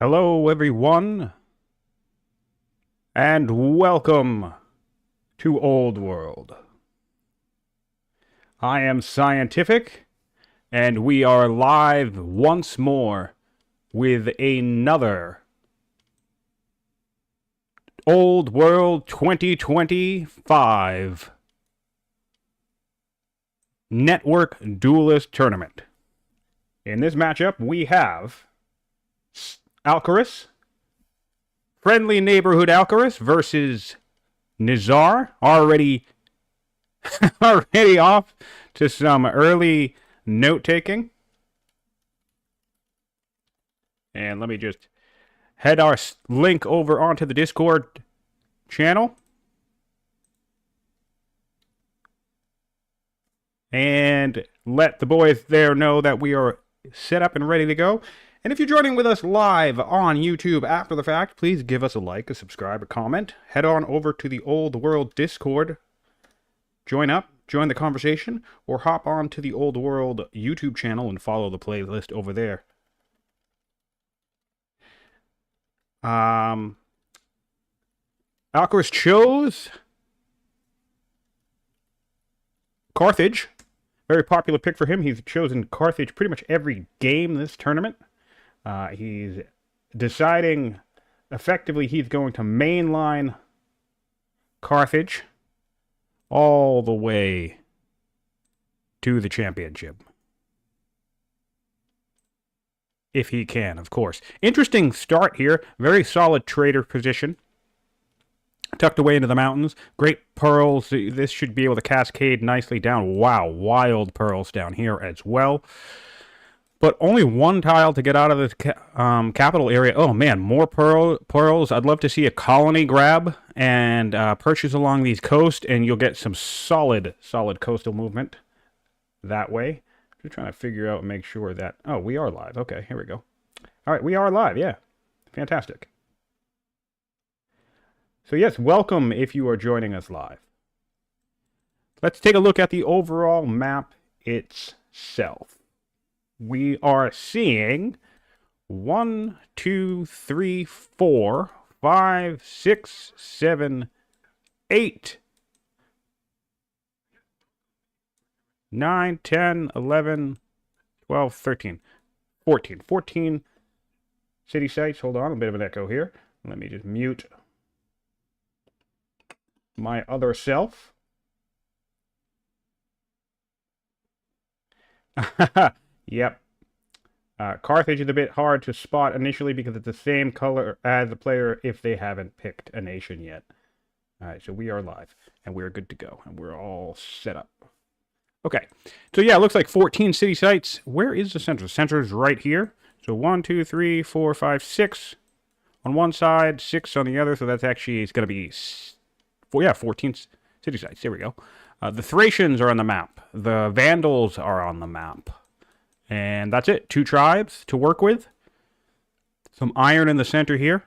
Hello, everyone, and welcome to Old World. I am Scientific, and we are live once more with another Old World 2025 Network Duelist Tournament. In this matchup, we have Alcaras, Friendly Neighborhood Alcaras versus Nizar, already off to some early note-taking. And let me just head our link over onto the Discord channel. And let the boys there know that we are set up and ready to go. And if you're joining with us live on YouTube after the fact, please give us a like, a subscribe, a comment. Head on over to the Old World Discord. Join up, join the conversation, or hop on to the Old World YouTube channel and follow the playlist over there. Alcaraz chose Carthage. Very popular pick for him. He's chosen Carthage pretty much every game this tournament. He's deciding effectively he's going to mainline Carthage all the way to the championship. If he can, of course. Interesting start here. Very solid trader position. Tucked away into the mountains. Great pearls. This should be able to cascade nicely down. Wow, wild pearls down here as well. But only one tile to get out of this capital area. Oh, man, more pearls. I'd love to see a colony grab and purchase along these coasts, and you'll get some solid coastal movement that way. Just trying to figure out and make sure that... Oh, we are live. Okay, here we go. All right, we are live, yeah. Fantastic. So yes, welcome if you are joining us live. Let's take a look at the overall map itself. We are seeing 1, 2, 3, 4, 5, 6, 7, 8, 9, 10, 11, 12, 13, 14. 14 city sites. Hold on, a bit of an echo here. Let me just mute my other self. Yep. Carthage is a bit hard to spot initially because it's the same color as the player if they haven't picked a nation yet. Alright, so we are live, and we're good to go, and we're all set up. Okay, so yeah, it looks like 14 city sites. Where is the center? The center is right here. So 1, 2, 3, 4, 5, 6 on one side, 6 on the other, so that's actually, it's going to be, 14 city sites. There we go. The Thracians are on the map. The Vandals are on the map. And that's it. 2 tribes to work with. Some iron in the center here.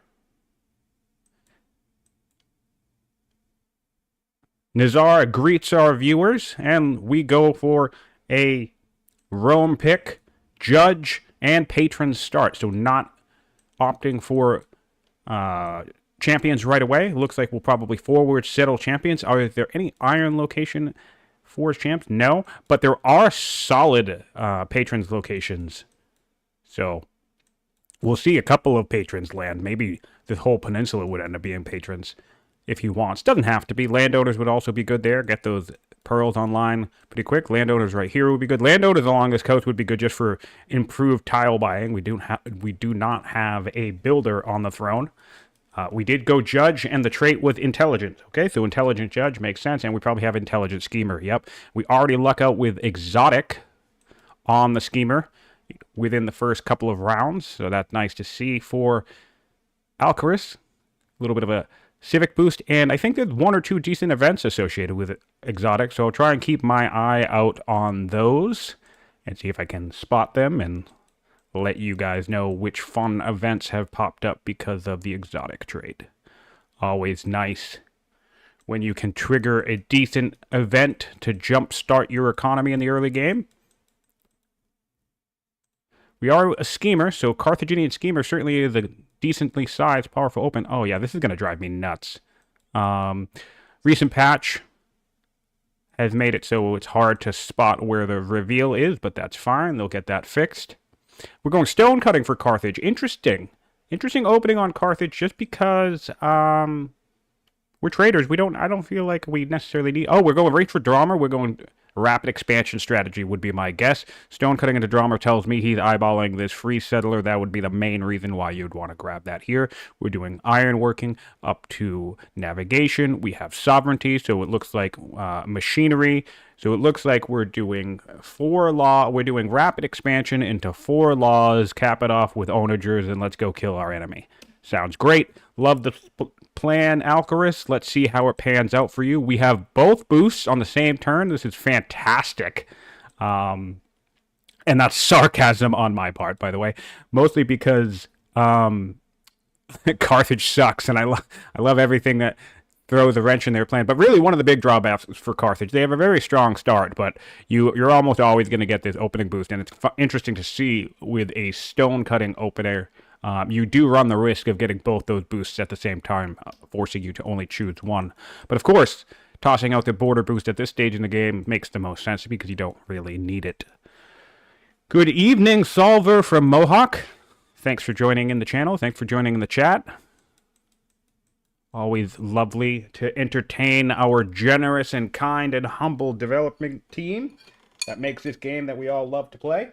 Nizar greets our viewers, and we go for a Rome pick, judge, and patron start. So not opting for champions right away. Looks like we'll probably forward settle champions. Are there any iron location for champs? No, but there are solid patrons locations. So we'll see a couple of patrons land. Maybe the whole peninsula would end up being patrons if he wants. Doesn't have to be. Landowners would also be good there. Get those pearls online pretty quick. Landowners right here would be good. Landowners along this coast would be good just for improved tile buying. We do not have a builder on the throne. We did go judge, and the trait was intelligent. Okay, so intelligent judge makes sense, and we probably have intelligent schemer. Yep, we already luck out with exotic on the schemer within the first couple of rounds, so that's nice to see for Alcaraz. A little bit of a civic boost, and I think there's 1 or 2 decent events associated with exotic, so I'll try and keep my eye out on those and see if I can spot them and let you guys know which fun events have popped up because of the exotic trade. Always nice when you can trigger a decent event to jumpstart your economy in the early game. We are a schemer, so Carthaginian schemer certainly is a decently sized, powerful open. Oh yeah, this is going to drive me nuts. Recent patch has made it so it's hard to spot where the reveal is, but that's fine. They'll get that fixed. We're going stone cutting for Carthage. Interesting. Interesting opening on Carthage just because we're traders. I don't feel like we necessarily need... Oh, we're going right for Drama. We're going rapid expansion strategy would be my guess. Stone cutting into Drama tells me he's eyeballing this free settler. That would be the main reason why you'd want to grab that here. We're doing ironworking up to navigation. We have sovereignty, so it looks like machinery. So it looks like we're doing we're doing rapid expansion into 4 laws, cap it off with onagers, and let's go kill our enemy. Sounds great. Love the plan, Alcaras. Let's see how it pans out for you. We have both boosts on the same turn. This is fantastic. And that's sarcasm on my part, by the way. Mostly because Carthage sucks, and I love everything that throws a wrench in their plan. But really, one of the big drawbacks for Carthage, they have a very strong start, but you're almost always going to get this opening boost, and it's interesting to see with a stone-cutting opener. You do run the risk of getting both those boosts at the same time, forcing you to only choose one. But of course, tossing out the border boost at this stage in the game makes the most sense because you don't really need it. Good evening, Solver from Mohawk. Thanks for joining in the channel. Thanks for joining in the chat. Always lovely to entertain our generous and kind and humble development team that makes this game that we all love to play.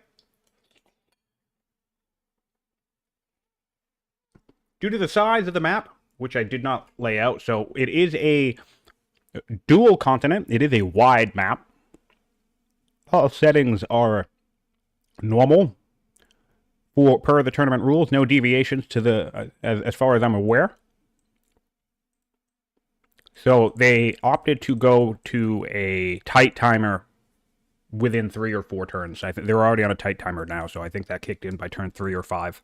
Due to the size of the map, which I did not lay out, so it is a dual continent. It is a wide map. All settings are normal per the tournament rules. No deviations to the as far as I'm aware. So they opted to go to a tight timer within 3 or 4 turns. I think they're already on a tight timer now, so I think that kicked in by turn 3 or 5.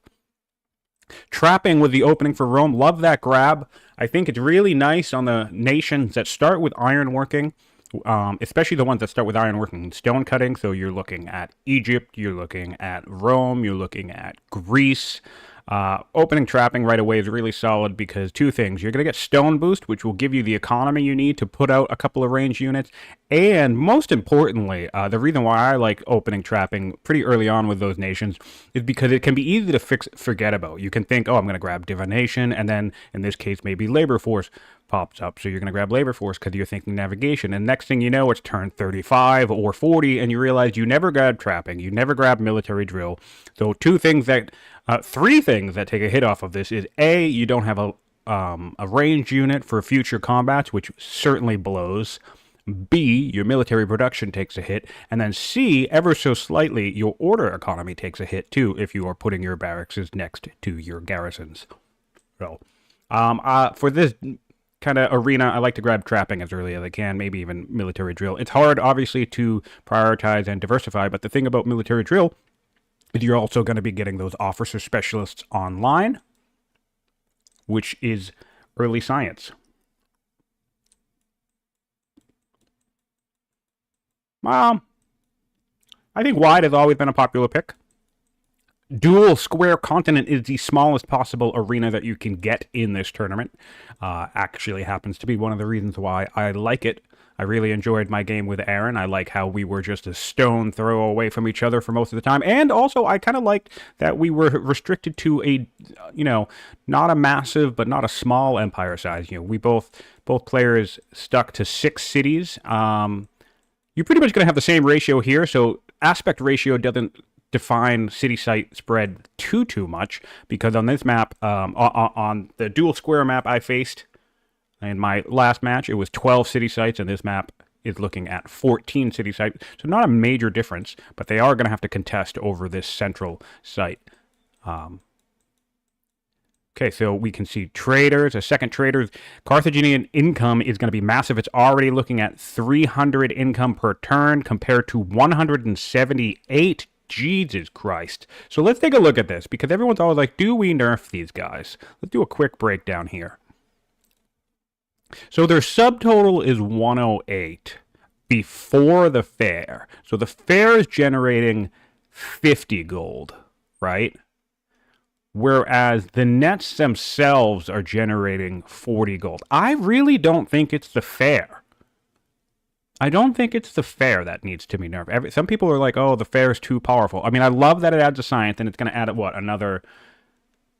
Trapping with the opening for Rome. Love that grab. I think it's really nice on the nations that start with ironworking, especially the ones that start with ironworking and stone cutting. So you're looking at Egypt, you're looking at Rome, you're looking at Greece. Opening trapping right away is really solid because 2 things. You're going to get stone boost, which will give you the economy you need to put out a couple of range units. And most importantly, the reason why I like opening trapping pretty early on with those nations is because it can be easy to forget about. You can think, oh, I'm going to grab divination, and then in this case, maybe labor force pops up. So you're going to grab labor force because you're thinking navigation. And next thing you know, it's turn 35 or 40, and you realize you never grabbed trapping. You never grabbed military drill. So 3 things that take a hit off of this is A, you don't have a ranged unit for future combats, which certainly blows. B, your military production takes a hit. And then C, ever so slightly, your order economy takes a hit too if you are putting your barracks next to your garrisons. So, for this kind of arena, I like to grab trapping as early as I can, maybe even military drill. It's hard, obviously, to prioritize and diversify, but the thing about military drill, you're also going to be getting those officer specialists online, which is early science. I think wide has always been a popular pick. Dual square continent is the smallest possible arena that you can get in this tournament. Actually happens to be one of the reasons why I like it. I really enjoyed my game with Aaron. I like how we were just a stone throw away from each other for most of the time. And also, I kind of liked that we were restricted to a, not a massive, but not a small empire size. We both players stuck to 6 cities. You're pretty much going to have the same ratio here. So aspect ratio doesn't define city site spread too much, because on this map, on the dual square map I faced in my last match, it was 12 city sites, and this map is looking at 14 city sites. So not a major difference, but they are going to have to contest over this central site. Okay, so we can see traders, a second trader. Carthaginian income is going to be massive. It's already looking at 300 income per turn compared to 178. Jesus Christ. So let's take a look at this, because everyone's always like, do we nerf these guys? Let's do a quick breakdown here. So their subtotal is 108 before the fair. So the fair is generating 50 gold. right? Whereas the nets themselves are generating 40 gold. I really don't think it's the fair. I don't think it's the fair that needs to be nerfed. Some people are like, oh, the fair is too powerful. I mean, I love that it adds a science, and it's going to add, what, another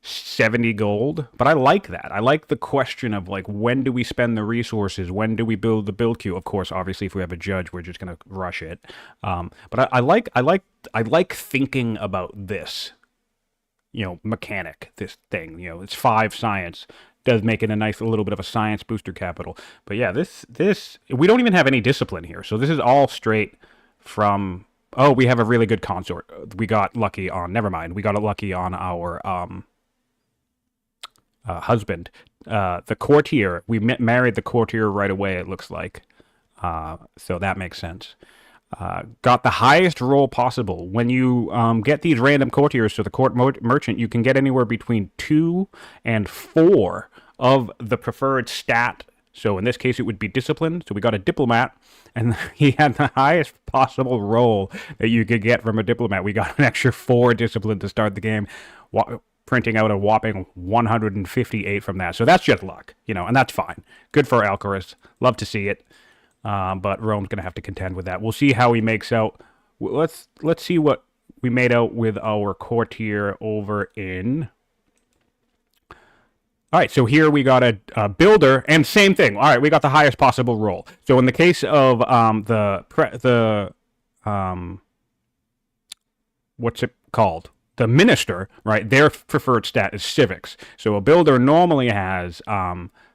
70 gold? But I like that. I like the question of, like, when do we spend the resources? When do we build the build queue? Of course, obviously, if we have a judge, we're just going to rush it. But I like thinking about this, mechanic, this thing. It's 5 science. Does make it a nice little bit of a science booster capital. But yeah, this we don't even have any discipline here. So this is all straight from, oh, we have a really good consort. We got lucky on, never mind. We got lucky on our husband. The courtier, we married the courtier right away, it looks like. So that makes sense. Got the highest roll possible. When you get these random courtiers to the court merchant, you can get anywhere between 2 and 4 of the preferred stat. So in this case, it would be discipline. So we got a diplomat, and he had the highest possible roll that you could get from a diplomat. We got an extra 4 discipline to start the game, printing out a whopping 158 from that. So that's just luck, and that's fine. Good for Alcaras. Love to see it. But Rome's going to have to contend with that. We'll see how he makes out. Let's see what we made out with our courtier over in. All right, so here we got a builder, and same thing. All right, we got the highest possible roll. So in the case of what's it called? The minister, right? Their preferred stat is civics. So a builder normally has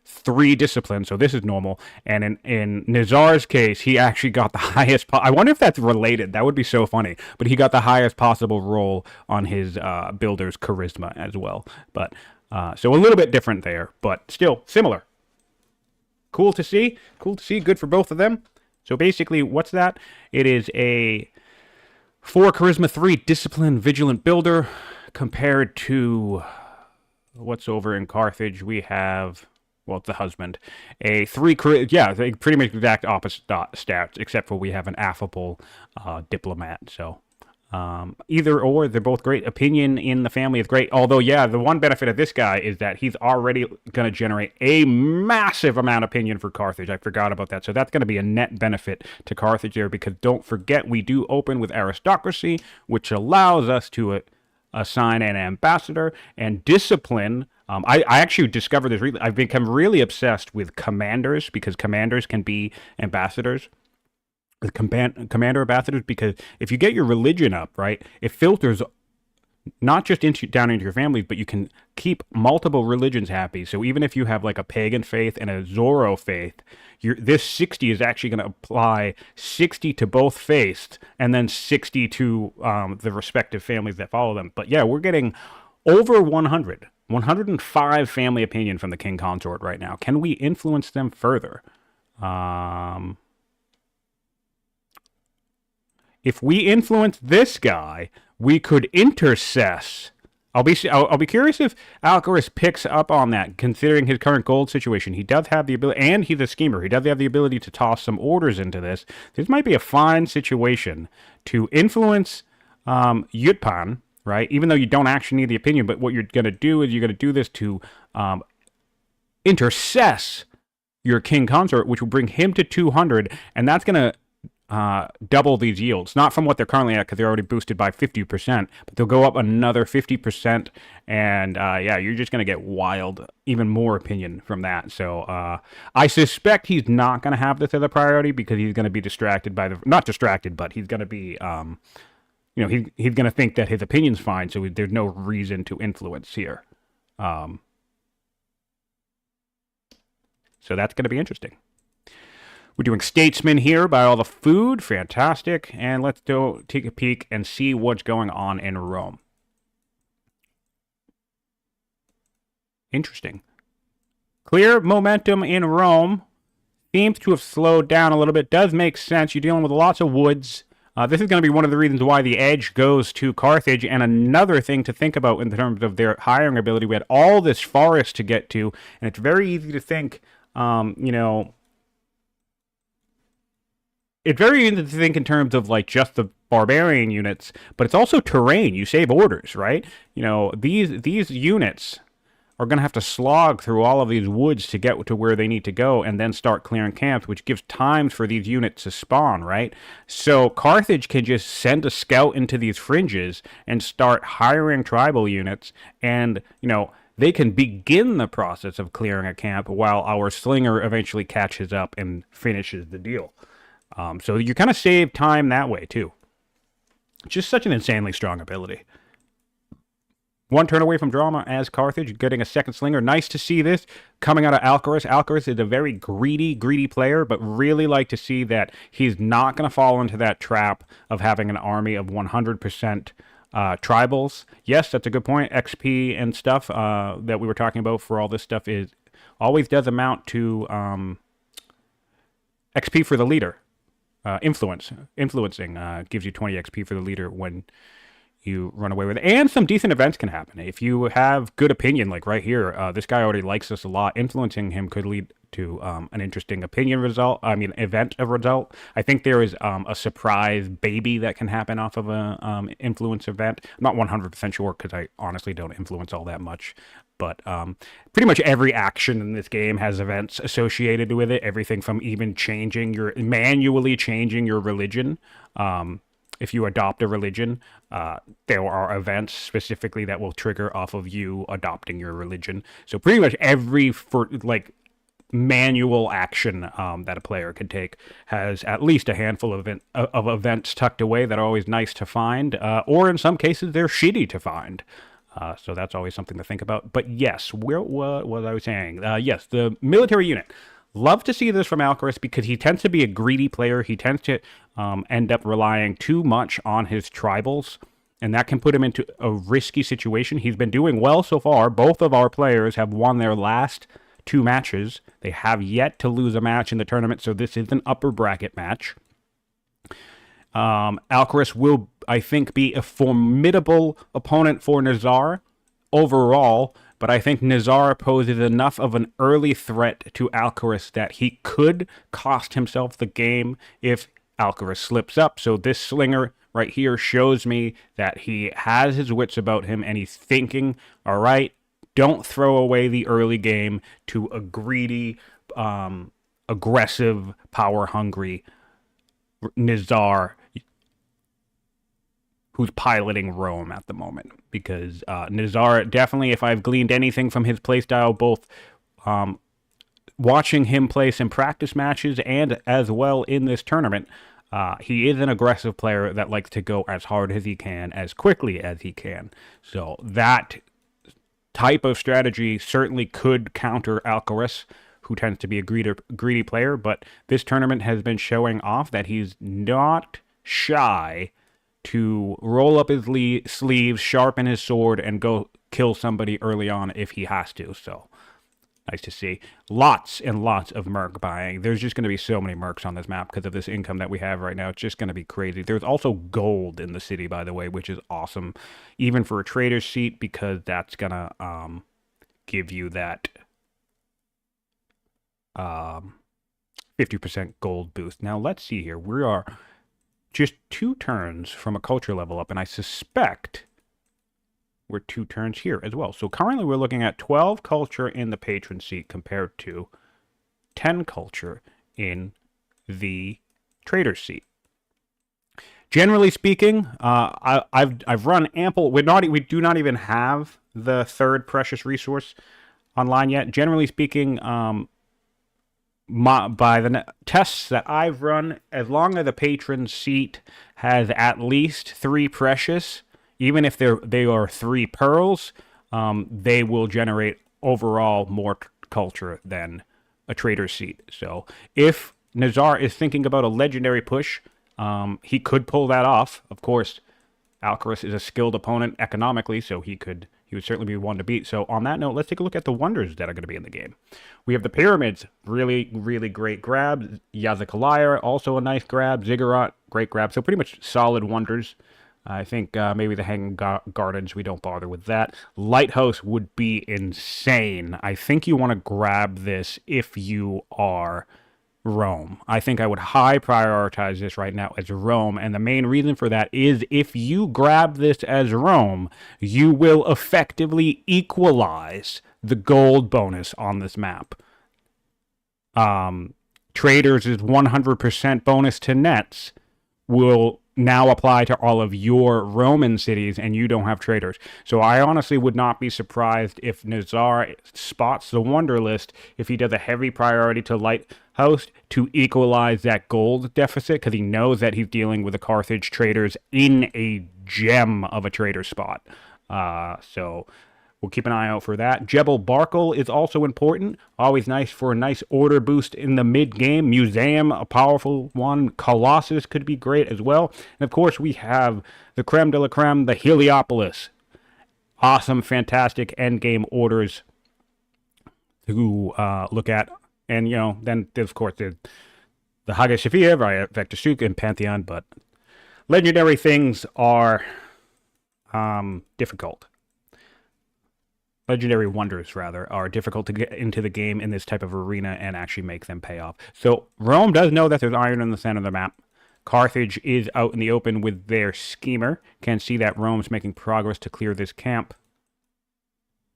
3 disciplines, so this is normal. And in Nizar's case, he actually got the highest. I wonder if that's related. That would be so funny. But he got the highest possible roll on his builder's charisma as well. But so a little bit different there, but still similar. Cool to see. Cool to see. Good for both of them. So basically, what's that? It is a 4 charisma, 3 discipline, vigilant builder, compared to what's over in Carthage. We have, well, it's the husband. A 3, yeah, they pretty much exact opposite stats, except for we have an affable diplomat. So either or, they're both great. Opinion in the family is great. Although, yeah, the one benefit of this guy is that he's already going to generate a massive amount of opinion for Carthage. I forgot about that. So that's going to be a net benefit to Carthage there, because don't forget, we do open with aristocracy, which allows us to assign an ambassador, and discipline. I actually discovered this. I've become really obsessed with commanders, because commanders can be ambassadors. Commander ambassadors, because if you get your religion up, right, it filters not just down into your families, but you can keep multiple religions happy. So even if you have like a pagan faith and a Zoro faith, this 60 is actually going to apply 60 to both faiths, and then 60 to the respective families that follow them. But yeah, we're getting over 105 family opinion from the king consort right now. Can we influence them further? If we influence this guy, we could intercess. I'll be curious if Alcaras picks up on that, considering his current gold situation. He does have the ability, and he's a schemer. He does have the ability to toss some orders into this. This might be a fine situation to influence Yutpan, right? Even though you don't actually need the opinion, but what you're going to do is you're going to do this to intercess your king consort, which will bring him to 200, and that's going to double these yields. Not from what they're currently at, because they're already boosted by 50%, but they'll go up another 50%, and yeah, you're just going to get wild, even more opinion from that. So I suspect he's not going to have this as a priority, because he's going to be distracted by not distracted, but he's going to be, he's going to think that his opinion's fine, so there's no reason to influence here. So that's going to be interesting. We're doing Statesman here by all the food. Fantastic. And let's go take a peek and see what's going on in Rome. Interesting. Clear momentum in Rome. Seems to have slowed down a little bit. Does make sense. You're dealing with lots of woods. This is going to be one of the reasons why the edge goes to Carthage. And another thing to think about in terms of their hiring ability, we had all this forest to get to. And it's very easy to think, it's very easy to think in terms of like just the barbarian units, but it's also terrain. You save orders, right? You know, these units are going to have to slog through all of these woods to get to where they need to go and then start clearing camps, which gives times for these units to spawn, right? So Carthage can just send a scout into these fringes and start hiring tribal units, and, you know, they can begin the process of clearing a camp while our slinger eventually catches up and finishes the deal. So you kind of save time that way, too. Just such an insanely strong ability. One turn away from drama as Carthage, getting a second slinger. Nice to see this coming out of Alcaras. Alcaras is a very greedy player, but really like to see that he's not going to fall into that trap of having an army of 100% tribals. Yes, that's a good point. XP and stuff that we were talking about for all this stuff is always does amount to XP for the leader. Influencing gives you 20 XP for the leader when you run away with it. And some decent events can happen. If you have good opinion, like right here, this guy already likes us a lot. Influencing him could lead to an interesting event of result. I think there is a surprise baby that can happen off of a influence event. I'm not 100% sure because I honestly don't influence all that much. But pretty much every action in this game has events associated with it. Everything from even manually changing your religion. If you adopt a religion, there are events specifically that will trigger off of you adopting your religion. So pretty much every manual action that a player can take has at least a handful of events tucked away that are always nice to find, or in some cases they're shitty to find. So that's always something to think about. But yes, what was I saying? Yes, the military unit. Love to see this from Alcaraz because he tends to be a greedy player. He tends to end up relying too much on his tribals, and that can put him into a risky situation. He's been doing well so far. Both of our players have won their last 2 matches. They have yet to lose a match in the tournament, so this is an upper bracket match. Alcaraz will, I think, be a formidable opponent for Nizar overall, but I think Nizar poses enough of an early threat to Alcaraz that he could cost himself the game if Alcaraz slips up. So this slinger right here shows me that he has his wits about him and he's thinking, all right, don't throw away the early game to a greedy, aggressive, power-hungry Nizar who's piloting Rome at the moment. Because Nizar, definitely, if I've gleaned anything from his playstyle, both watching him play some practice matches and as well in this tournament, he is an aggressive player that likes to go as hard as he can, as quickly as he can. So that type of strategy certainly could counter Alcaraz, who tends to be a greedy player, but this tournament has been showing off that he's not shy to roll up his sleeves, sharpen his sword, and go kill somebody early on if he has to. So, nice to see. Lots and lots of merc buying. There's just going to be so many mercs on this map because of this income that we have right now. It's just going to be crazy. There's also gold in the city, by the way, which is awesome, even for a trader's seat, because that's going to give you that 50% gold boost. Now, let's see here. We are just 2 turns from a culture level up, and I suspect we're 2 turns here as well. So currently we're looking at 12 culture in the patron seat compared to 10 culture in the trader seat. Generally speaking, I've run ample. We do not even have the 3rd precious resource online yet. Generally speaking, by the tests that I've run, as long as the patron seat has at least 3 precious, even if they are 3 pearls, they will generate overall more culture than a trader's seat. So if Nizar is thinking about a legendary push, he could pull that off. Of course, Alcaraz is a skilled opponent economically, so he would certainly be one to beat. So on that note, let's take a look at the wonders that are going to be in the game. We have the pyramids, really, really great grab. Yazakalir, also a nice grab. Ziggurat, great grab. So pretty much solid wonders. I think maybe the Hanging Gardens, we don't bother with that. Lighthouse would be insane. I think you want to grab this if you are Rome. I think I would high prioritize this right now as Rome, and the main reason for that is if you grab this as Rome, you will effectively equalize the gold bonus on this map. Traders is 100% bonus to nets will now apply to all of your Roman cities, and you don't have traders. So I honestly would not be surprised if Nizar spots the Wonder List if he does a heavy priority to Lighthouse to equalize that gold deficit, because he knows that he's dealing with the Carthage traders in a gem of a trader spot. So we'll keep an eye out for that. Jebel Barkal is also important. Always nice for a nice order boost in the mid-game. Museum, a powerful one. Colossus could be great as well. And, of course, we have the creme de la creme, the Heliopolis. Awesome, fantastic endgame orders to look at. And, you know, then, of course, the Hagia Sophia, Vector Suk, and Pantheon. But legendary things are difficult. Legendary wonders, rather, are difficult to get into the game in this type of arena and actually make them pay off. So Rome does know that there's iron in the center of the map. Carthage is out in the open with their schemer. Can see that Rome's making progress to clear this camp.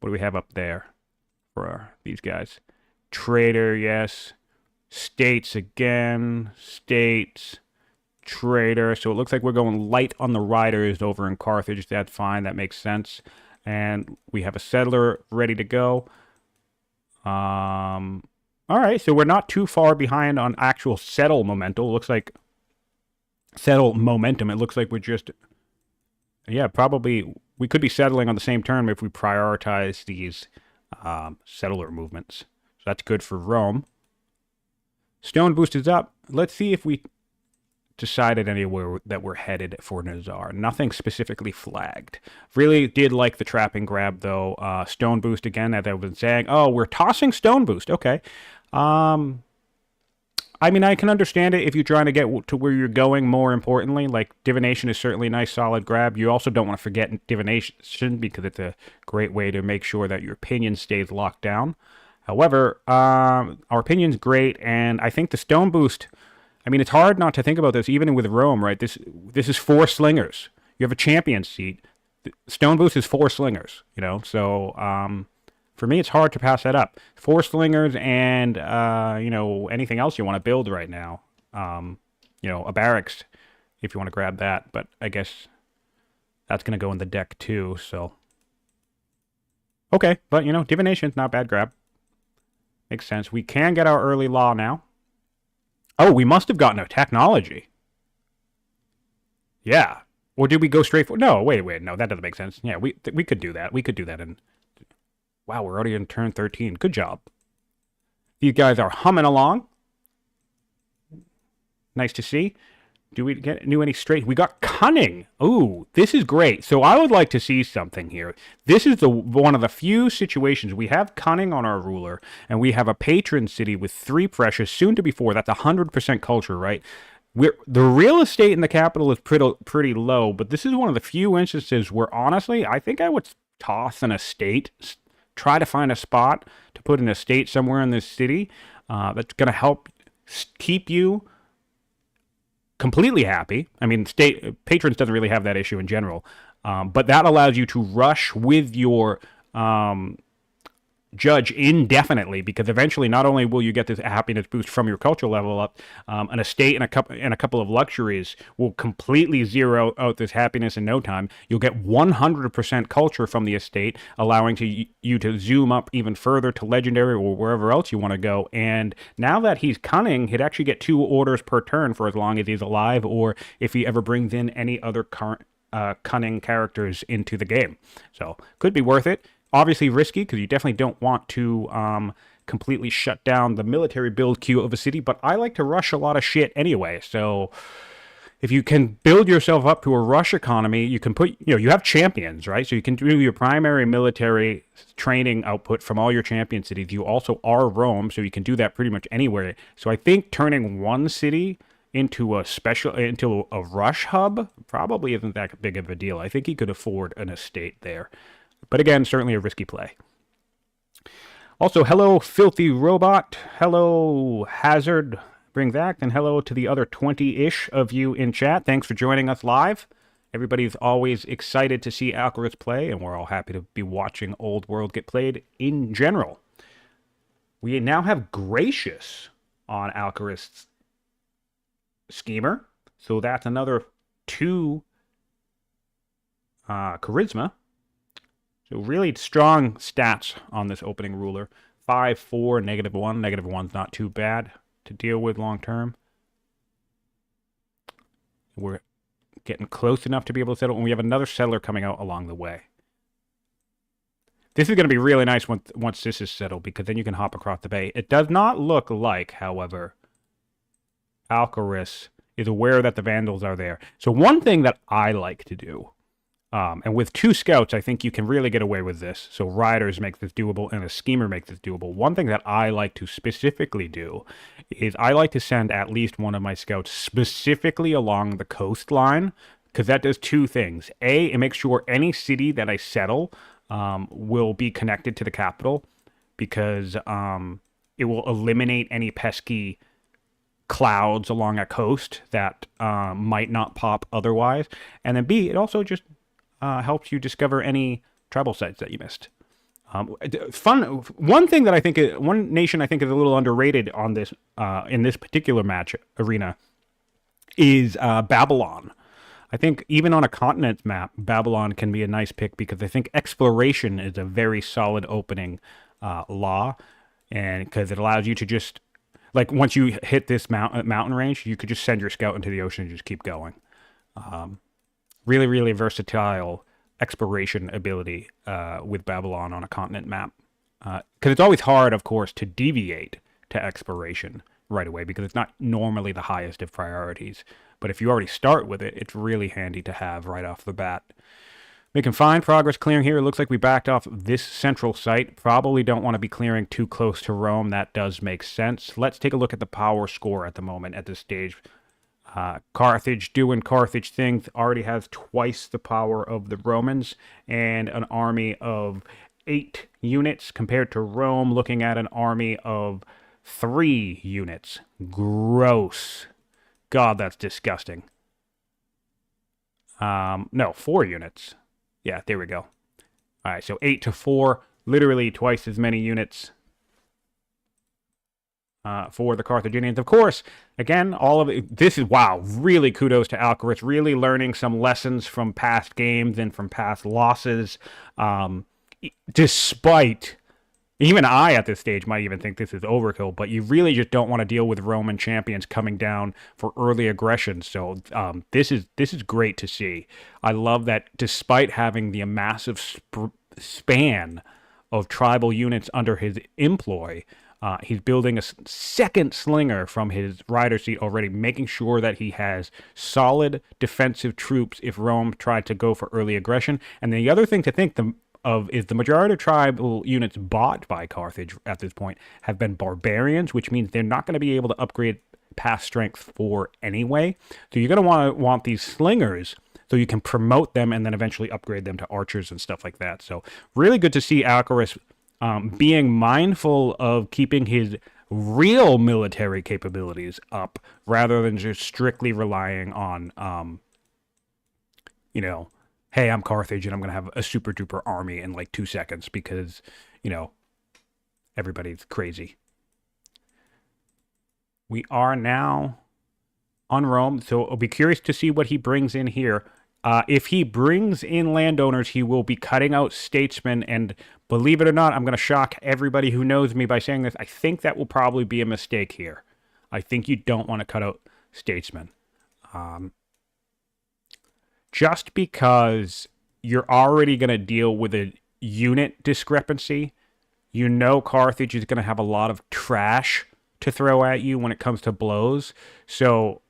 What do we have up there for these guys? Trader, yes. States again. States. Trader. So it looks like we're going light on the riders over in Carthage. That's fine. That makes sense. And we have a settler ready to go. All right, so we're not too far behind on actual settle momentum. It looks like settle momentum. It looks like we're just, yeah, probably we could be settling on the same turn if we prioritize these settler movements. So that's good for Rome. Stone boost is up. Let's see if we decided anywhere that we're headed for Nizar. Nothing specifically flagged. Really did like the trapping grab, though. Stone boost again, as I've been saying. Oh, we're tossing stone boost. Okay. I mean, I can understand it if you're trying to get to where you're going, more importantly. Like, divination is certainly a nice, solid grab. You also don't want to forget divination because it's a great way to make sure that your opinion stays locked down. However, our opinion's great, and I think the stone boost, I mean, it's hard not to think about this, even with Rome, right? This is 4 slingers. You have a champion seat. Stone boost is 4 slingers, you know? So, for me, it's hard to pass that up. 4 slingers and, you know, anything else you want to build right now. You know, a barracks, if you want to grab that. But I guess that's going to go in the deck, too, so. Okay, but, you know, divination's not a bad grab. Makes sense. We can get our early law now. Oh, we must have gotten a technology. Yeah. Or did we go straight for... No, wait. No, that doesn't make sense. Yeah, we could do that. We could do that in... Wow, we're already in turn 13. Good job. These guys are humming along. Nice to see. Do we get any straight? We got cunning. Ooh, this is great. So I would like to see something here. This is one of the few situations we have cunning on our ruler, and we have a patron city with 3 precious, soon to be 4. That's 100% culture, right? The real estate in the capital is pretty low, but this is one of the few instances where, honestly, I think I would toss an estate, try to find a spot to put an estate somewhere in this city that's going to help keep you completely happy. I mean, patrons doesn't really have that issue in general, but that allows you to rush with your judge indefinitely, because eventually not only will you get this happiness boost from your cultural level up, an estate and a couple of luxuries will completely zero out this happiness in no time. You'll get 100% culture from the estate, allowing you to zoom up even further to legendary or wherever else you want to go. And now that he's cunning, he'd actually get 2 orders per turn for as long as he's alive, or if he ever brings in any other current cunning characters into the game. So could be worth it. Obviously risky, because you definitely don't want to completely shut down the military build queue of a city, but I like to rush a lot of shit anyway. So if you can build yourself up to a rush economy, you can put, you know, you have champions, right? So you can do your primary military training output from all your champion cities. You also are Rome, so you can do that pretty much anywhere. So I think turning one city into a rush hub probably isn't that big of a deal. I think he could afford an estate there. But again, certainly a risky play. Also, hello, Filthy Robot. Hello, Hazard. brings act, and hello to the other 20-ish of you in chat. Thanks for joining us live. Everybody's always excited to see Alcaraz play, and we're all happy to be watching Old World get played in general. We now have Gracious on Alcaraz's Schemer, so that's another 2 charisma. So really strong stats on this opening ruler. 5, 4, -1. -1's not too bad to deal with long term. We're getting close enough to be able to settle, and we have another settler coming out along the way. This is going to be really nice once this is settled, because then you can hop across the bay. It does not look like, however, Alcaraz is aware that the Vandals are there. So one thing that I like to do, and with 2 scouts, I think you can really get away with this. So riders make this doable, and a schemer makes this doable. One thing that I like to specifically do is I like to send at least one of my scouts specifically along the coastline, because that does 2 things. A, it makes sure any city that I settle will be connected to the capital, because it will eliminate any pesky clouds along a coast that might not pop otherwise. And then B, it also just helps you discover any tribal sites that you missed. One thing that I think, one nation I think is a little underrated on this in this particular match arena is Babylon. I think even on a continent map, Babylon can be a nice pick, because I think exploration is a very solid opening law, and because it allows you to just, like, once you hit this mountain range, you could just send your scout into the ocean and just keep going. Really, really versatile exploration ability with Babylon on a continent map. Because it's always hard, of course, to deviate to exploration right away, because it's not normally the highest of priorities. But if you already start with it, it's really handy to have right off the bat. Making fine progress clearing here. It looks like we backed off this central site. Probably don't want to be clearing too close to Rome. That does make sense. Let's take a look at the power score at the moment at this stage. Carthage doing Carthage things, already has twice the power of the Romans, and an army of 8 units compared to Rome looking at an army of 3 units. Gross. God, that's disgusting. No, 4 units. Yeah, there we go. All right, so 8 to 4, literally twice as many units for the Carthaginians. Of course, again, all of it, this is, wow, really kudos to Alcaraz, really learning some lessons from past games and from past losses, despite, even I at this stage might even think this is overkill, but you really just don't want to deal with Roman champions coming down for early aggression. So this is great to see. I love that despite having the massive span of tribal units under his employ, he's building a second slinger from his rider seat already, making sure that he has solid defensive troops if Rome tried to go for early aggression. And the other thing to think of is the majority of tribal units bought by Carthage at this point have been barbarians, which means they're not going to be able to upgrade past strength 4 anyway. So you're going to want these slingers so you can promote them and then eventually upgrade them to archers and stuff like that. So really good to see Alcaraz being mindful of keeping his real military capabilities up rather than just strictly relying on, hey, I'm Carthage and I'm going to have a super duper army in like 2 seconds because, everybody's crazy. We are now on Rome, so I'll be curious to see what he brings in here. If he brings in landowners, he will be cutting out statesmen, and believe it or not, I'm going to shock everybody who knows me by saying this. I think that will probably be a mistake here. I think you don't want to cut out statesmen. Just because you're already going to deal with a unit discrepancy, Carthage is going to have a lot of trash to throw at you when it comes to blows. So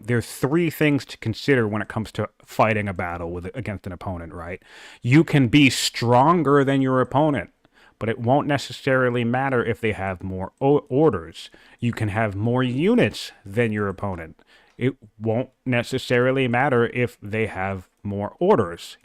there's 3 things to consider when it comes to fighting a battle against an opponent, right? You can be stronger than your opponent, but it won't necessarily matter if they have more orders. You can have more units than your opponent. It won't necessarily matter if they have more orders,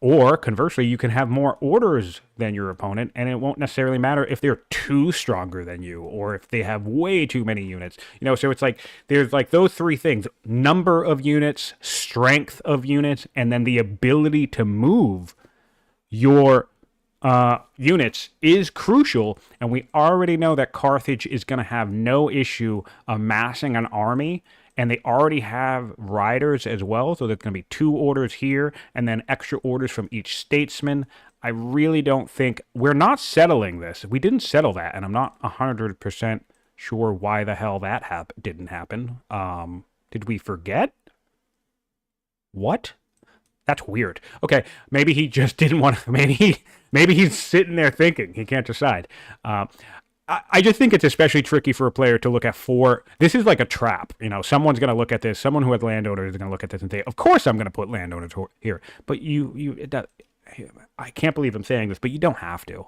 Or conversely, you can have more orders than your opponent, and it won't necessarily matter if they're too stronger than you or if they have way too many units. So it's like there's like those three things: number of units, strength of units, and then the ability to move your units is crucial. And we already know that Carthage is going to have no issue amassing an army, and they already have riders as well, so there's going to be 2 orders here and then extra orders from each statesman. I really don't think we're not settling this. We didn't settle that, and I'm not 100% sure why the hell that didn't happen. Did we forget? What? That's weird. Okay, maybe he just didn't want to. Maybe he's sitting there thinking he can't decide. I just think it's especially tricky for a player to look at 4. This is like a trap. Someone's going to look at this. Someone who has landowners is going to look at this and say, "Of course, I'm going to put landowners here." But I can't believe I'm saying this, but you don't have to.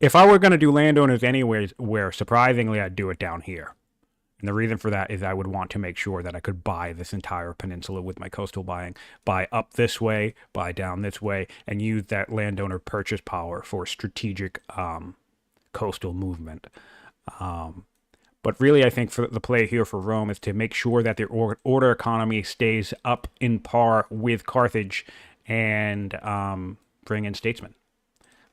If I were going to do landowners anyways, where surprisingly I'd do it down here. And the reason for that is I would want to make sure that I could buy this entire peninsula with my coastal buying. Buy up this way, buy down this way, and use that landowner purchase power for strategic coastal movement. But really, I think for the play here for Rome is to make sure that their order economy stays up in par with Carthage and bring in statesmen.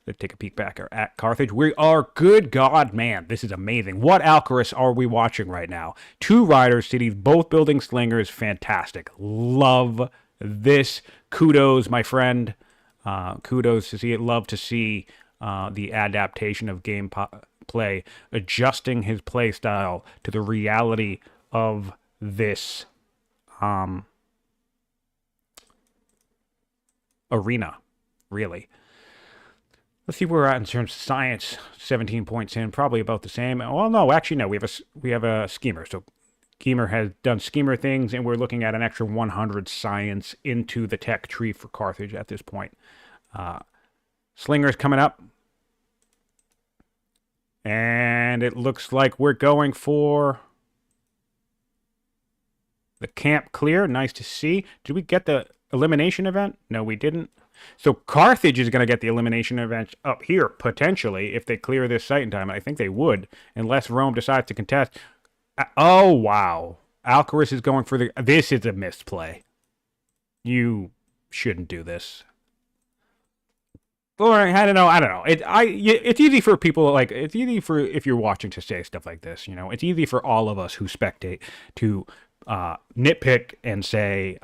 Let's take a peek back at Carthage. We are, good God, man, this is amazing. What Alcaras are we watching right now? 2 rider cities, both building slingers. Fantastic. Love this. Kudos, my friend. Kudos to see it. Love to see the adaptation of game play, adjusting his play style to the reality of this arena, really. Let's see where we're at in terms of science. 17 points in, probably about the same. Well, no, actually, no. We have a schemer. So, schemer has done schemer things, and we're looking at an extra 100 science into the tech tree for Carthage at this point. Slinger's coming up, and it looks like we're going for the camp clear. Nice to see. Did we get the elimination event? No, we didn't. So Carthage is going to get the elimination event up here, potentially, if they clear this site in time. And I think they would, unless Rome decides to contest. Oh, wow. Alcaras is going for the... This is a misplay. You shouldn't do this. Or, I don't know. It's easy for people, it's easy for, if you're watching, to say stuff like this, It's easy for all of us who spectate to nitpick and say...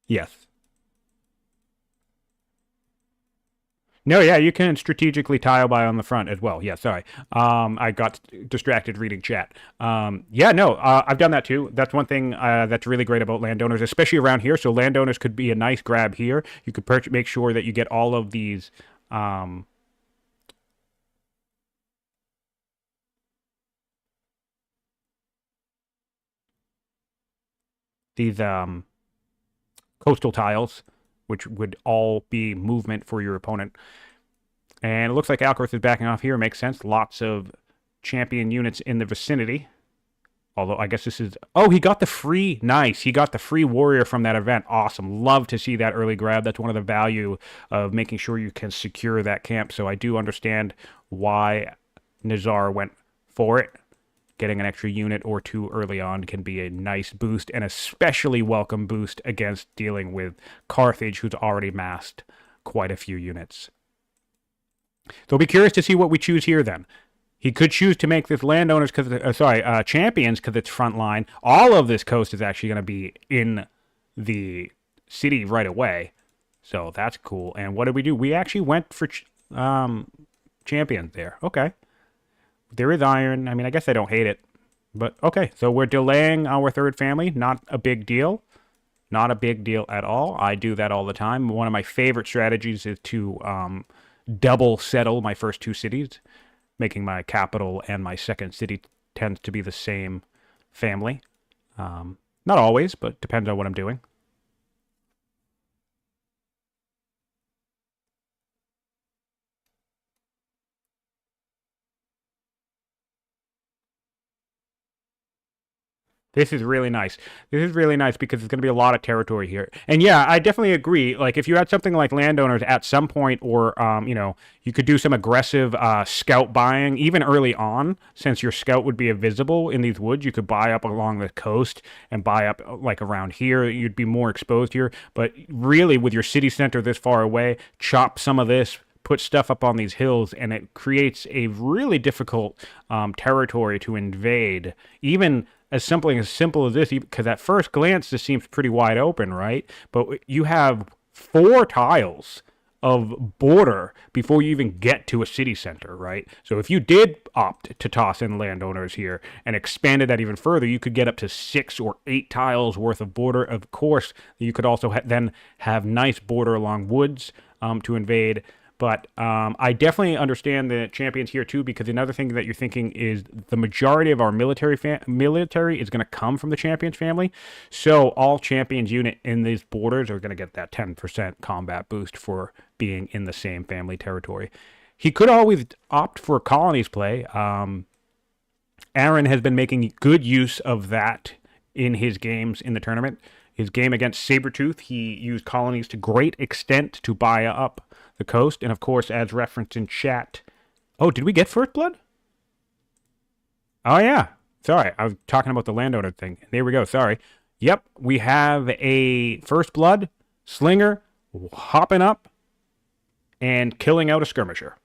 Yes. No, yeah, you can strategically tile by on the front as well. Yeah, sorry. I got distracted reading chat. I've done that too. That's one thing that's really great about landowners, especially around here. So landowners could be a nice grab here. You could make sure that you get all of these coastal tiles, which would all be movement for your opponent. And it looks like Alcaraz is backing off here. Makes sense. Lots of champion units in the vicinity. Although I guess this is... Oh, he got the free... Nice. He got the free warrior from that event. Awesome. Love to see that early grab. That's one of the value of making sure you can secure that camp. So I do understand why Nizar went for it. Getting an extra unit or 2 early on can be a nice boost, and especially welcome boost against dealing with Carthage, who's already massed quite a few units. So I'll be curious to see what we choose here then. He could choose to make this landowners champions because it's front line. All of this coast is actually going to be in the city right away. So that's cool. And what did we do? We actually went for champions there. Okay. There is iron. I mean, I guess I don't hate it. But, okay. So we're delaying our 3rd family. Not a big deal. Not a big deal at all. I do that all the time. One of my favorite strategies is to double settle my first 2 cities. Making my capital and my second city tends to be the same family. Not always, but depends on what I'm doing. This is really nice. This is really nice because it's going to be a lot of territory here. And yeah, I definitely agree. Like if you had something like landowners at some point, or you could do some aggressive scout buying even early on, since your scout would be invisible in these woods. You could buy up along the coast and buy up like around here. You'd be more exposed here. But really, with your city center this far away, chop some of this, put stuff up on these hills, and it creates a really difficult territory to invade. Even as simple as this, because at first glance this seems pretty wide open, right? But you have 4 tiles of border before you even get to a city center, right? So if you did opt to toss in landowners here and expanded that even further, you could get up to 6 or 8 tiles worth of border. Of course, you could also then have nice border along woods to invade. But I definitely understand the champions here too, because another thing that you're thinking is the majority of our military is going to come from the champions family. So all champions unit in these borders are going to get that 10% combat boost for being in the same family territory. He could always opt for colonies play. Aaron has been making good use of that in his games in the tournament. His game against Sabretooth, he used colonies to great extent to buy up the coast, and of course, as referenced in chat. Oh, did we get First Blood? Oh, yeah. Sorry, I was talking about the landowner thing. There we go, sorry. Yep, we have a First Blood, Slinger, hopping up, and killing out a Skirmisher.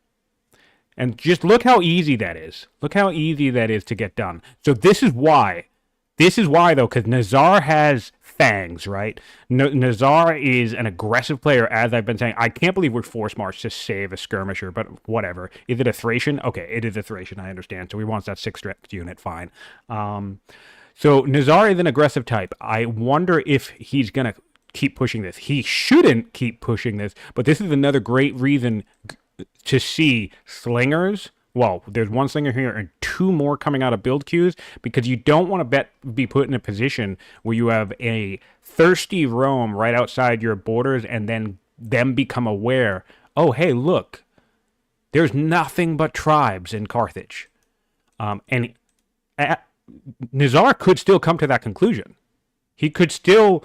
And just look how easy that is. Look how easy that is to get done. So this is why. This is why, though, because Nizar has fangs, right? Nizar is an aggressive player, as I've been saying. I can't believe we're force marched to save a skirmisher, but whatever. Is it a Thracian? Okay, it is a Thracian, I understand. So he wants that 6 strength unit, fine. So Nizar is an aggressive type. I wonder if he's going to keep pushing this. He shouldn't keep pushing this, but this is another great reason to see slingers. Well, there's 1 slinger here and 2 more coming out of build queues, because you don't want to be put in a position where you have a thirsty roam right outside your borders and then them become aware, oh, hey, look, there's nothing but tribes in Carthage. And Nizar could still come to that conclusion. He could still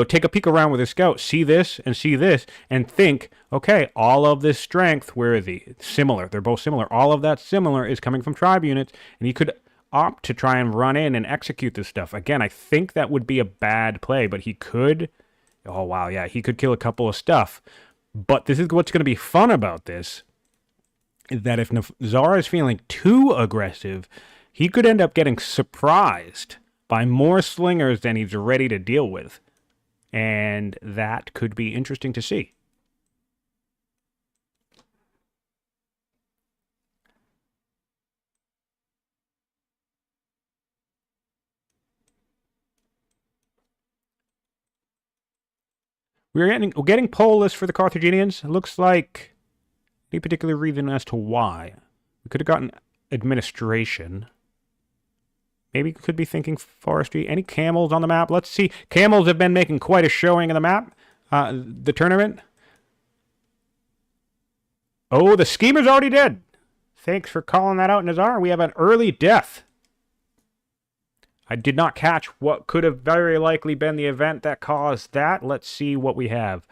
take a peek around with his scout, see this, and think, okay, all of this strength, where is he? Similar. They're both similar. All of that similar is coming from tribe units, and he could opt to try and run in and execute this stuff. Again, I think that would be a bad play, but he could, oh, wow, yeah, he could kill a couple of stuff. But this is what's going to be fun about this, is that if Nizar is feeling too aggressive, he could end up getting surprised by more slingers than he's ready to deal with. And that could be interesting to see. We're getting poll lists for the Carthaginians. It looks like any particular reason as to why. We could have gotten administration. Maybe could be thinking forestry. Any camels on the map? Let's see. Camels have been making quite a showing in the map. The tournament. Oh, the schemer's already dead. Thanks for calling that out, Nizar. We have an early death. I did not catch what could have very likely been the event that caused that. Let's see what we have.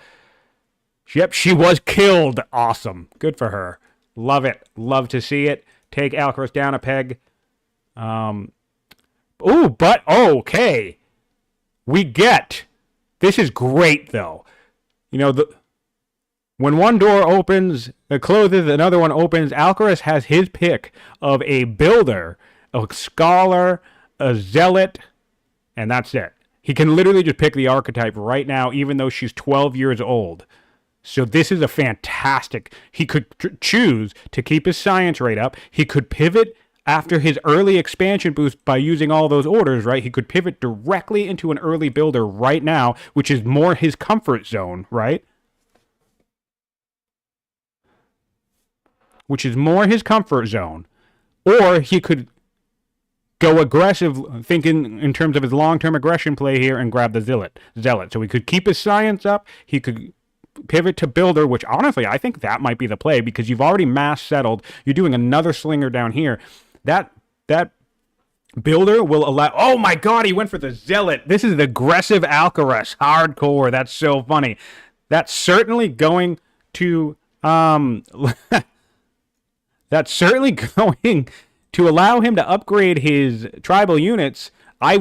Yep, she was killed. Awesome. Good for her. Love it. Love to see it. Take Alcaras down a peg. Oh, but okay. We get. This is great, though. When one door opens, it closes, another one opens. Alcaras has his pick of a builder, a scholar, a zealot, and that's it. He can literally just pick the archetype right now, even though she's 12 years old. So this is a fantastic. He could choose to keep his science rate up. He could pivot after his early expansion boost by using all those orders, right? He could pivot directly into an early builder right now, which is more his comfort zone, right? Which is more his comfort zone. Or he could go aggressive, thinking in terms of his long-term aggression play here, and grab the zealot. So he could keep his science up. He could pivot to builder, which honestly, I think that might be the play, because you've already mass settled. You're doing another slinger down here. That Builder will allow. Oh my god, he went for the Zealot. This is the aggressive Alcaras. Hardcore. That's so funny. That's certainly going to. That's certainly going to allow him to upgrade his tribal units. I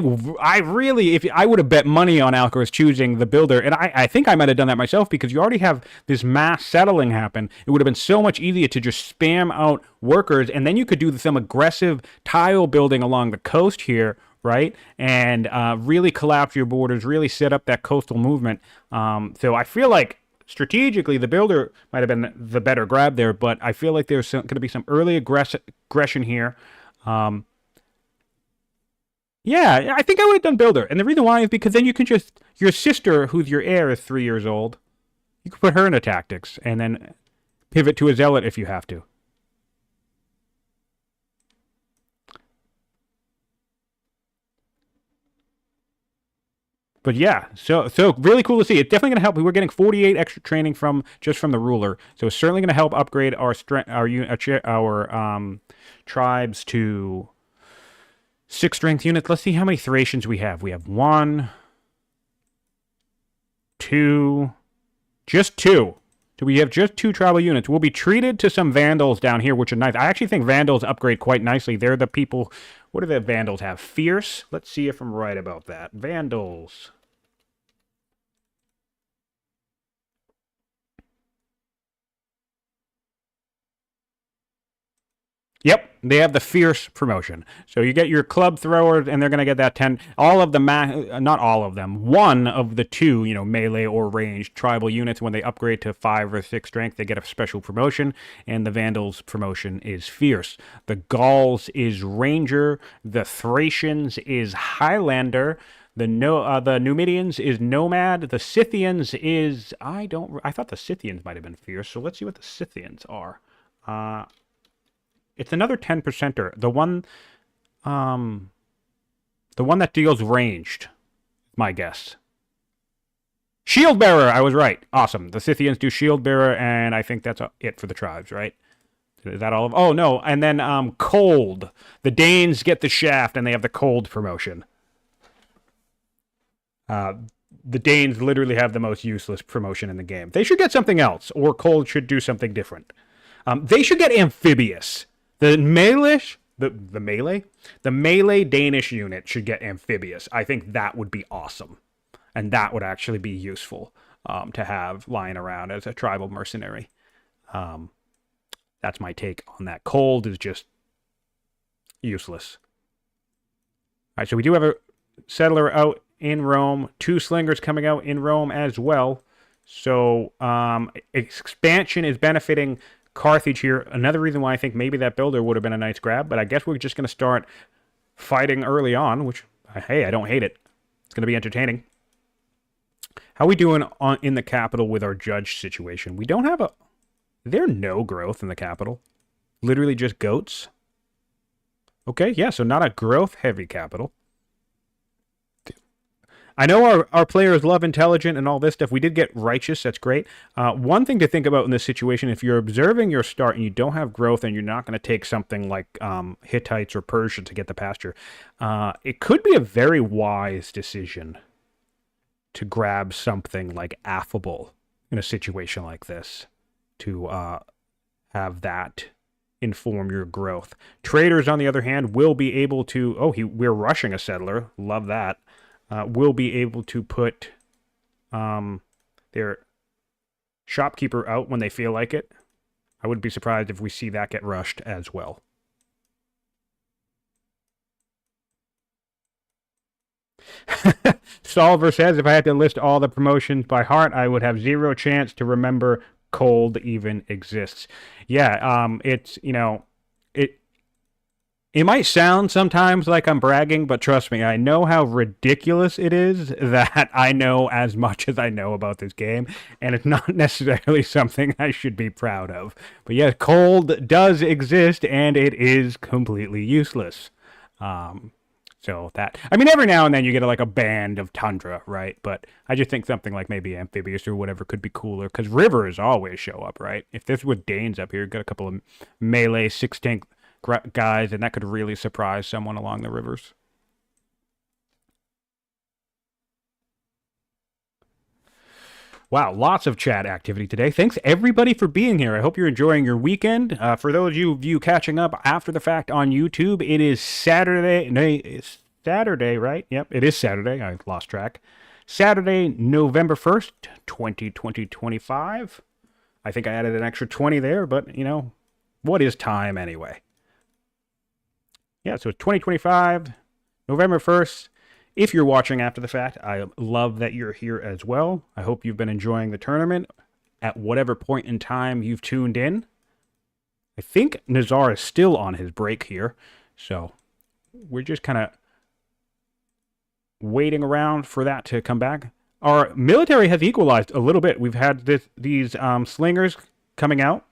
really, if I would have bet money on Alcaraz choosing the builder, and I think I might have done that myself because you already have this mass settling happen. It would have been so much easier to just spam out workers, and then you could do some aggressive tile building along the coast here, right? And really collapse your borders, really set up that coastal movement. So I feel like strategically, the builder might have been the better grab there, but I feel like there's going to be some early aggression here. Yeah, I think I would have done builder. And the reason why is because then you can just, your sister, who's your heir, is 3 years old. You can put her into tactics and then pivot to a zealot if you have to. But yeah, so really cool to see. It's definitely going to help. We're getting 48 extra training from the ruler, so it's certainly going to help upgrade our tribes to 6 strength units. Let's see how many Thracians we have. We have 1, 2, just 2. So we have just 2 tribal units. We'll be treated to some Vandals down here, which are nice. I actually think Vandals upgrade quite nicely. They're the people. What do the Vandals have? Fierce? Let's see if I'm right about that. Vandals. Yep, they have the fierce promotion. So you get your club throwers, and they're going to get that 10. All of the, not all of them, one of the 2, melee or ranged tribal units, when they upgrade to 5 or 6 strength, they get a special promotion, and the Vandals promotion is fierce. The Gauls is ranger. The Thracians is Highlander. The Numidians is nomad. The Scythians is, I thought the Scythians might have been fierce, so let's see what the Scythians are. It's another 10%er. The one that deals ranged, my guess. Shield Bearer, I was right. Awesome. The Scythians do Shield Bearer, and I think that's it for the tribes, right? Is that all of? Oh no, and then Cold. The Danes get the Shaft, and they have the Cold promotion. The Danes literally have the most useless promotion in the game. They should get something else, or Cold should do something different. They should get Amphibious. The melee Danish unit should get Amphibious. I think that would be awesome. And that would actually be useful to have lying around as a tribal mercenary. That's my take on that. Cold is just useless. All right, so we do have a settler out in Rome. 2 slingers coming out in Rome as well. So expansion is benefiting Carthage here. Another reason why I think maybe that builder would have been a nice grab, but I guess we're just going to start fighting early on, which, hey, I don't hate it. It's going to be entertaining. How are we doing in the capital with our judge situation? We don't have is there no growth in the capital? Literally just goats? Okay, yeah, so not a growth-heavy capital. I know our players love intelligent and all this stuff. We did get righteous. That's great. One thing to think about in this situation, if you're observing your start and you don't have growth and you're not going to take something like Hittites or Persia to get the pasture, it could be a very wise decision to grab something like Affable in a situation like this to have that inform your growth. Traders, on the other hand, will be able to... Oh, we're rushing a settler. Love that. Will be able to put their shopkeeper out when they feel like it. I wouldn't be surprised if we see that get rushed as well. Solver says, if I had to list all the promotions by heart, I would have 0 chance to remember Cold even exists. Yeah, it's, it might sound sometimes like I'm bragging, but trust me, I know how ridiculous it is that I know as much as I know about this game, and it's not necessarily something I should be proud of. But yeah, Cold does exist, and it is completely useless. So that, I mean, every now and then you get like a band of Tundra, right? But I just think something like maybe Amphibious or whatever could be cooler, because rivers always show up, right? If this was Danes up here, got a couple of melee 6 tank guys, and that could really surprise someone along the rivers. Wow, lots of chat activity today. Thanks everybody for being here. I hope you're enjoying your weekend. For those of you catching up after the fact on YouTube, it is Saturday. No, it's Saturday, right? Yep, it is Saturday. I lost track. Saturday, November 1st, 2025. I think I added an extra 20 there, but, you know, what is time anyway? Yeah, so it's 2025, November 1st. If you're watching after the fact, I love that you're here as well. I hope you've been enjoying the tournament at whatever point in time you've tuned in. I think Nizar is still on his break here, so we're just kind of waiting around for that to come back. Our military has equalized a little bit. We've had these slingers coming out,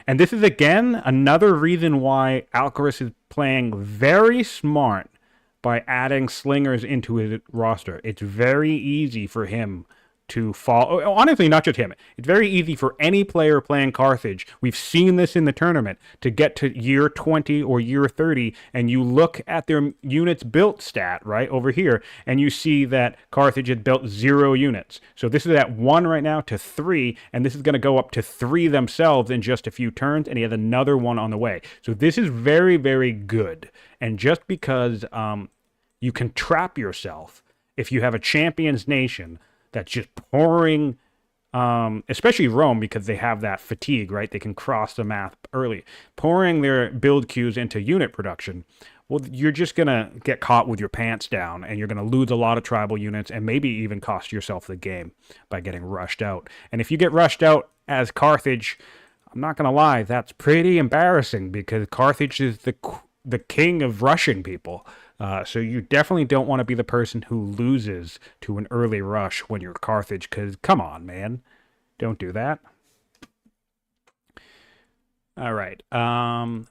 and this is again another reason why Alcaras is playing very smart by adding slingers into his roster. It's very easy for him to fall. Honestly, not just him. It's very easy for any player playing Carthage. We've seen this in the tournament to get to year 20 or year 30, and you look at their units built stat right over here, and you see that Carthage had built 0 units. So this is at 1 right now to 3, and this is going to go up to 3 themselves in just a few turns, and he has another one on the way. So this is very, very good. And just because you can trap yourself if you have a champion's nation that's just pouring, especially Rome, because they have that fatigue, right? They can cross the map early. Pouring their build queues into unit production, well, you're just going to get caught with your pants down, and you're going to lose a lot of tribal units and maybe even cost yourself the game by getting rushed out. And if you get rushed out as Carthage, I'm not going to lie, that's pretty embarrassing, because Carthage is the king of rushing people. So you definitely don't want to be the person who loses to an early rush when you're Carthage, because come on, man. Don't do that. All right.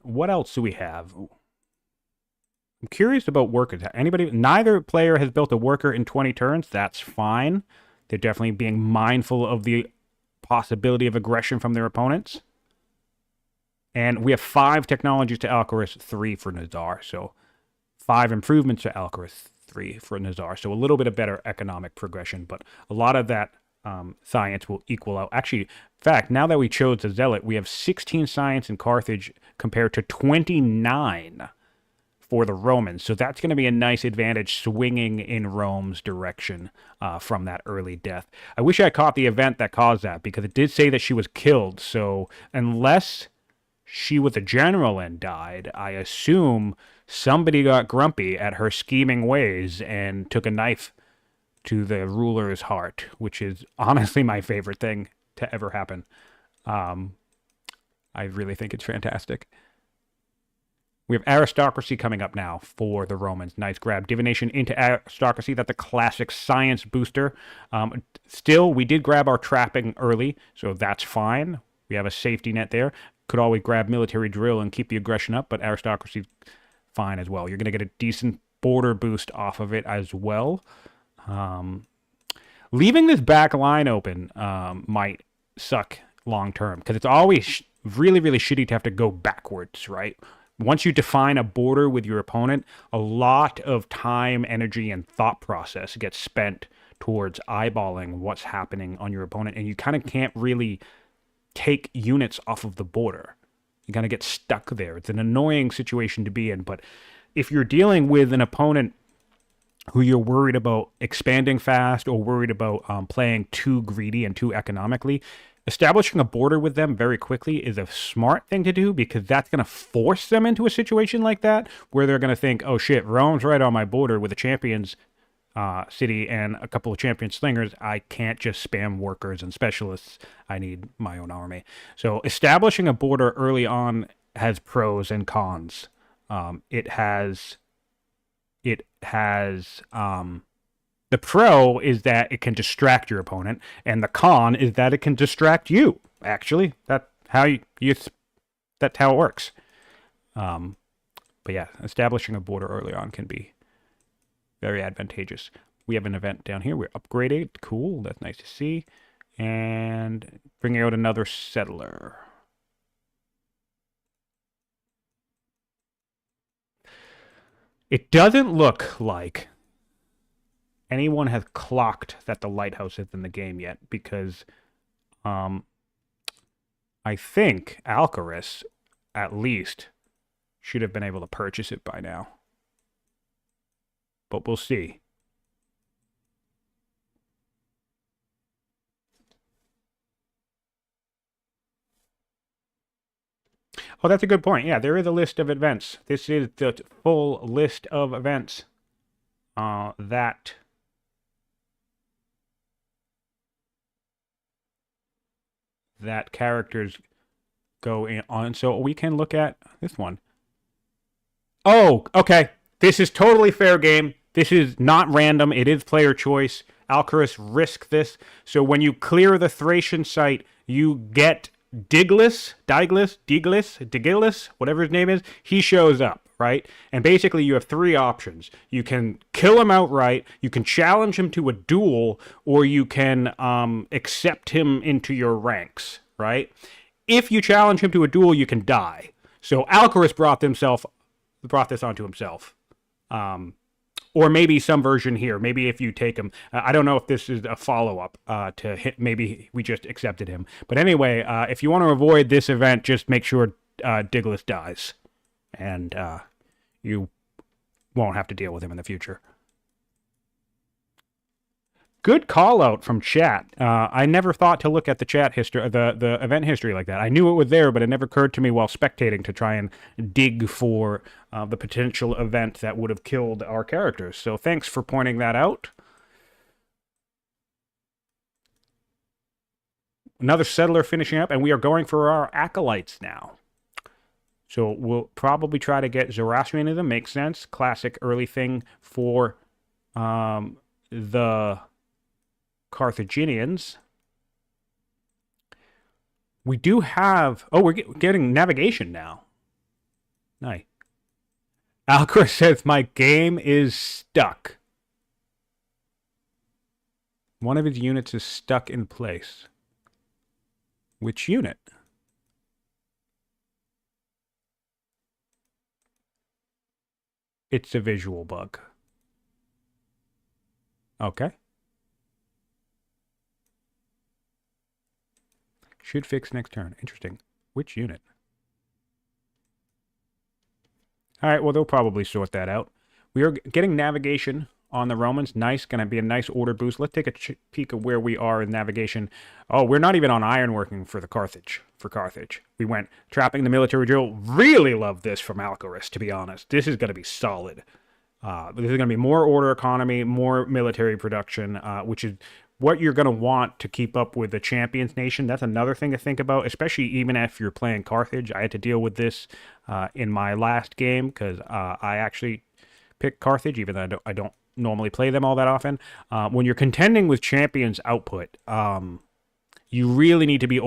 What else do we have? I'm curious about workers. Neither player has built a worker in 20 turns. That's fine. They're definitely being mindful of the possibility of aggression from their opponents. And we have 5 technologies to Alcaras, 3 for Nizar. So 5 improvements to Alcaras, 3 for Nizar. So a little bit of better economic progression, but a lot of that science will equal out. Actually, in fact, now that we chose the Zealot, we have 16 science in Carthage compared to 29 for the Romans. So that's going to be a nice advantage swinging in Rome's direction from that early death. I wish I caught the event that caused that, because it did say that she was killed. So unless she was a general and died, I assume somebody got grumpy at her scheming ways and took a knife to the ruler's heart, which is honestly my favorite thing to ever happen. I really think it's fantastic. We have aristocracy coming up now for the Romans. Nice grab. Divination into aristocracy. That's a classic science booster. Still, we did grab our trapping early, so that's fine. We have a safety net there. Could always grab military drill and keep the aggression up, but aristocracy, fine as well. You're going to get a decent border boost off of it as well. Leaving this back line open might suck long term, because it's always really, really shitty to have to go backwards, right? Once you define a border with your opponent, a lot of time, energy, and thought process gets spent towards eyeballing what's happening on your opponent, and you kind of can't really take units off of the border. You kind of get stuck there. It's an annoying situation to be in, but if you're dealing with an opponent who you're worried about expanding fast or worried about playing too greedy and too economically, establishing a border with them very quickly is a smart thing to do, because that's going to force them into a situation like that where they're going to think, oh shit, Rome's right on my border with a champions city and a couple of champion slingers. I can't just spam workers and specialists. I need my own army. So establishing a border early on has pros and cons. The pro is that it can distract your opponent, and the con is that it can distract you. Actually, that's how it works. But yeah, establishing a border early on can be very advantageous. We have an event down here. We're upgraded. Cool. That's nice to see. And bringing out another settler. It doesn't look like anyone has clocked that the lighthouse is in the game yet, because um, I think Alcaras, at least, should have been able to purchase it by now. But we'll see. Oh, that's a good point. Yeah, there is a list of events. This is the full list of events that characters go in on. So we can look at this one. Oh, okay. This is totally fair game. This is not random. It is player choice. Alcaraz risk this. So when you clear the Thracian site, you get Diglis, whatever his name is. He shows up, right? And basically you have three options. You can kill him outright, you can challenge him to a duel, or you can accept him into your ranks, right? If you challenge him to a duel, you can die. So Alcaraz brought this onto himself. Or maybe some version here. Maybe if you take him, I don't know if this is a follow-up to hit. Maybe we just accepted him. But anyway, if you want to avoid this event, just make sure Diglis dies, and you won't have to deal with him in the future. Good call out from chat. I never thought to look at the chat history, the event history like that. I knew it was there, but it never occurred to me while spectating to try and dig for the potential event that would have killed our characters. So thanks for pointing that out. Another settler finishing up, and we are going for our acolytes now. So we'll probably try to get Zoroastrianism. Makes sense. Classic early thing for the Carthaginians. We do have... Oh, we're getting navigation now. Nice. Alcaraz says, my game is stuck. One of his units is stuck in place. Which unit? It's a visual bug. Okay. Should fix next turn. Interesting. Which unit? All right, well, they'll probably sort that out. We are getting navigation on the Romans. Nice. Going to be a nice order boost. Let's take a peek of where we are in navigation. Oh, we're not even on ironworking for Carthage. We went trapping the military drill. Really love this from Alcaraz, to be honest. This is going to be solid. This is going to be more order economy, more military production, which is what you're going to want to keep up with the champions nation. That's another thing to think about, especially even if you're playing Carthage. I had to deal with this in my last game because I actually picked Carthage, even though I don't normally play them all that often. When you're contending with champions output, you really need to be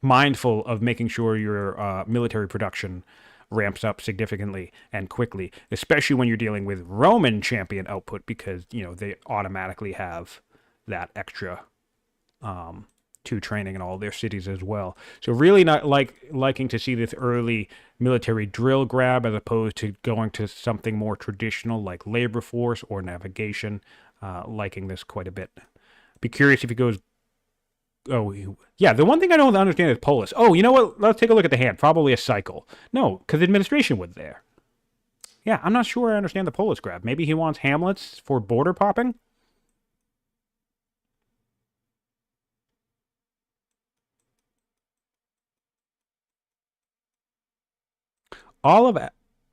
mindful of making sure your military production ramps up significantly and quickly, especially when you're dealing with Roman champion output, because they automatically have that extra 2 training in all their cities as well. So really not liking to see this early military drill grab as opposed to going to something more traditional like labor force or navigation. Liking this quite a bit. Be curious if he goes... Oh, yeah, the one thing I don't understand is Polis. Oh, you know what? Let's take a look at the hand. Probably a cycle. No, because administration was there. Yeah, I'm not sure I understand the Polis grab. Maybe he wants hamlets for border popping? All of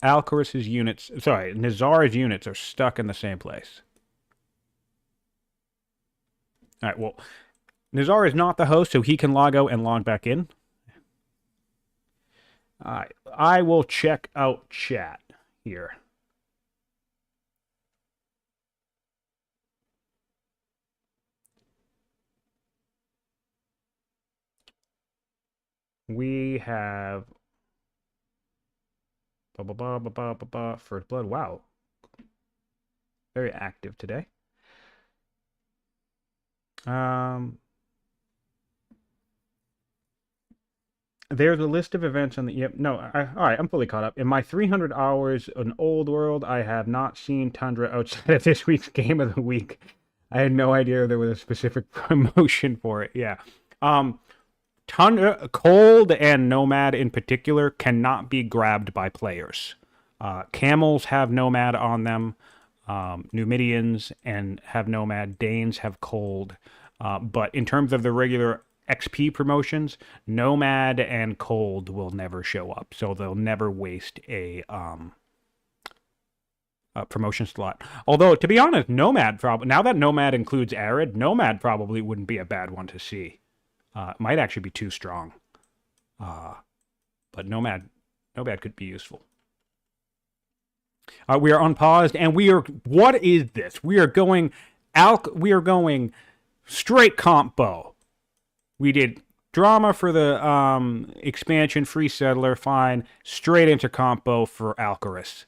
Alcaraz's units... Sorry, Nizar's units are stuck in the same place. All right, well... Nizar is not the host, so he can log out and log back in. All right, I will check out chat here. We have First Blood. Wow, very active today. There's a list of events on the. Yep. No. All right. I'm fully caught up. In my 300 hours in Old World, I have not seen Tundra outside of this week's game of the week. I had no idea there was a specific promotion for it. Yeah. Tundra, Cold, and Nomad in particular cannot be grabbed by players. Camels have Nomad on them. Numidians and have Nomad. Danes have Cold. But in terms of the regular XP promotions, Nomad and Cold will never show up, so they'll never waste a promotion slot. Although, to be honest, Nomad probably, now that Nomad includes Arid, Nomad probably wouldn't be a bad one to see. It might actually be too strong. But Nomad could be useful. We are unpaused, and we are. What is this? We are going. We are going straight combo. We did drama for the expansion, free settler, fine. Straight into combo for Alcaras.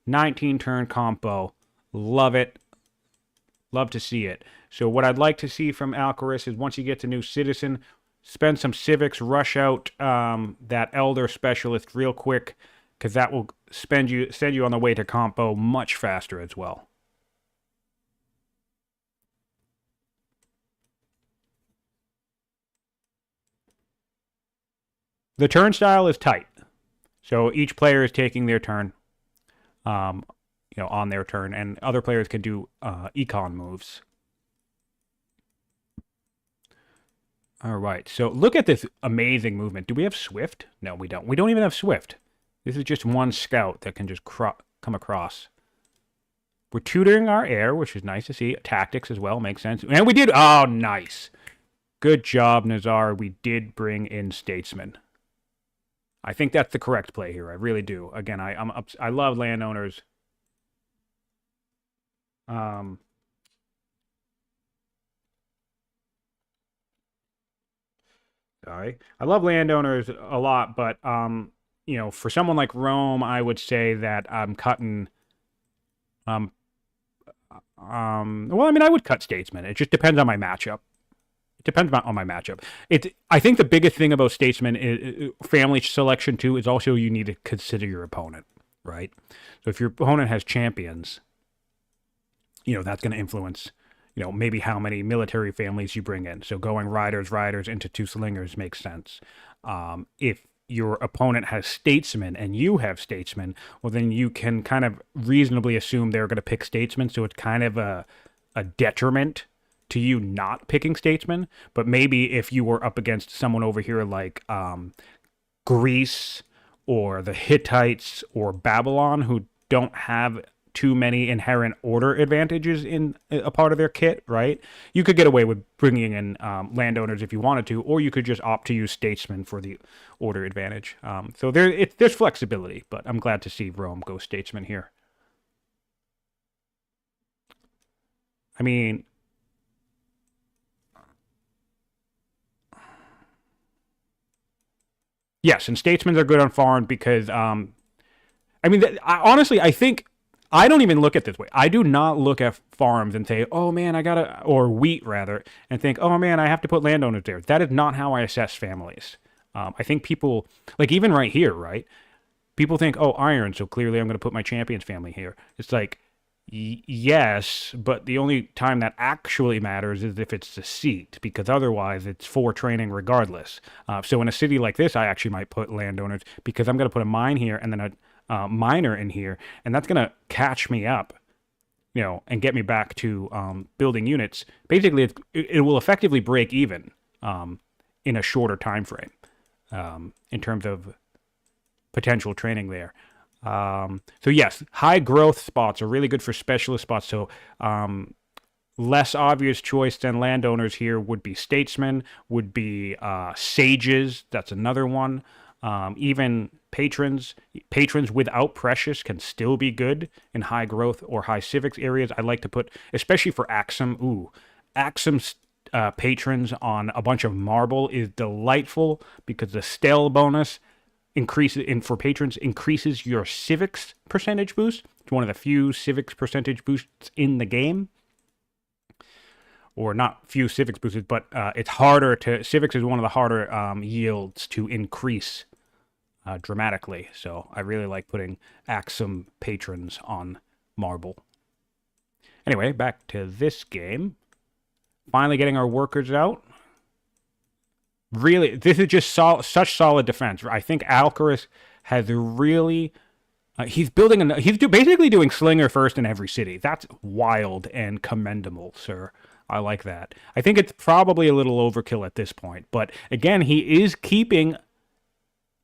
19 turn combo. Love it. Love to see it. So what I'd like to see from Alcaras is once he gets a new citizen, spend some civics, rush out that elder specialist real quick, because that will send you on the way to combo much faster as well. The turnstile is tight, so each player is taking their turn, on their turn, and other players can do econ moves. All right, so look at this amazing movement. Do we have Swift? No, we don't. We don't even have Swift. This is just one scout that can just come across. We're tutoring our heir, which is nice to see. Tactics as well, makes sense. And we did. Oh, nice. Good job, Nizar. We did bring in Statesman. I think that's the correct play here. I really do. Again, I love landowners. Sorry. I love landowners a lot, but for someone like Rome, I would say that I'm cutting well, I mean, I would cut Statesman. It just depends on my matchup. It depends on my matchup. I think the biggest thing about Statesman is family selection too is also you need to consider your opponent, right? So if your opponent has champions, that's going to influence, maybe how many military families you bring in. So going riders into two slingers makes sense. If your opponent has statesmen and you have statesmen, well, then you can kind of reasonably assume they're going to pick statesmen. So it's kind of a detriment to you not picking statesmen. But maybe if you were up against someone over here like Greece or the Hittites or Babylon, who don't have too many inherent order advantages in a part of their kit, right? You could get away with bringing in landowners if you wanted to, or you could just opt to use statesmen for the order advantage. So there's flexibility, but I'm glad to see Rome go statesman here. I mean, yes, and statesmen are good on farm because, honestly, I think I don't even look at it this way. I do not look at farms and say, oh man, or wheat rather, and think, oh man, I have to put landowners there. That is not how I assess families. I think people, like even right here, right? People think, oh, iron, so clearly I'm going to put my champions family here. It's like, yes, but the only time that actually matters is if it's the seat, because otherwise it's for training regardless. So in a city like this, I actually might put landowners because I'm going to put a mine here and then a miner in here, and that's going to catch me up, and get me back to building units. Basically, it will effectively break even in a shorter time frame in terms of potential training there. So yes, high growth spots are really good for specialist spots. So less obvious choice than landowners here would be statesmen, would be sages. That's another one. Even patrons without precious can still be good in high growth or high civics areas. I like to put, especially for Axum, Axum's patrons on a bunch of marble is delightful because the stale bonus for patrons increases your civics percentage boost. It's one of the few civics percentage boosts in the game. or not few civics boosted, but it's harder to, civics is one of the harder yields to increase dramatically. So I really like putting Axum patrons on marble. Anyway, back to this game. Finally getting our workers out. Really, this is just such solid defense. I think Alcaras has really... he's building... basically doing Slinger first in every city. That's wild and commendable, sir. I like that. I think it's probably a little overkill at this point. But again, he is keeping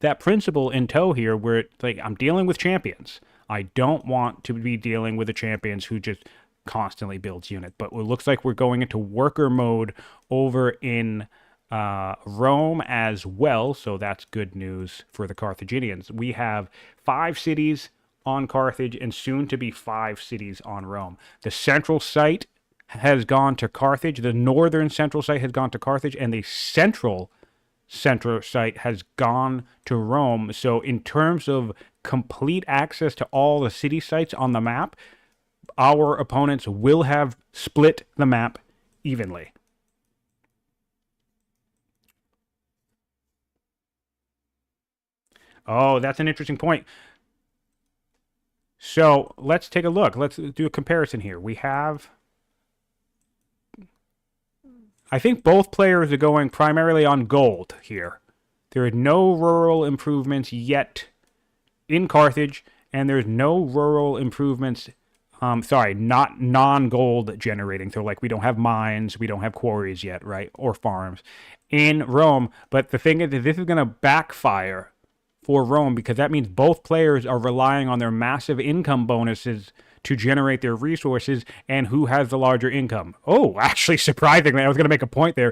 that principle in tow here where it's like, I'm dealing with champions. I don't want to be dealing with the champions who just constantly builds units. But it looks like we're going into worker mode over in Rome as well. So that's good news for the Carthaginians. We have 5 cities on Carthage and soon to be 5 cities on Rome. The central site has gone to Carthage. The northern central site has gone to Carthage, and the central site has gone to Rome. So in terms of complete access to all the city sites on the map, our opponents will have split the map evenly. Oh, that's an interesting point. So let's take a look. Let's do a comparison here. We have... I think both players are going primarily on gold here. There are no rural improvements yet in Carthage, and there's no rural improvements, not non-gold generating. So, like, we don't have mines, we don't have quarries yet, right? Or farms in Rome. But the thing is, this is going to backfire for Rome because that means both players are relying on their massive income bonuses to generate their resources, and who has the larger income. Oh, actually, surprisingly, I was going to make a point there.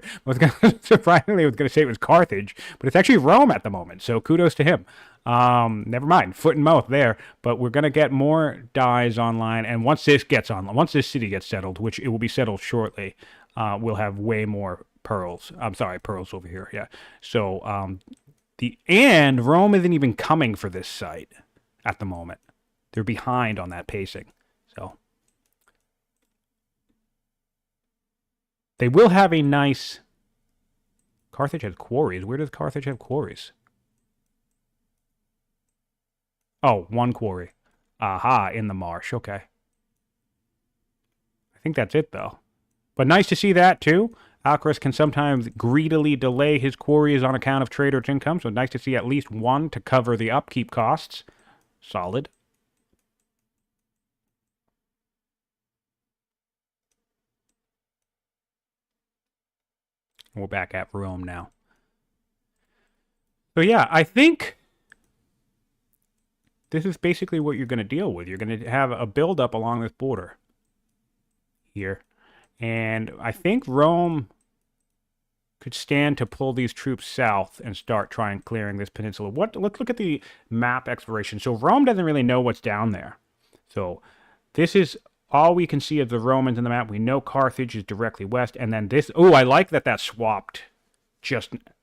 Surprisingly, I was going to say it was Carthage, but it's actually Rome at the moment, so kudos to him. Never mind, foot and mouth there, but we're going to get more dies online, and once this city gets settled, which it will be settled shortly, we'll have way more pearls. I'm sorry, pearls over here, yeah. So, and Rome isn't even coming for this site at the moment. They're behind on that pacing. So they will have a nice... Carthage has quarries. Where does Carthage have quarries? Oh, 1 quarry. Aha, in the marsh. Okay. I think that's it, though. But nice to see that, too. Alcaras can sometimes greedily delay his quarries on account of traders' income, so nice to see at least 1 to cover the upkeep costs. Solid. We're back at Rome now. So yeah, I think this is basically what you're going to deal with. You're going to have a buildup along this border here. And I think Rome could stand to pull these troops south and start trying clearing this peninsula. Let's look at the map exploration. So Rome doesn't really know what's down there. So this is... all we can see of the Romans in the map. We know Carthage is directly west. And then this... oh, I like that swapped.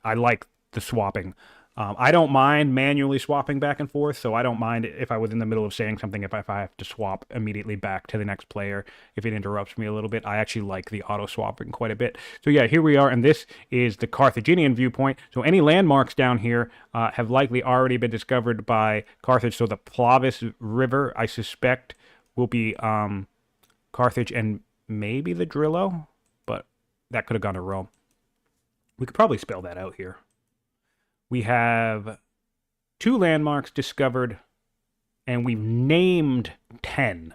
I like the swapping. I don't mind manually swapping back and forth, so I don't mind if I was in the middle of saying something, if I have to swap immediately back to the next player, if it interrupts me a little bit. I actually like the auto-swapping quite a bit. So yeah, here we are, and this is the Carthaginian viewpoint. So any landmarks down here have likely already been discovered by Carthage. So the Plavis River, I suspect, will be... Carthage and maybe the Drillo, but that could have gone to Rome. We could probably spell that out here. We have 2 landmarks discovered, and we've named 10.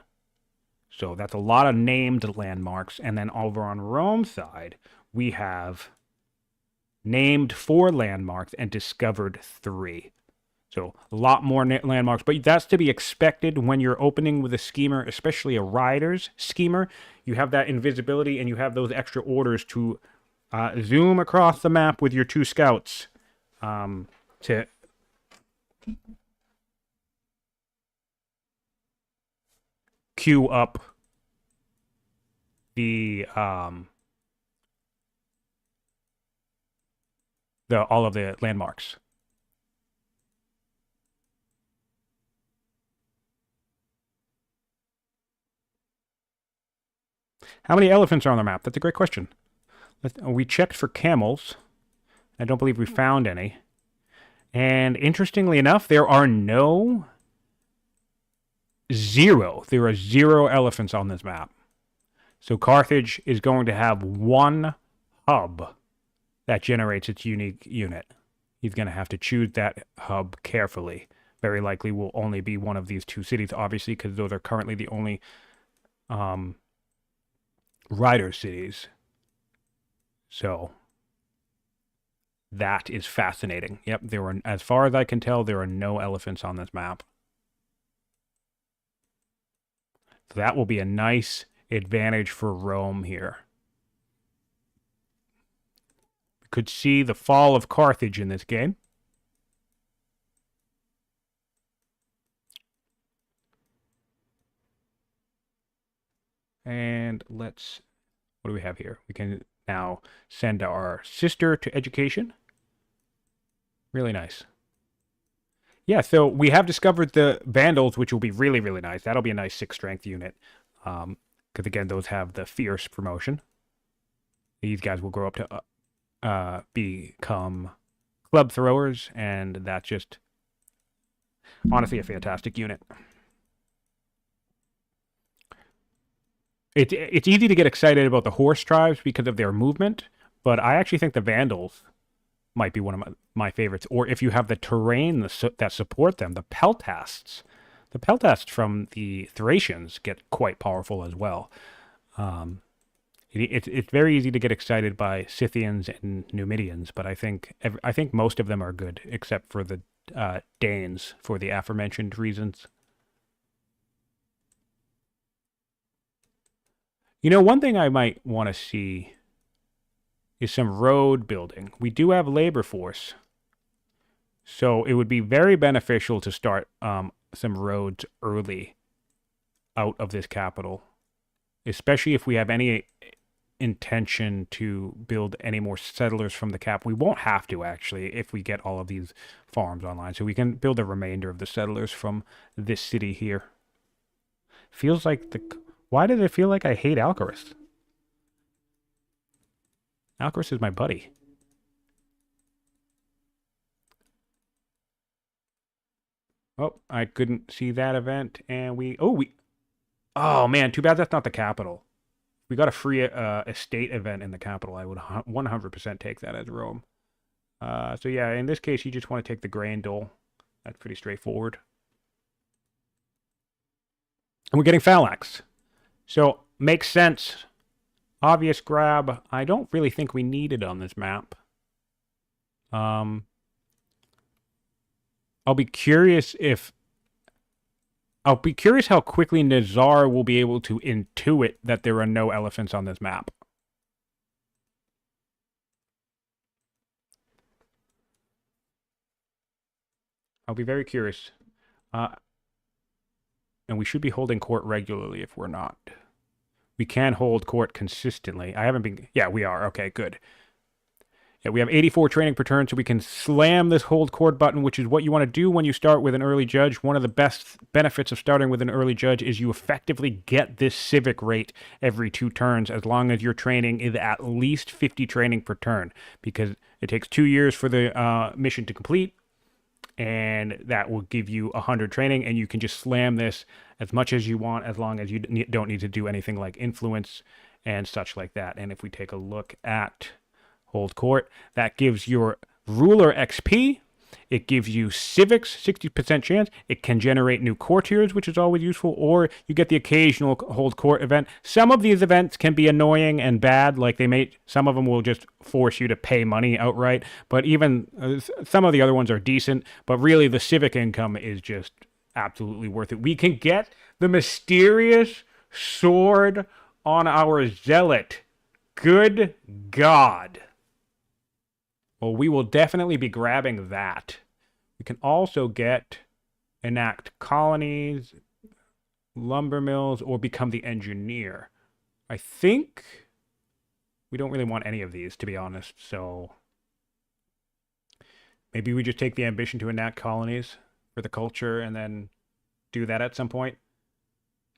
So that's a lot of named landmarks. And then over on Rome's side, we have named 4 landmarks and discovered 3. So a lot more landmarks, but that's to be expected when you're opening with a schemer, especially a rider's schemer. You have that invisibility and you have those extra orders to zoom across the map with your 2 scouts to queue up the all of the landmarks. How many elephants are on the map? That's a great question. We checked for camels. I don't believe we found any. And interestingly enough, there are There are 0 elephants on this map. So Carthage is going to have one hub that generates its unique unit. He's going to have to choose that hub carefully. Very likely will only be one of these 2 cities, obviously, because those are currently the only rider cities. So that is fascinating. Yep, as far as I can tell, there are no elephants on this map. So that will be a nice advantage for Rome here. We could see the fall of Carthage in this game. And what do we have here? We can now send our sister to education. Really nice. Yeah, so we have discovered the Vandals, which will be really, really nice. That'll be a nice 6 strength unit. Because, again, those have the Fierce promotion. These guys will grow up to become club throwers, and that's just, honestly, a fantastic unit. It's easy to get excited about the horse tribes because of their movement, but I actually think the Vandals might be one of my favorites. Or if you have the terrain that support them, the Peltasts. The Peltasts from the Thracians get quite powerful as well. It's very easy to get excited by Scythians and Numidians, but I think most of them are good, except for the Danes, for the aforementioned reasons. You know, one thing I might want to see is some road building. We do have labor force, so it would be very beneficial to start some roads early out of this capital, especially if we have any intention to build any more settlers from the cap. We won't have to, actually, if we get all of these farms online, so we can build the remainder of the settlers from this city here. Feels like why does it feel like I hate Alcaras? Alcaras is my buddy. Oh, I couldn't see that event, and oh man, too bad that's not the capital. We got a free estate event in the capital. I would 100% take that as Rome. So yeah, in this case, you just want to take the Grand Dole. That's pretty straightforward. And we're getting Phalanx. So, makes sense. Obvious grab. I don't really think we need it on this map. I'll be curious how quickly Nizar will be able to intuit that there are no elephants on this map. I'll be very curious. And we should be holding court regularly if we're not. We can hold court consistently. Yeah, we are. Okay, good. Yeah, we have 84 training per turn, so we can slam this hold court button, which is what you want to do when you start with an early judge. One of the best benefits of starting with an early judge is you effectively get this civic rate every 2 turns, as long as your training is at least 50 training per turn, because it takes 2 years for the mission to complete, and that will give you 100 training, and you can just slam this as much as you want, as long as you don't need to do anything like influence and such like that. And if we take a look at hold court, that gives your ruler XP, it gives you civics, 60% chance, it can generate new courtiers, which is always useful, or you get the occasional hold court event. Some of these events can be annoying and bad, like some of them will just force you to pay money outright, but even some of the other ones are decent, but really the civic income is just absolutely worth it. We can get the mysterious sword on our zealot. Good God. Well, we will definitely be grabbing that. We can also enact colonies, lumber mills, or become the engineer. I think we don't really want any of these, to be honest, so maybe we just take the ambition to enact colonies for the culture and then do that at some point.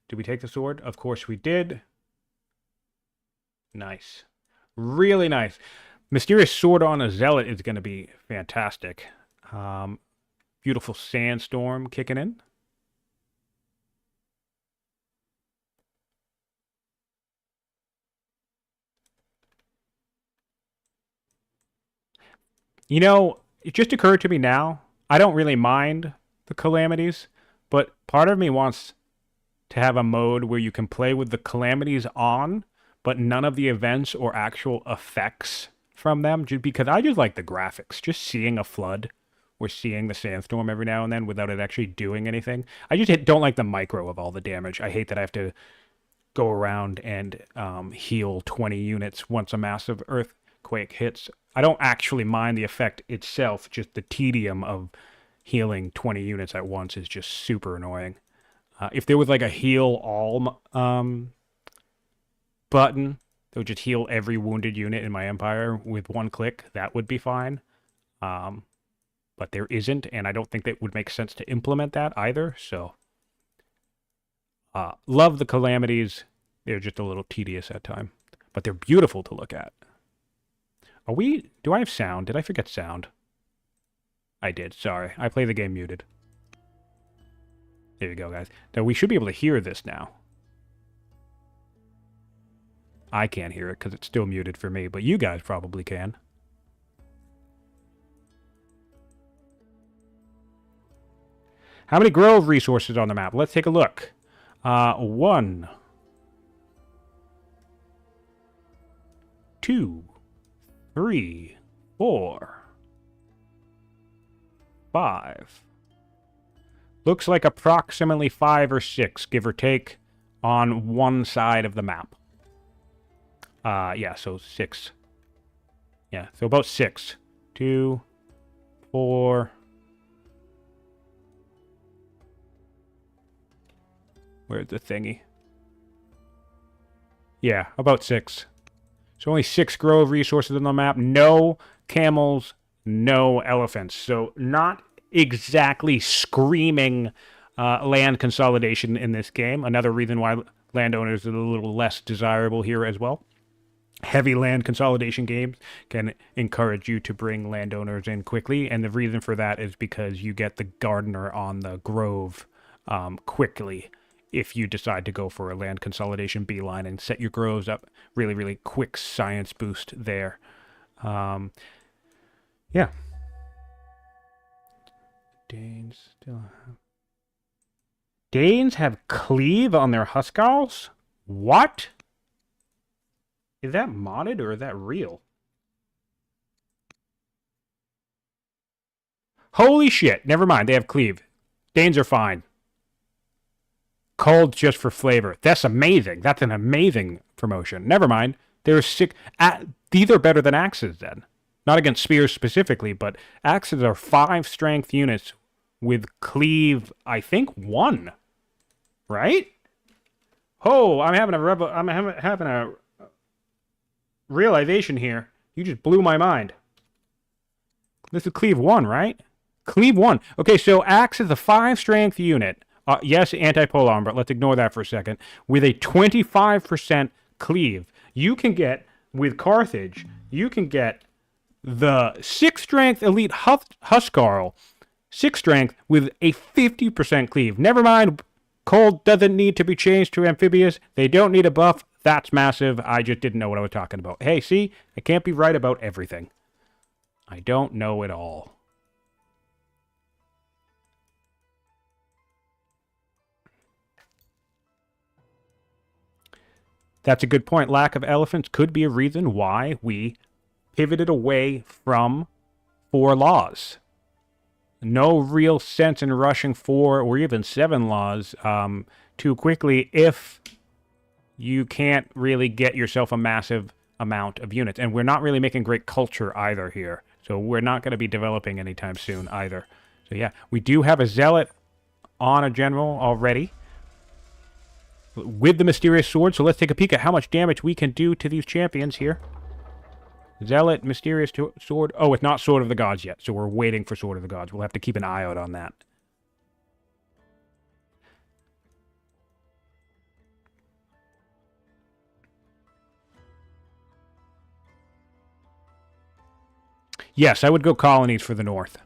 Did we take the sword? Of course we did. Nice. Really nice. Mysterious Sword on a Zealot is going to be fantastic. Um, Beautiful Sandstorm kicking in. You know, it just occurred to me now, I don't really mind the calamities, but part of me wants to have a mode where you can play with the calamities on, but none of the events or actual effects from them, just because I just like the graphics. Just seeing a flood or seeing the sandstorm every now and then without it actually doing anything. I just don't like the micro of all the damage. I hate that I have to go around and heal 20 units once a massive earthquake hits. I don't actually mind the effect itself, just the tedium of healing 20 units at once is just super annoying. If there was like a heal all button that would just heal every wounded unit in my empire with one click, that would be fine. Um, but there isn't, and I don't think that would make sense to implement that either. So, love the calamities. They're just a little tedious at time, but they're beautiful to look at. Are we? Do I have sound? Did I forget sound? I did. Sorry, I play the game muted. There you go, guys. Now we should be able to hear this now. I can't hear it because it's still muted for me, but you guys probably can. How many grove resources on the map? Let's take a look. 1, 2, 3, 4, 5. Looks like approximately 5 or 6, give or take, on one side of the map. Yeah, so 6. Yeah, so about 6. 2, 4. Where's the thingy? Yeah, about 6. So only 6 grove resources on the map. No camels, no elephants. So not exactly screaming land consolidation in this game. Another reason why landowners are a little less desirable here as well. Heavy land consolidation games can encourage you to bring landowners in quickly, and the reason for that is because you get the gardener on the grove quickly if you decide to go for a land consolidation beeline and set your groves up really, really quick science boost there. Yeah. Danes still have... Danes have cleave on their Huskarls? What? Is that modded or is that real? Holy shit. Never mind. They have cleave. Danes are fine. Cold just for flavor. That's amazing. That's an amazing promotion. Never mind. They're sick. These are better than axes then. Not against spears specifically, but axes are 5 strength units with cleave, I think, 1. Right? Oh, I'm having a realization here. You just blew my mind. This is cleave 1, right? Cleave 1. Okay, so axe is a 5 strength unit. Yes, anti-polearm, but let's ignore that for a second. With a 25% cleave, you can get, with Carthage, you can get the 6 strength elite Huskarl, 6 strength with a 50% cleave. Never mind, cold doesn't need to be changed to amphibious. They don't need a buff. That's massive. I just didn't know what I was talking about. Hey, see? I can't be right about everything. I don't know it all. That's a good point. Lack of elephants could be a reason why we pivoted away from 4 laws. No real sense in rushing 4 or even 7 laws too quickly if you can't really get yourself a massive amount of units. And we're not really making great culture either here. So we're not going to be developing anytime soon either. So yeah, we do have a zealot on a general already with the mysterious sword. So let's take a peek at how much damage we can do to these champions here. Zealot, mysterious sword. Oh, it's not Sword of the Gods yet, so we're waiting for Sword of the Gods. We'll have to keep an eye out on that. Yes, I would go colonies for the north.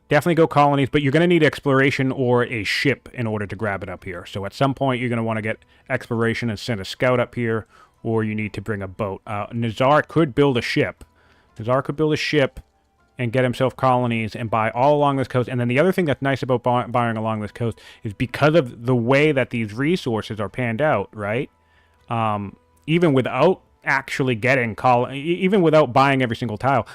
Definitely go colonies, but you're going to need exploration or a ship in order to grab it up here. So at some point, you're going to want to get exploration and send a scout up here, or you need to bring a boat. Nizar could build a ship. Nizar could build a ship and get himself colonies and buy all along this coast. And then the other thing that's nice about buying along this coast is because of the way that these resources are panned out, right? Even without actually getting even without buying every single tile,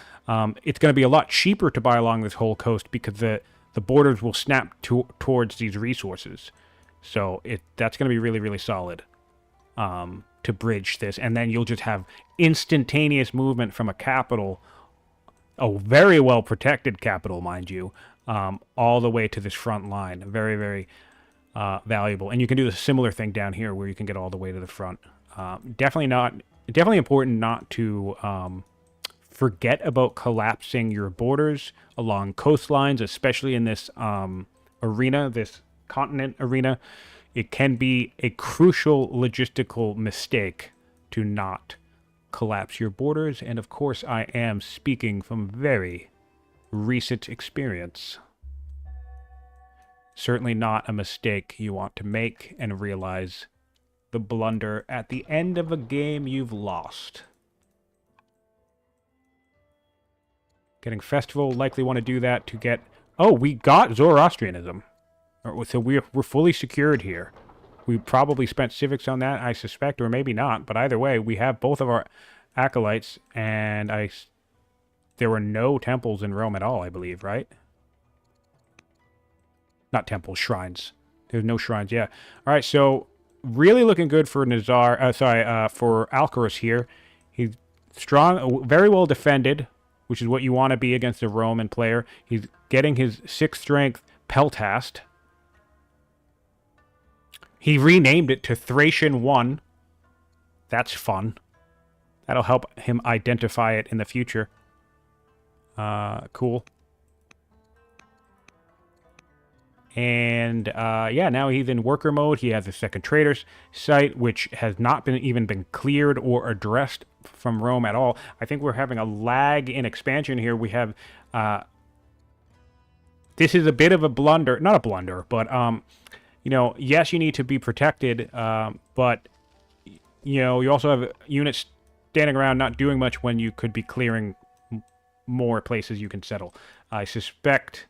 it's going to be a lot cheaper to buy along this whole coast because the borders will snap towards these resources. So that's going to be really, really solid to bridge this. And then you'll just have instantaneous movement from a capital, a very well protected capital, mind you, all the way to this front line. Very, very valuable. And you can do the similar thing down here where you can get all the way to the front. Definitely important not to forget about collapsing your borders along coastlines, especially in this arena, this continent arena. It can be a crucial logistical mistake to not collapse your borders. And of course, I am speaking from very recent experience. Certainly not a mistake you want to make and realize the blunder at the end of a game you've lost. Getting Festival, likely want to do that to get... Oh, we got Zoroastrianism. So we're fully secured here. We probably spent civics on that, I suspect, or maybe not. But either way, we have both of our acolytes, and there were no temples in Rome at all, I believe, right? Not temples, shrines. There's no shrines, yeah. All right, so really looking good for Nizar. For Alcaras here. He's strong, very well defended, which is what you want to be against a Roman player. He's getting his 6th strength Peltast. He renamed it to Thracian 1. That's fun. That'll help him identify it in the future. Cool. And yeah, now he's in worker mode. He has a second trader's site, which has not even been cleared or addressed from Rome at all. I think we're having a lag in expansion here. We have this is a bit of a blunder, not a blunder, but you know, yes, you need to be protected, but you know, you also have units standing around not doing much when you could be clearing more places you can settle. I suspect.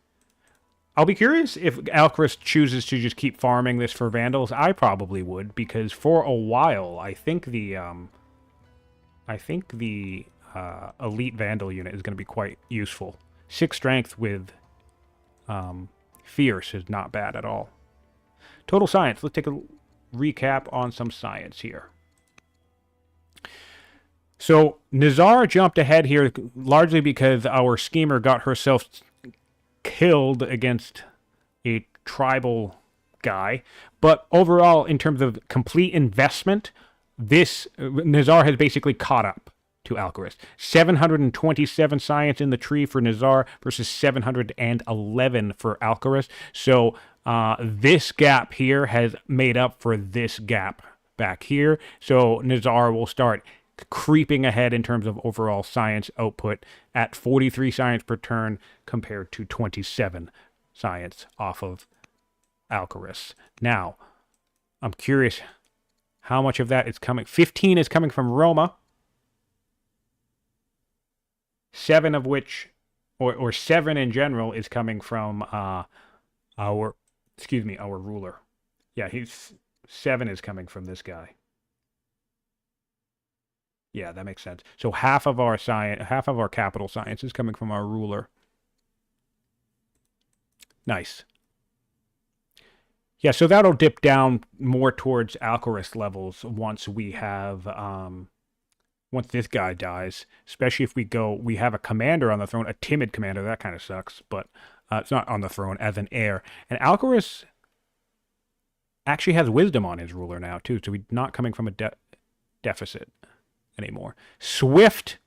I'll be curious if Alcaras chooses to just keep farming this for Vandals. I probably would, because for a while, I think the elite Vandal unit is going to be quite useful. 6 strength with Fierce is not bad at all. Total science. Let's take a recap on some science here. So Nizar jumped ahead here largely because our schemer got herself killed against a tribal guy. But overall, in terms of complete investment, this Nizar has basically caught up to Alcaras. 727 science in the tree for Nizar versus 711 for Alcaras. So this gap here has made up for this gap back here. So Nizar will start creeping ahead in terms of overall science output at 43 science per turn compared to 27 science off of Alcaras. Now, I'm curious how much of that is coming. 15 is coming from Roma. 7 of which, or 7 in general, is coming from our ruler. Yeah, 7 is coming from this guy. Yeah, that makes sense. So half of our capital science is coming from our ruler. Nice. Yeah, so that'll dip down more towards Alcaras levels once we have once this guy dies. Especially if we have a commander on the throne, a timid commander. That kind of sucks, but it's not on the throne as an heir. And Alcaras actually has wisdom on his ruler now too, so he's not coming from a deficit anymore. Swift.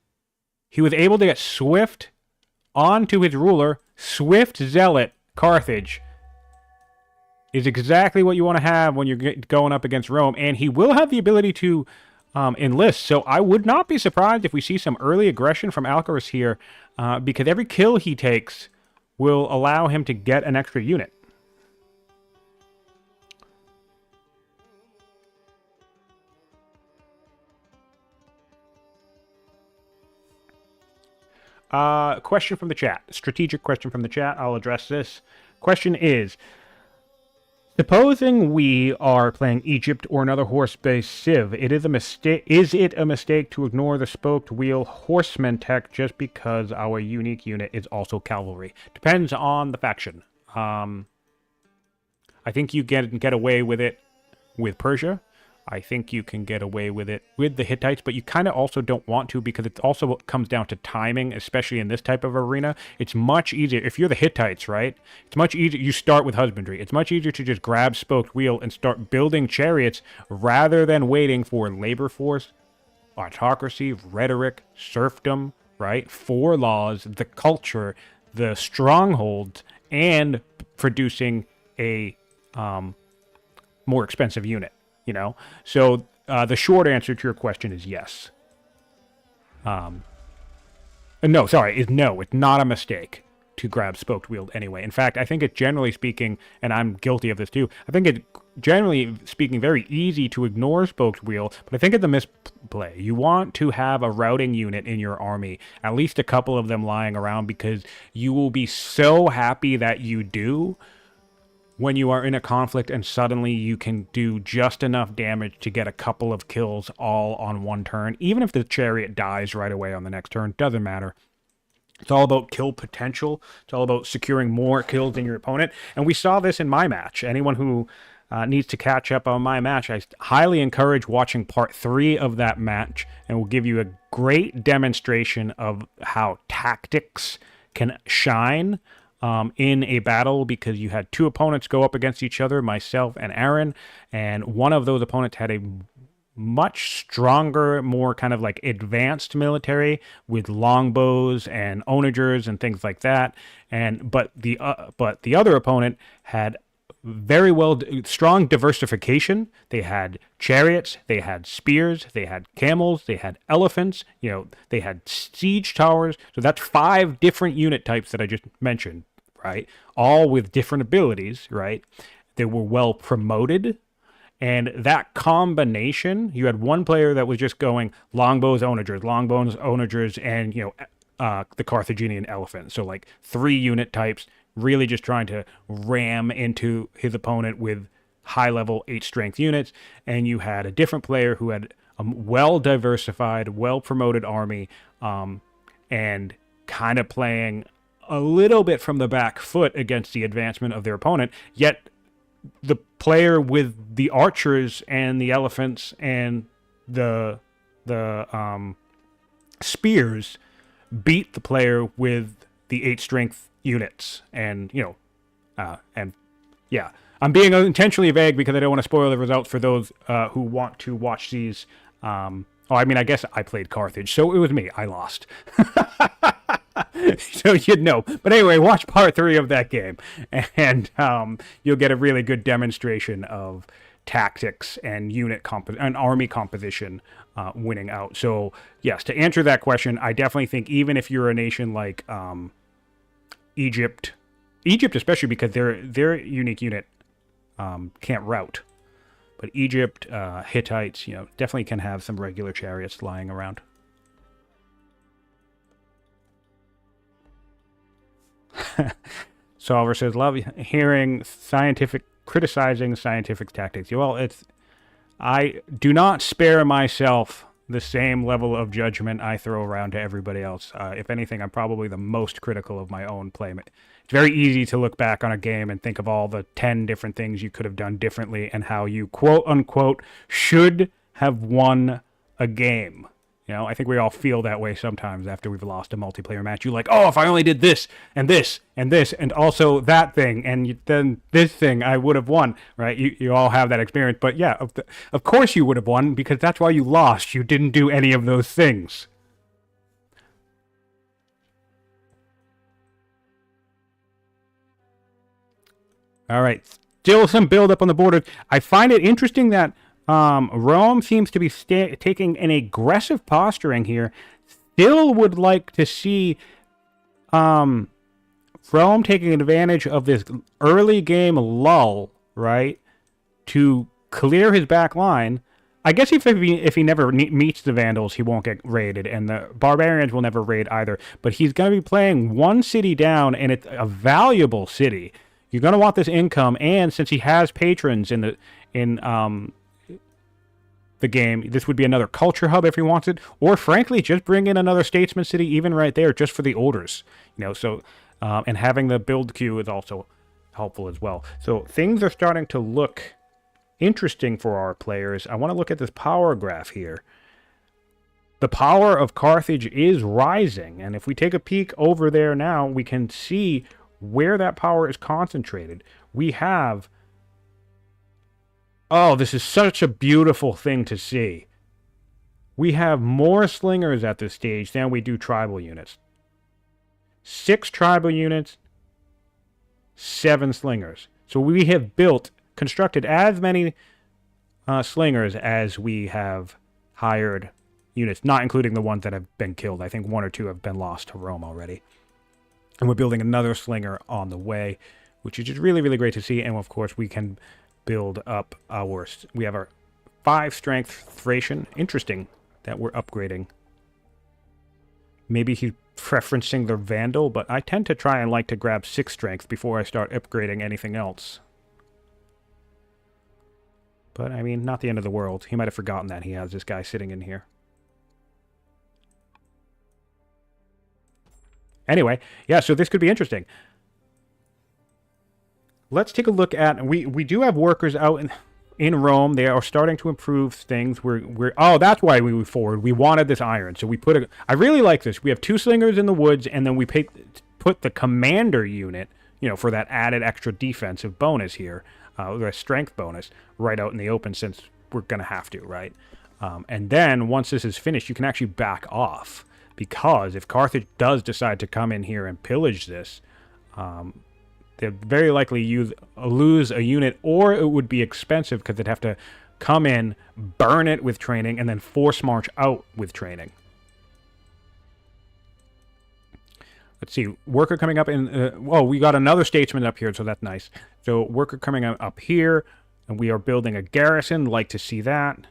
He was able to get Swift onto his ruler. Swift Zealot Carthage is exactly what you want to have when you're going up against Rome. And he will have the ability to in lists. So I would not be surprised if we see some early aggression from Alcaras here, because every kill he takes will allow him to get an extra unit. Question from the chat. Strategic question from the chat. I'll address this. Question is, supposing we are playing Egypt or another horse-based civ, is it a mistake to ignore the spoked wheel horseman tech just because our unique unit is also cavalry? Depends on the faction. I think you get away with it with Persia. I think you can get away with it with the Hittites, but you kind of also don't want to, because it also comes down to timing, especially in this type of arena. It's much easier, if you're the Hittites, right? It's much easier, you start with husbandry. It's much easier to just grab spoked wheel and start building chariots rather than waiting for labor force, autocracy, rhetoric, serfdom, right? Four laws, the culture, the strongholds, and producing a more expensive unit. You know, so the short answer to your question is yes. No, sorry, is no. It's not a mistake to grab spoked wheel anyway. In fact, I think it, generally speaking, and I'm guilty of this too, I think it, generally speaking, very easy to ignore spoked wheel, but I think it's a misplay. You want to have a routing unit in your army, at least a couple of them lying around, because you will be so happy that you do when you are in a conflict and suddenly you can do just enough damage to get a couple of kills all on one turn. Even if the chariot dies right away on the next turn, doesn't matter. It's all about kill potential. It's all about securing more kills than your opponent. And we saw this in my match. Anyone who needs to catch up on my match, I highly encourage watching part 3 of that match, and will give you a great demonstration of how tactics can shine in a battle, because you had two opponents go up against each other, myself and Aaron, and one of those opponents had a much stronger, more kind of like advanced military with longbows and onagers and things like that, but the other opponent had very strong diversification. They had chariots, they had spears, they had camels, they had elephants, they had siege towers. So that's 5 different unit types that I just mentioned, right? All with different abilities, right? They were well promoted. And that combination, you had one player that was just going longbows, onagers, and, the Carthaginian elephant. So like 3 unit types, really just trying to ram into his opponent with high-level 8-strength units. And you had a different player who had a well-diversified, well-promoted army, and kind of playing a little bit from the back foot against the advancement of their opponent. Yet the player with the archers and the elephants and the spears beat the player with the 8-strength units. And yeah, I'm being intentionally vague because I don't want to spoil the results for those who want to watch these. I guess I played Carthage, so it was me. I lost. So you'd know. But anyway, watch part 3 of that game, and you'll get a really good demonstration of tactics and and army composition winning out. So yes, to answer that question, I definitely think even if you're a nation like Egypt especially, because their unique unit can't route, but Egypt, Hittites, definitely can have some regular chariots lying around. Solver says, love hearing criticizing scientific tactics. Well, I do not spare myself the same level of judgment I throw around to everybody else. If anything, I'm probably the most critical of my own play. It's very easy to look back on a game and think of all the 10 different things you could have done differently and how you, quote unquote, should have won a game. I think we all feel that way sometimes after we've lost a multiplayer match. You're like, oh, if I only did this, and this, and this, and also that thing, and then this thing, I would have won, right? You all have that experience. But yeah, of course you would have won, because that's why you lost. You didn't do any of those things. All right, still some build-up on the border. I find it interesting that Rome seems to be taking an aggressive posturing here. Still would like to see Rome taking advantage of this early game lull, right, to clear his back line. I guess if he never meets the Vandals, he won't get raided, and the Barbarians will never raid either. But he's going to be playing one city down, and it's a valuable city. You're going to want this income, and since he has patrons in the game, this would be another culture hub if he wants it, or frankly, just bring in another statesman city, even right there, just for the orders. So and having the build queue is also helpful as well. So things are starting to look interesting for our players. I want to look at this power graph here. The power of Carthage is rising, and if we take a peek over there now, we can see where that power is concentrated. We have... Oh, this is such a beautiful thing to see. We have more slingers at this stage than we do tribal units. 6 tribal units, 7 slingers. So we have constructed as many slingers as we have hired units, not including the ones that have been killed. I think 1 or 2 have been lost to Rome already. And we're building another slinger on the way, which is just really, really great to see. And of course, we can build up we have our 5 strength Thracian. Interesting that we're upgrading. Maybe he's preferencing the Vandal, but I tend to try and like to grab 6 strength before I start upgrading anything else. But, I mean, not the end of the world. He might have forgotten that he has this guy sitting in here. Anyway, yeah, so this could be interesting. Let's take a look at... We do have workers out in Rome. They are starting to improve things. Oh, that's why we moved forward. We wanted this iron. So we put I really like this. We have 2 slingers in the woods, and then we put the commander unit, for that added extra defensive bonus here. The strength bonus right out in the open, since we're going to have to, right? And then once this is finished, you can actually back off, because if Carthage does decide to come in here and pillage this, they'd very likely lose a unit, or it would be expensive because they'd have to come in, burn it with training, and then force march out with training. Let's see, worker coming up in... we got another statesman up here, so that's nice. So worker coming up here, and we are building a garrison. Like to see that.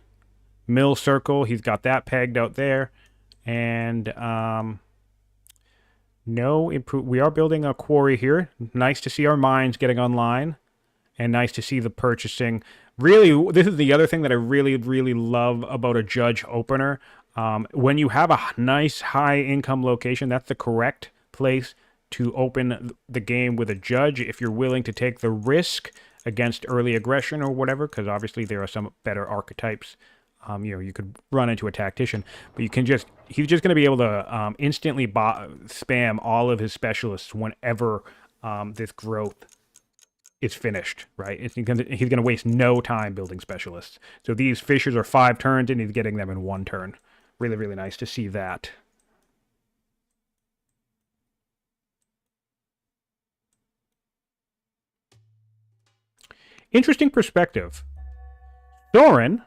Mill circle, he's got that pegged out there. And we are building a quarry here. Nice to see our mines getting online. And nice to see the purchasing. Really, this is the other thing that I really, really love about a judge opener. When you have a nice high income location, that's the correct place to open the game with a judge if you're willing to take the risk against early aggression or whatever, because obviously there are some better archetypes. You could run into a tactician, but he's just going to be able to instantly spam all of his specialists whenever this growth is finished, right? He's going to waste no time building specialists. So these fishers are 5 turns, and he's getting them in 1 turn. Really, really nice to see that. Interesting perspective. Soren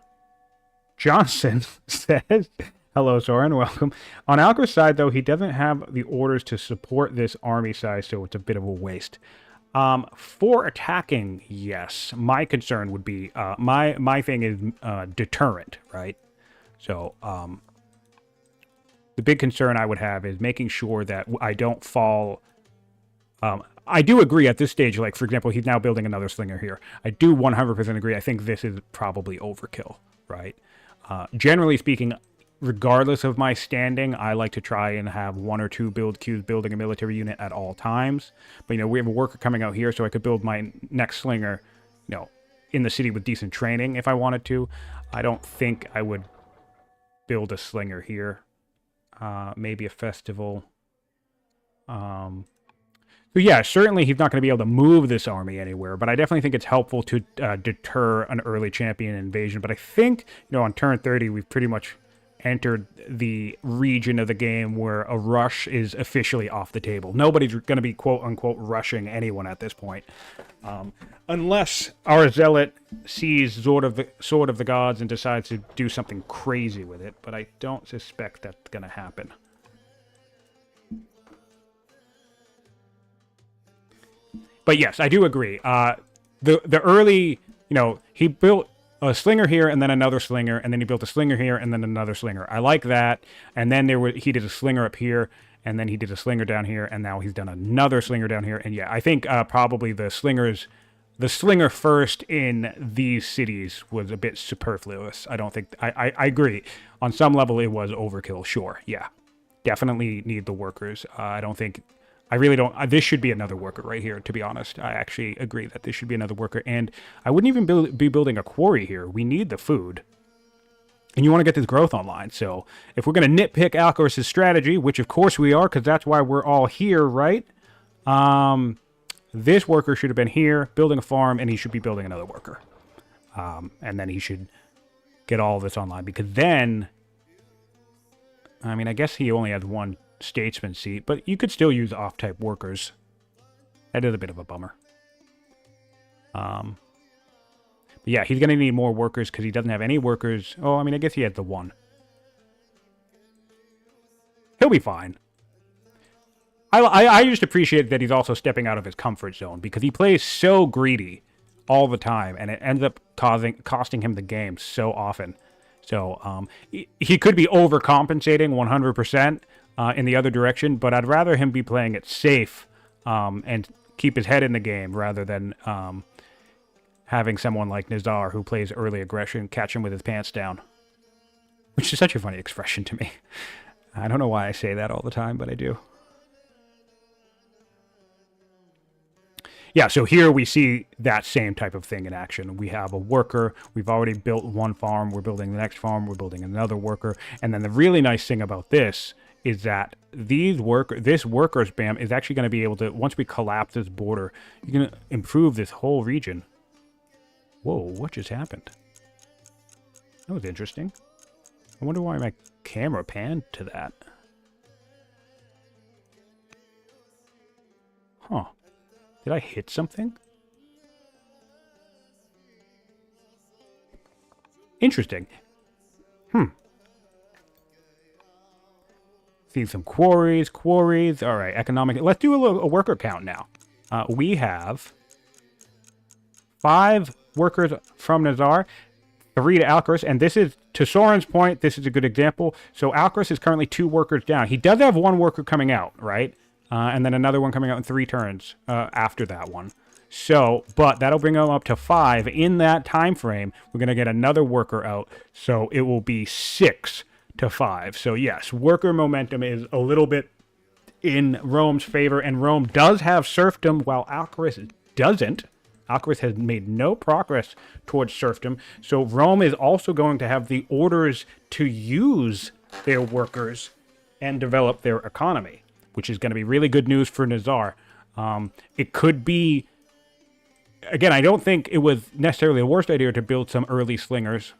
Johnson says, hello, Soren, welcome. On Alcaras' side, though, he doesn't have the orders to support this army size, so it's a bit of a waste. For attacking, yes. My concern would be, my thing is deterrent, right? So, the big concern I would have is making sure that I don't fall... I do agree at this stage, like, for example, he's now building another slinger here. I do 100% agree. I think this is probably overkill, right? Generally speaking, regardless of my standing, I like to try and have 1 or 2 build queues building a military unit at all times. But, we have a worker coming out here, so I could build my next slinger, in the city with decent training if I wanted to. I don't think I would build a slinger here. Maybe a festival. So yeah, certainly he's not going to be able to move this army anywhere, but I definitely think it's helpful to deter an early champion invasion. But I think, on turn 30, we've pretty much entered the region of the game where a rush is officially off the table. Nobody's going to be quote-unquote rushing anyone at this point. Unless our zealot sees Sword of the Gods and decides to do something crazy with it, but I don't suspect that's going to happen. But yes, I do agree. The early, he built a slinger here and then another slinger, and then he built a slinger here and then another slinger. I like that. And then he did a slinger up here, and then he did a slinger down here, and now he's done another slinger down here. And yeah, I think probably the slinger first in these cities was a bit superfluous. I don't think I agree. On some level, it was overkill. Sure, yeah, definitely need the workers. I really don't. This should be another worker right here, to be honest. I actually agree that this should be another worker. And I wouldn't even be building a quarry here. We need the food. And you want to get this growth online. So if we're going to nitpick Alcaras' strategy, which of course we are, because that's why we're all here, right? This worker should have been here, building a farm, and he should be building another worker. And then he should get all of this online. Because then, I mean, I guess he only has one statesman seat, but you could still use off-type workers. That is a bit of a bummer. But yeah, he's going to need more workers because he doesn't have any workers. Oh, I mean, I guess he has the one. He'll be fine. I just appreciate that he's also stepping out of his comfort zone because he plays so greedy all the time, and it ends up costing him the game so often. So he could be overcompensating 100%. In the other direction, but I'd rather him be playing it safe and keep his head in the game rather than having someone like Nizar who plays early aggression catch him with his pants down. Which is such a funny expression to me. I don't know why I say that all the time, but I do. Yeah, so here we see that same type of thing in action. We have a worker. We've already built one farm. We're building the next farm. We're building another worker. And then the really nice thing about this is that this worker spam is actually going to be able to, once we collapse this border, you're going to improve this whole region. Whoa, what just happened? That was interesting. I wonder why my camera panned to that. Huh. Did I hit something? Interesting. See some quarries. All right, economic. Let's do a worker count now. We have 5 workers from Nizar, 3 to Alcaras, and this is, to Soren's point, this is a good example. So Alcaras is currently 2 workers down. He does have 1 worker coming out, right? And then another one coming out in 3 turns after that one. So, but that'll bring him up to 5. In that time frame, we're going to get another worker out, so it will be 6 to 5. So yes, worker momentum is a little bit in Rome's favor, and Rome does have serfdom while Alcaras doesn't. Alcaras has made no progress towards serfdom, so Rome is also going to have the orders to use their workers and develop their economy, which is going to be really good news for Nizar. It could be, again, I don't think it was necessarily the worst idea to build some early slingers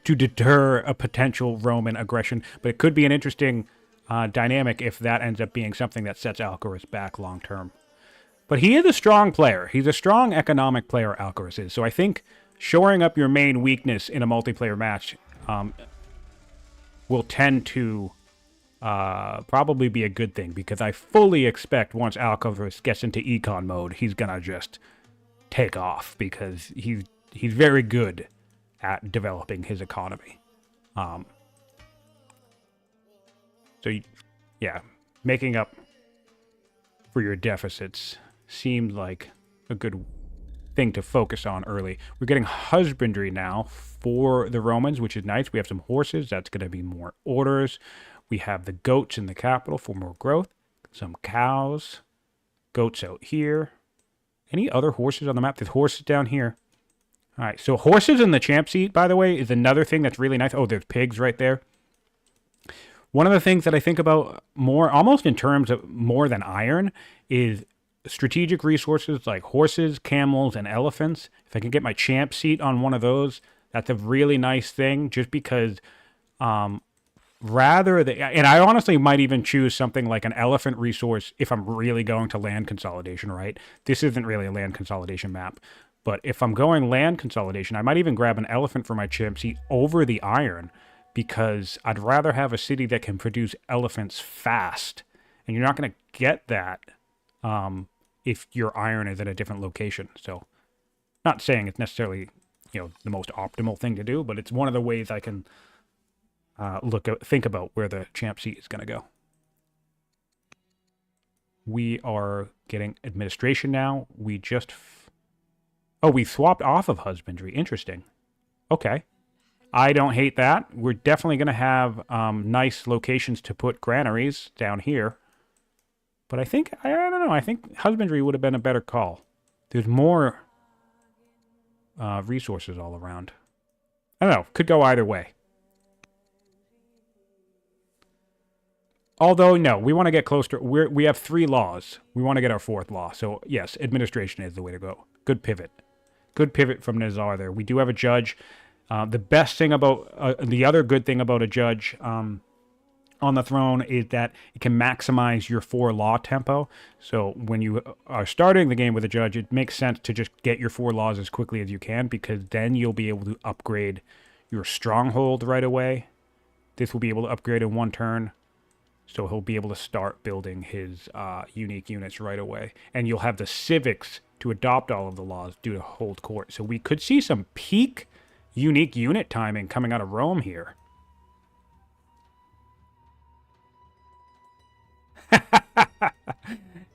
to deter a potential Roman aggression, but it could be an interesting dynamic if that ends up being something that sets Alcaras back long term. But he is a strong player. He's a strong economic player, Alcaras is. So I think shoring up your main weakness in a multiplayer match will tend to probably be a good thing, because I fully expect once Alcaras gets into econ mode, he's going to just take off, because he's very good at developing his economy. So, yeah, making up for your deficits seems like a good thing to focus on early. We're getting husbandry now for the Romans, which is nice. We have some horses. That's going to be more orders. We have the goats in the capital for more growth. Some cows. Goats out here. Any other horses on the map? There's horses down here. All right, so horses in the champ seat, by the way, is another thing that's really nice. Oh, there's pigs right there. One of the things that I think about more, almost in terms of more than iron, is strategic resources like horses, camels, and elephants. If I can get my champ seat on one of those, that's a really nice thing, just because Rather than, and I honestly might even choose something like an elephant resource if I'm really going to land consolidation, right? This isn't really a land consolidation map, but if I'm going land consolidation, I might even grab an elephant for my chimp over the iron, because I'd rather have a city that can produce elephants fast, and you're not going to get that if your iron is at a different location. So, not saying it's necessarily the most optimal thing to do, but it's one of the ways I can think about where the champ seat is going to go. We are getting administration now. We just... we swapped off of husbandry. Interesting. Okay. I don't hate that. We're definitely going to have nice locations to put granaries down here. But I don't know, I think husbandry would have been a better call. There's more resources all around. I don't know. Could go either way. Although, no, we want to get closer. We have 3 laws. We want to get our 4th law. So, yes, administration is the way to go. Good pivot. Good pivot from Nizar there. We do have a judge. The best thing about... the other good thing about a judge on the throne is that it can maximize your 4 law tempo. So, when you are starting the game with a judge, it makes sense to just get your 4 laws as quickly as you can, because then you'll be able to upgrade your stronghold right away. This will be able to upgrade in 1 turn. So he'll be able to start building his unique units right away. And you'll have the civics to adopt all of the laws due to hold court. So we could see some peak unique unit timing coming out of Rome here.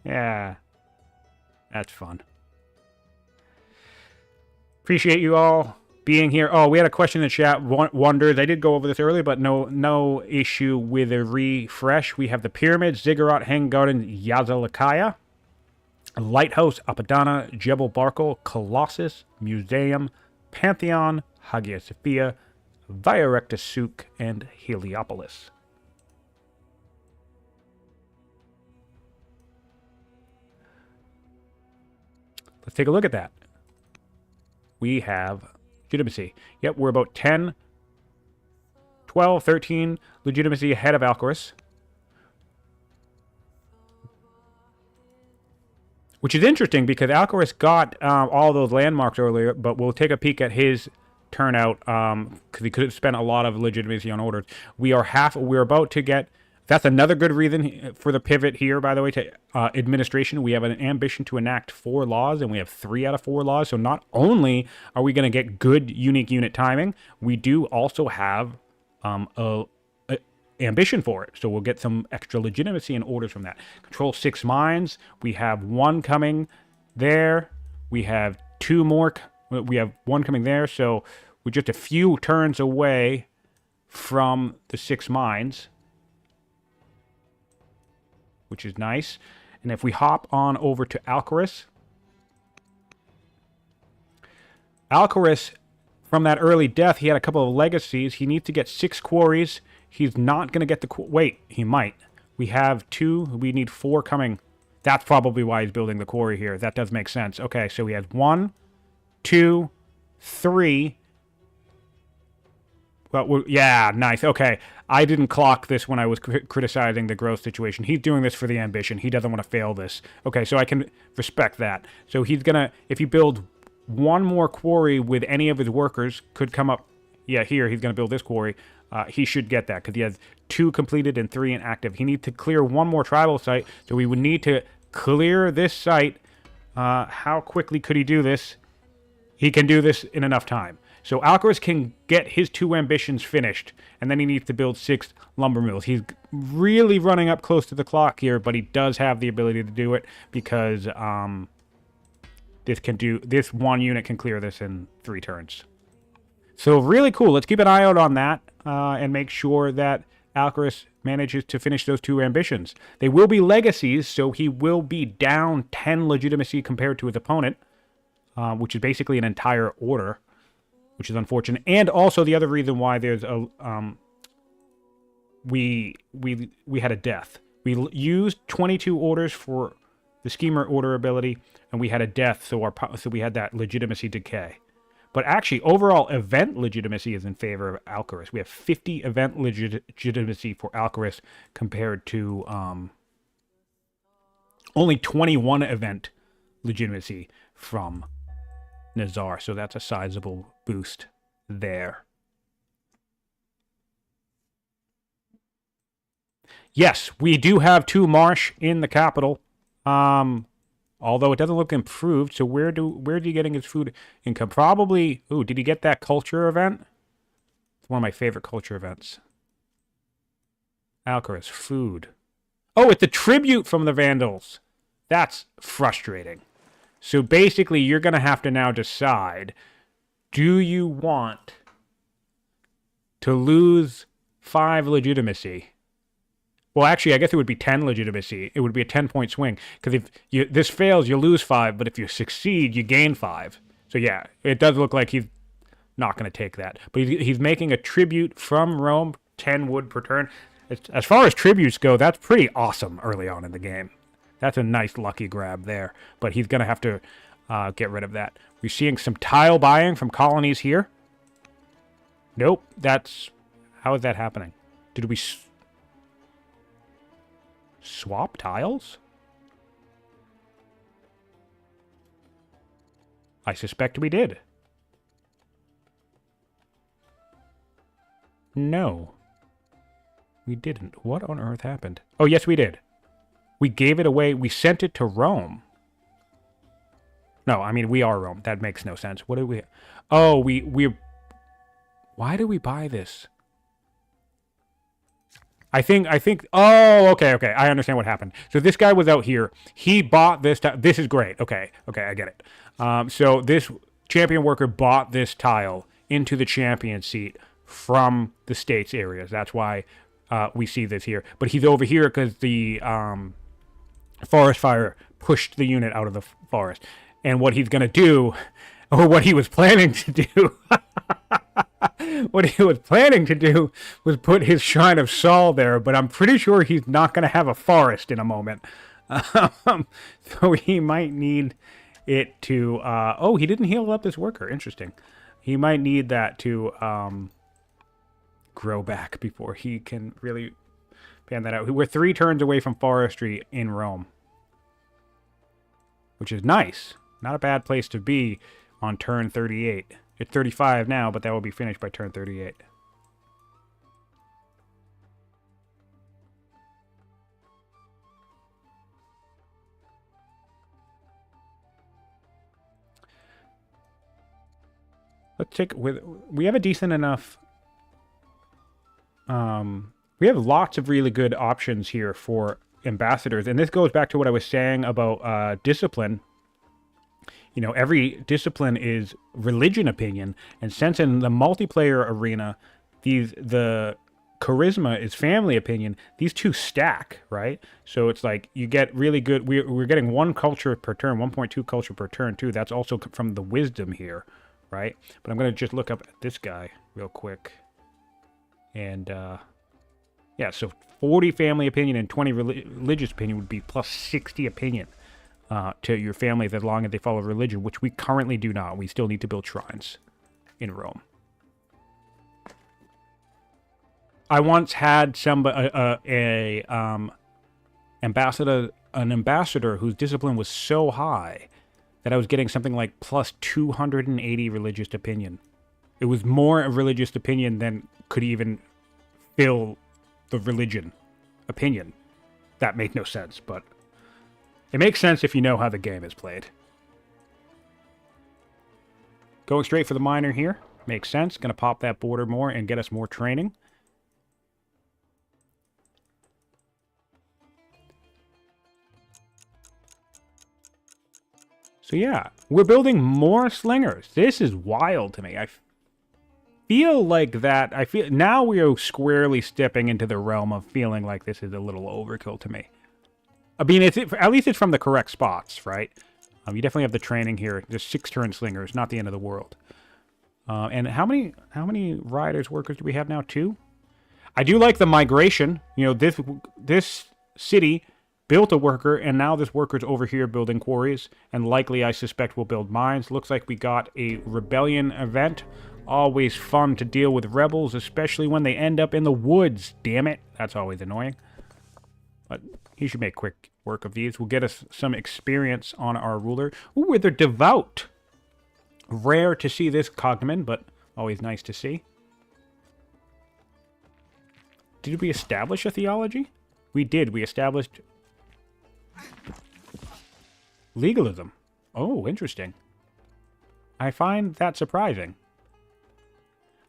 Yeah. That's fun. Appreciate you all being here. Oh, we had a question in the chat. Wonders. I did go over this earlier, but no issue with a refresh. We have the Pyramids, Ziggurat, Hang Garden, Yazalikaya, Lighthouse, Apadana, Jebel Barkal, Colossus, Museum, Pantheon, Hagia Sophia, Via Recta Souk, and Heliopolis. Let's take a look at that. We have legitimacy. Yep, we're about 10, 12, 13 legitimacy ahead of Alcaras. Which is interesting because Alcaras got all those landmarks earlier, but we'll take a peek at his turnout because he could have spent a lot of legitimacy on orders. We're about to get... That's another good reason for the pivot here, by the way, to administration. We have an ambition to enact 4 laws, and we have 3 out of 4 laws. So not only are we going to get good unique unit timing, we do also have a ambition for it. So we'll get some extra legitimacy and orders from that. Control 6 mines. We have 1 coming there. We have 2 more. We have 1 coming there. So we're just a few turns away from the 6 mines, which is nice. And if we hop on over to Alcaras, from that early death, he had a couple of legacies. He needs to get 6 quarries. He's not going to get the... Wait, he might. We have 2. We need 4 coming. That's probably why he's building the quarry here. That does make sense. Okay, so he has 1, 2, 3... Well, yeah, nice. Okay, I didn't clock this when I was criticizing the growth situation. He's doing this for the ambition. He doesn't want to fail this. Okay, so I can respect that. So he's going to, if he builds 1 more quarry with any of his workers, could come up, yeah, here, he's going to build this quarry. He should get that because he has 2 completed and 3 inactive. He needs to clear 1 more tribal site, so we would need to clear this site. How quickly could he do this? He can do this in enough time. So Alcaras can get his 2 ambitions finished, and then he needs to build 6 lumber mills. He's really running up close to the clock here, but he does have the ability to do it because this 1 unit can clear this in 3 turns. So really cool. Let's keep an eye out on that and make sure that Alcaras manages to finish those 2 ambitions. They will be legacies, so he will be down 10 legitimacy compared to his opponent, which is basically an entire order, which is unfortunate. And also the other reason why there's a we had a death. We used 22 orders for the schemer order ability, and we had a death, so we had that legitimacy decay. But actually, overall event legitimacy is in favor of Alcaras. We have 50 event legitimacy for Alcaras compared to only 21 event legitimacy from Nizar. So that's a sizable boost there. Yes, we do have 2 Marsh in the capital. Although it doesn't look improved, so where do you getting his food income? Probably. Ooh, did he get that culture event? It's one of my favorite culture events. Alcaraz, food. Oh, it's a tribute from the Vandals. That's frustrating. So basically, you're going to have to now decide, do you want to lose 5 legitimacy? Well, actually, I guess it would be 10 legitimacy. It would be a 10-point swing. Because if this fails, you lose 5. But if you succeed, you gain 5. So yeah, it does look like he's not going to take that. But he's making a tribute from Rome, 10 wood per turn. As far as tributes go, that's pretty awesome early on in the game. That's a nice lucky grab there. But he's going to have to get rid of that. We're seeing some tile buying from colonies here. Nope. How is that happening? Did we swap tiles? I suspect we did. No. We didn't. What on earth happened? Oh, yes, we did. We gave it away. We sent it to Rome. No, I mean, we are Rome. That makes no sense. What did we... Oh, we... Why did we buy this? I think, oh, okay, I understand what happened. So this guy was out here. He bought this, this is great. Okay, I get it. So this champion worker bought this tile into the champion seat from the states areas. That's why we see this here. But he's over here because the forest fire pushed the unit out of the forest. And what he's going to do, or what he was planning to do... What he was planning to do was put his Shrine of Sol there, but I'm pretty sure he's not going to have a forest in a moment. So he might need it to... oh, he didn't heal up this worker. Interesting. He might need that to grow back before he can really pan that out. We're 3 turns away from forestry in Rome, which is nice. Not a bad place to be on turn 38. It's 35 now, but that will be finished by turn 38. Let's take we have a decent enough we have lots of really good options here for ambassadors, and this goes back to what I was saying about discipline. You know, every discipline is religion opinion, and since in the multiplayer arena, the charisma is family opinion, these two stack, right? So it's like you get really good. We're getting 1 culture per turn, 1.2 culture per turn too. That's also from the wisdom here, right? But I'm gonna just look up this guy real quick, and yeah, so 40 family opinion and 20 religious opinion would be plus 60 opinion. To your families as long as they follow religion, which we currently do not. We still need to build shrines in Rome. I once had an ambassador whose discipline was so high that I was getting something like plus 280 religious opinion. It was more religious opinion than could even fill the religion opinion. That made no sense, but it makes sense if you know how the game is played. Going straight for the miner here. Makes sense. Going to pop that border more and get us more training. So yeah, we're building more slingers. This is wild to me. I feel like that. Now we are squarely stepping into the realm of feeling like this is a little overkill to me. I mean, at least it's from the correct spots, right? You definitely have the training here. There's 6 turn slingers, not the end of the world. And how many riders, workers do we have now? 2? I do like the migration. You know, this city built a worker, and now this worker's over here building quarries, and likely, I suspect, will build mines. Looks like we got a rebellion event. Always fun to deal with rebels, especially when they end up in the woods. Damn it. That's always annoying. But he should make quick work of these. Will get us some experience on our ruler. Ooh, they're devout. Rare to see this cognomen, but always nice to see. Did we establish a theology? We did. We established legalism. Oh, interesting. I find that surprising.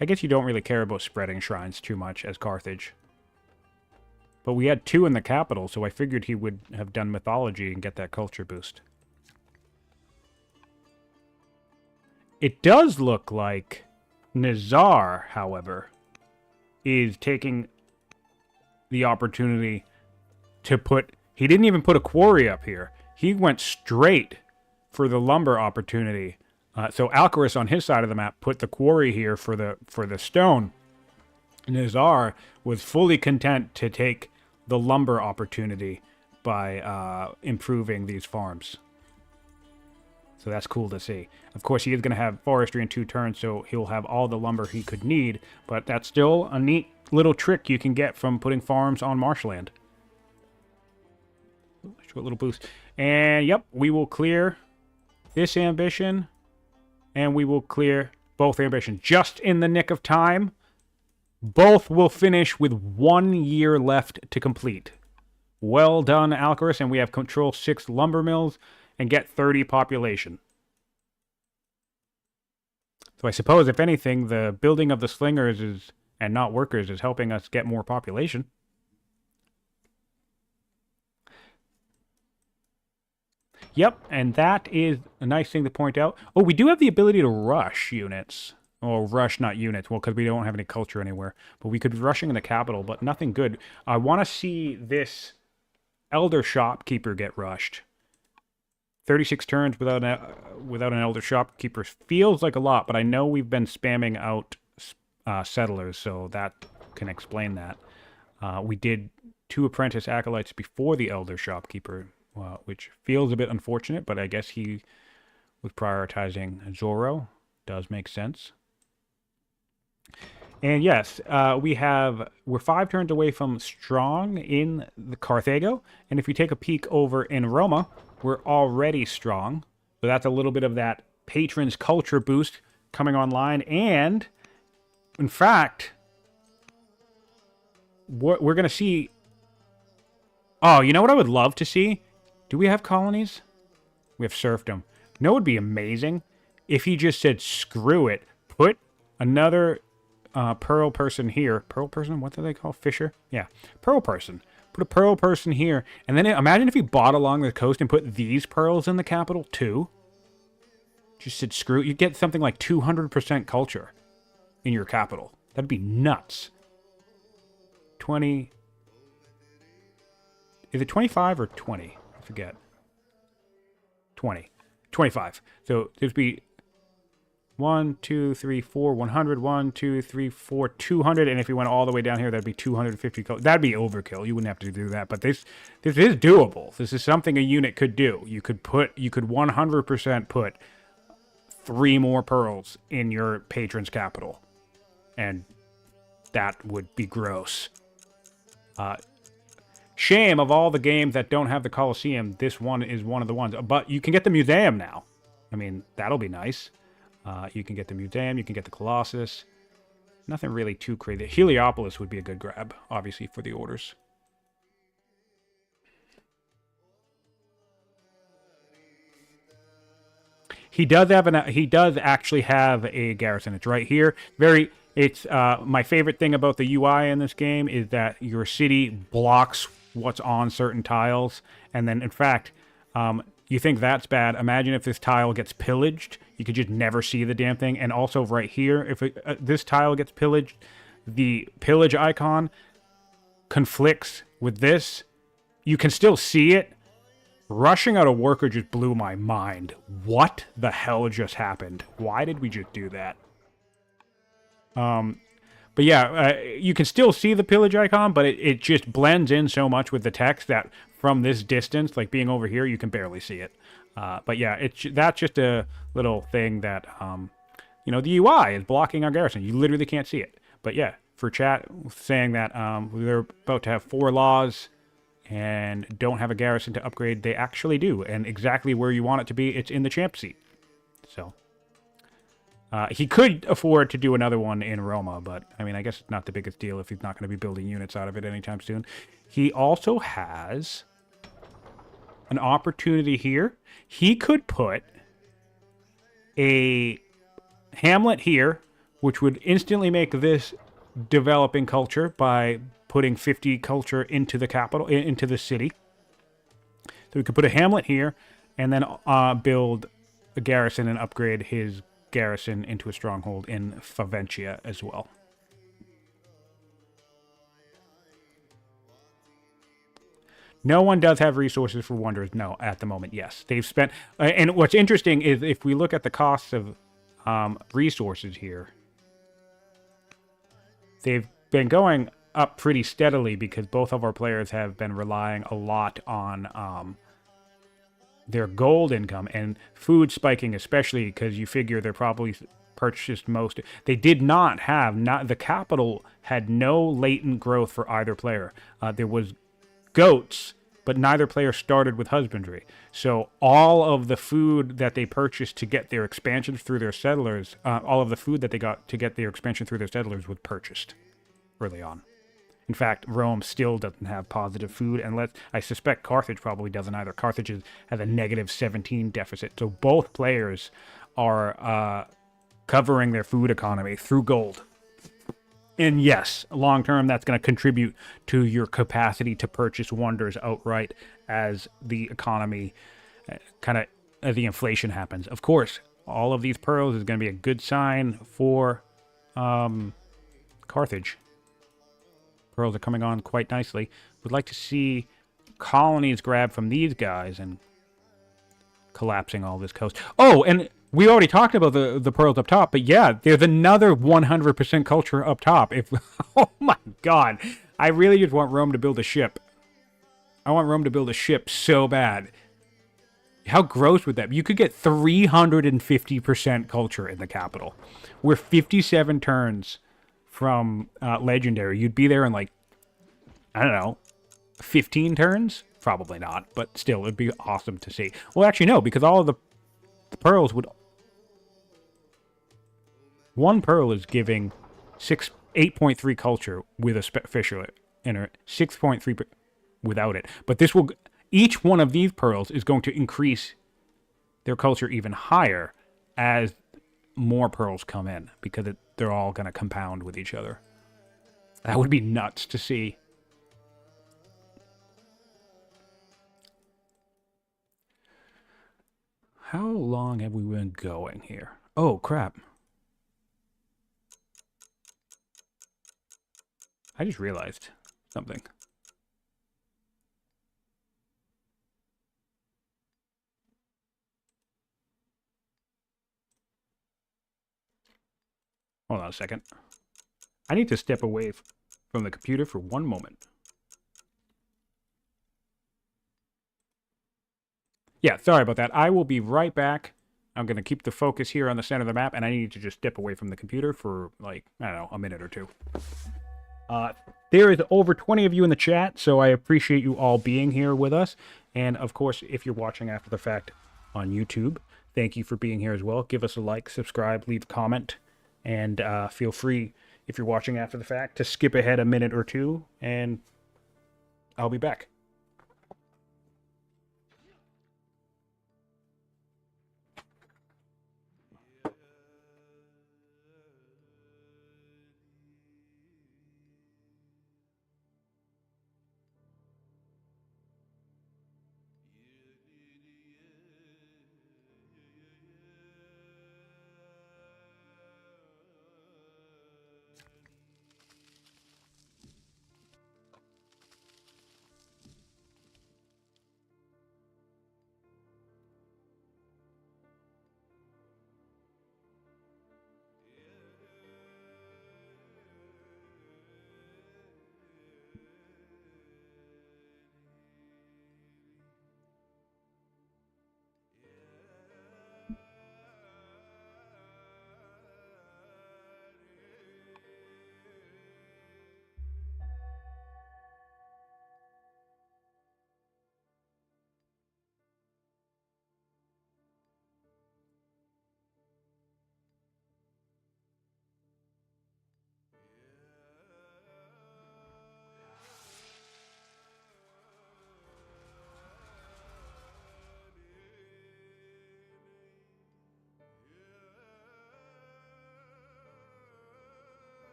I guess you don't really care about spreading shrines too much as Carthage. But we had 2 in the capital, so I figured he would have done mythology and get that culture boost. It does look like Nizar, however, is taking the opportunity to put... He didn't even put a quarry up here. He went straight for the lumber opportunity. So Alcaras on his side of the map put the quarry here for the stone. Nizar was fully content to take the lumber opportunity by improving these farms. So that's cool to see. Of course, he is going to have forestry in 2 turns, so he'll have all the lumber he could need. But that's still a neat little trick you can get from putting farms on marshland. Short little boost. And, yep, we will clear this ambition. And we will clear both ambitions just in the nick of time. Both will finish with 1 year left to complete. Well done, Alcaras, and we have control 6 lumber mills and get 30 population. So I suppose, if anything, the building of the slingers is, and not workers, is helping us get more population. Yep, and that is a nice thing to point out. Oh, we do have the ability to rush units. Or rush, not units. Well, because we don't have any culture anywhere. But we could be rushing in the capital, but nothing good. I want to see this elder shopkeeper get rushed. 36 turns without an elder shopkeeper feels like a lot, but I know we've been spamming out settlers, so that can explain that. We did 2 apprentice acolytes before the elder shopkeeper, which feels a bit unfortunate, but I guess he was prioritizing Zoro. Does make sense. And yes, we're 5 turns away from strong in the Carthago, and if we take a peek over in Roma, we're already strong. So that's a little bit of that patron's culture boost coming online, and in fact, we're going to see... Oh, you know what I would love to see? Do we have colonies? We have serfdom. You know what would be amazing? If he just said, screw it, put another pearl person here. Pearl person? What do they call? Fisher? Yeah. Pearl person. Put a pearl person here. And then imagine if he bought along the coast and put these pearls in the capital too. Just said, screw it. You'd get something like 200% culture in your capital. That'd be nuts. 20... Is it 25 or 20? I forget. 20. 25. So there'd be 1, 2, 3, 4, 100, 1, 2, 3, 4, 200, and if you went all the way down here, that'd be 250. That'd be overkill. You wouldn't have to do that, but this is doable. This is something a unit could do. You could 100% put 3 more pearls in your patron's capital, and that would be gross. Shame of all the games that don't have the Colosseum, this one is one of the ones. But you can get the museum now. I mean, that'll be nice. You can get the museum, you can get the Colossus. Nothing really too crazy. Heliopolis would be a good grab, obviously, for the orders. He does actually have a garrison. It's right here. It's my favorite thing about the UI in this game is that your city blocks what's on certain tiles, and then in fact, you think that's bad. Imagine if this tile gets pillaged. You could just never see the damn thing. And also right here, if this tile gets pillaged, the pillage icon conflicts with this. You can still see it. Rushing out a worker just blew my mind. What the hell just happened? Why did we just do that? But yeah, you can still see the pillage icon, but it just blends in so much with the text that from this distance, like being over here, you can barely see it. But yeah, that's just a little thing that, the UI is blocking our garrison. You literally can't see it. But yeah, for chat, saying that we're about to have 4 laws and don't have a garrison to upgrade, they actually do. And exactly where you want it to be, it's in the champ seat. So... he could afford to do another one in Roma, but, I mean, I guess it's not the biggest deal if he's not going to be building units out of it anytime soon. He also has an opportunity here. He could put a hamlet here, which would instantly make this developing culture by putting 50 culture into the capital, into the city. So we could put a hamlet here, and then build a garrison and upgrade his garrison into a stronghold in Faventia as well. No one does have resources for wonders. No, at the moment, yes. They've spent... and what's interesting is if we look at the costs of resources here, they've been going up pretty steadily because both of our players have been relying a lot on... their gold income and food spiking, especially because you figure they're probably purchased most. They did not have, the capital had no latent growth for either player. There was goats, but neither player started with husbandry. So all of the food that they purchased to get their expansion through their settlers, all of the food that they got to get their expansion through their settlers was purchased early on. In fact, Rome still doesn't have positive food, and I suspect Carthage probably doesn't either. Carthage has a negative 17 deficit, so both players are covering their food economy through gold. And yes, long term, that's going to contribute to your capacity to purchase wonders outright as the economy as the inflation happens. Of course, all of these pearls is going to be a good sign for Carthage. Pearls are coming on quite nicely. Would like to see colonies grab from these guys and collapsing all this coast. Oh, and we already talked about the pearls up top, but yeah, there's another 100% culture up top. Oh my god. I really just want Rome to build a ship. I want Rome to build a ship so bad. How gross would that be? You could get 350% culture in the capital. We're 57 turns from Legendary. You'd be there in, like, I don't know, 15 turns? Probably not, but still, it'd be awesome to see. Well, actually, no, because all of the pearls would... One pearl is giving 8.3 culture with a official enter, 6.3 without it. But this will... Each one of these pearls is going to increase their culture even higher as more pearls come in, because they're all going to compound with each other. That would be nuts to see. How long have we been going here? Oh, crap. I just realized something. Hold on a second. I need to step away from the computer for one moment. Yeah, sorry about that. I will be right back. I'm going to keep the focus here on the center of the map, and I need to just step away from the computer for, like, I don't know, a minute or two. There is over 20 of you in the chat, so I appreciate you all being here with us. And, of course, if you're watching after the fact on YouTube, thank you for being here as well. Give us a like, subscribe, leave a comment, and feel free, if you're watching after the fact, to skip ahead a minute or two, and I'll be back.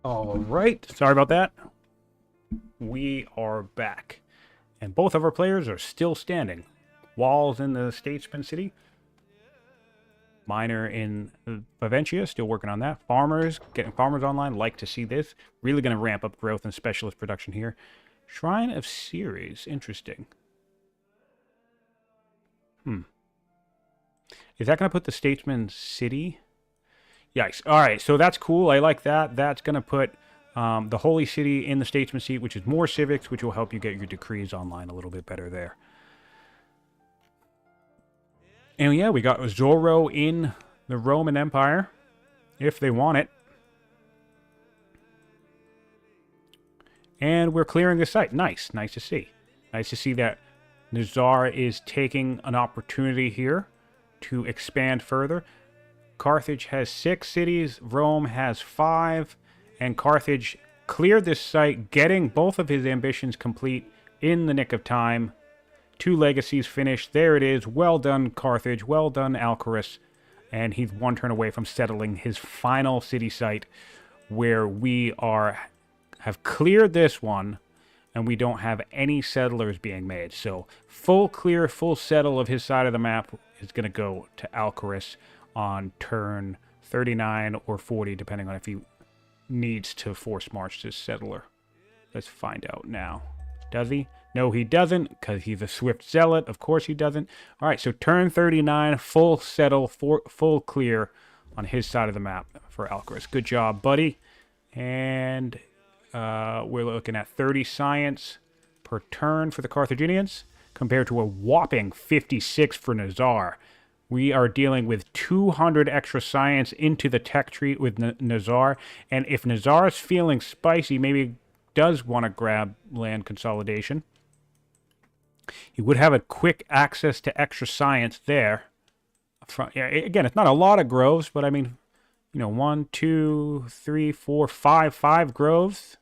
All right, sorry about that. We are back, and both of our players are still standing. Walls in the Statesman City. Miner in Viventia, still working on that. Farmers, getting farmers online, like to see this. Really going to ramp up growth and specialist production here. Shrine of Ceres, interesting. Is that going to put the Statesman City? Yikes. All right, so that's cool. I like that. That's going to put the Holy City in the Statesman seat, which is more civics, which will help you get your decrees online a little bit better there. And yeah, we got Zorro in the Roman Empire, if they want it. And we're clearing the site. Nice. Nice to see. Nice to see that Nizar is taking an opportunity here to expand further. Carthage has 6 cities, Rome has 5, and Carthage cleared this site, getting both of his ambitions complete in the nick of time. 2 legacies finished. There it is. Well done, Carthage. Well done, Alcaras. And he's 1 turn away from settling his final city site, where we have cleared this one, and we don't have any settlers being made. So full clear, full settle of his side of the map is going to go to Alcaras on turn 39 or 40, depending on if he needs to force march this settler. Let's find out now. Does he? No, he doesn't, because he's a swift zealot. Of course he doesn't. All right, so turn 39, full settle, full clear on his side of the map for Alcaras. Good job, buddy. And we're looking at 30 science per turn for the Carthaginians, compared to a whopping 56 for Nizar. We are dealing with 200 extra science into the tech tree with Nizar. And if Nizar is feeling spicy, maybe does want to grab land consolidation, he would have a quick access to extra science there. Yeah, again, it's not a lot of groves, but I mean, 1, 2, 3, 4, 5 groves.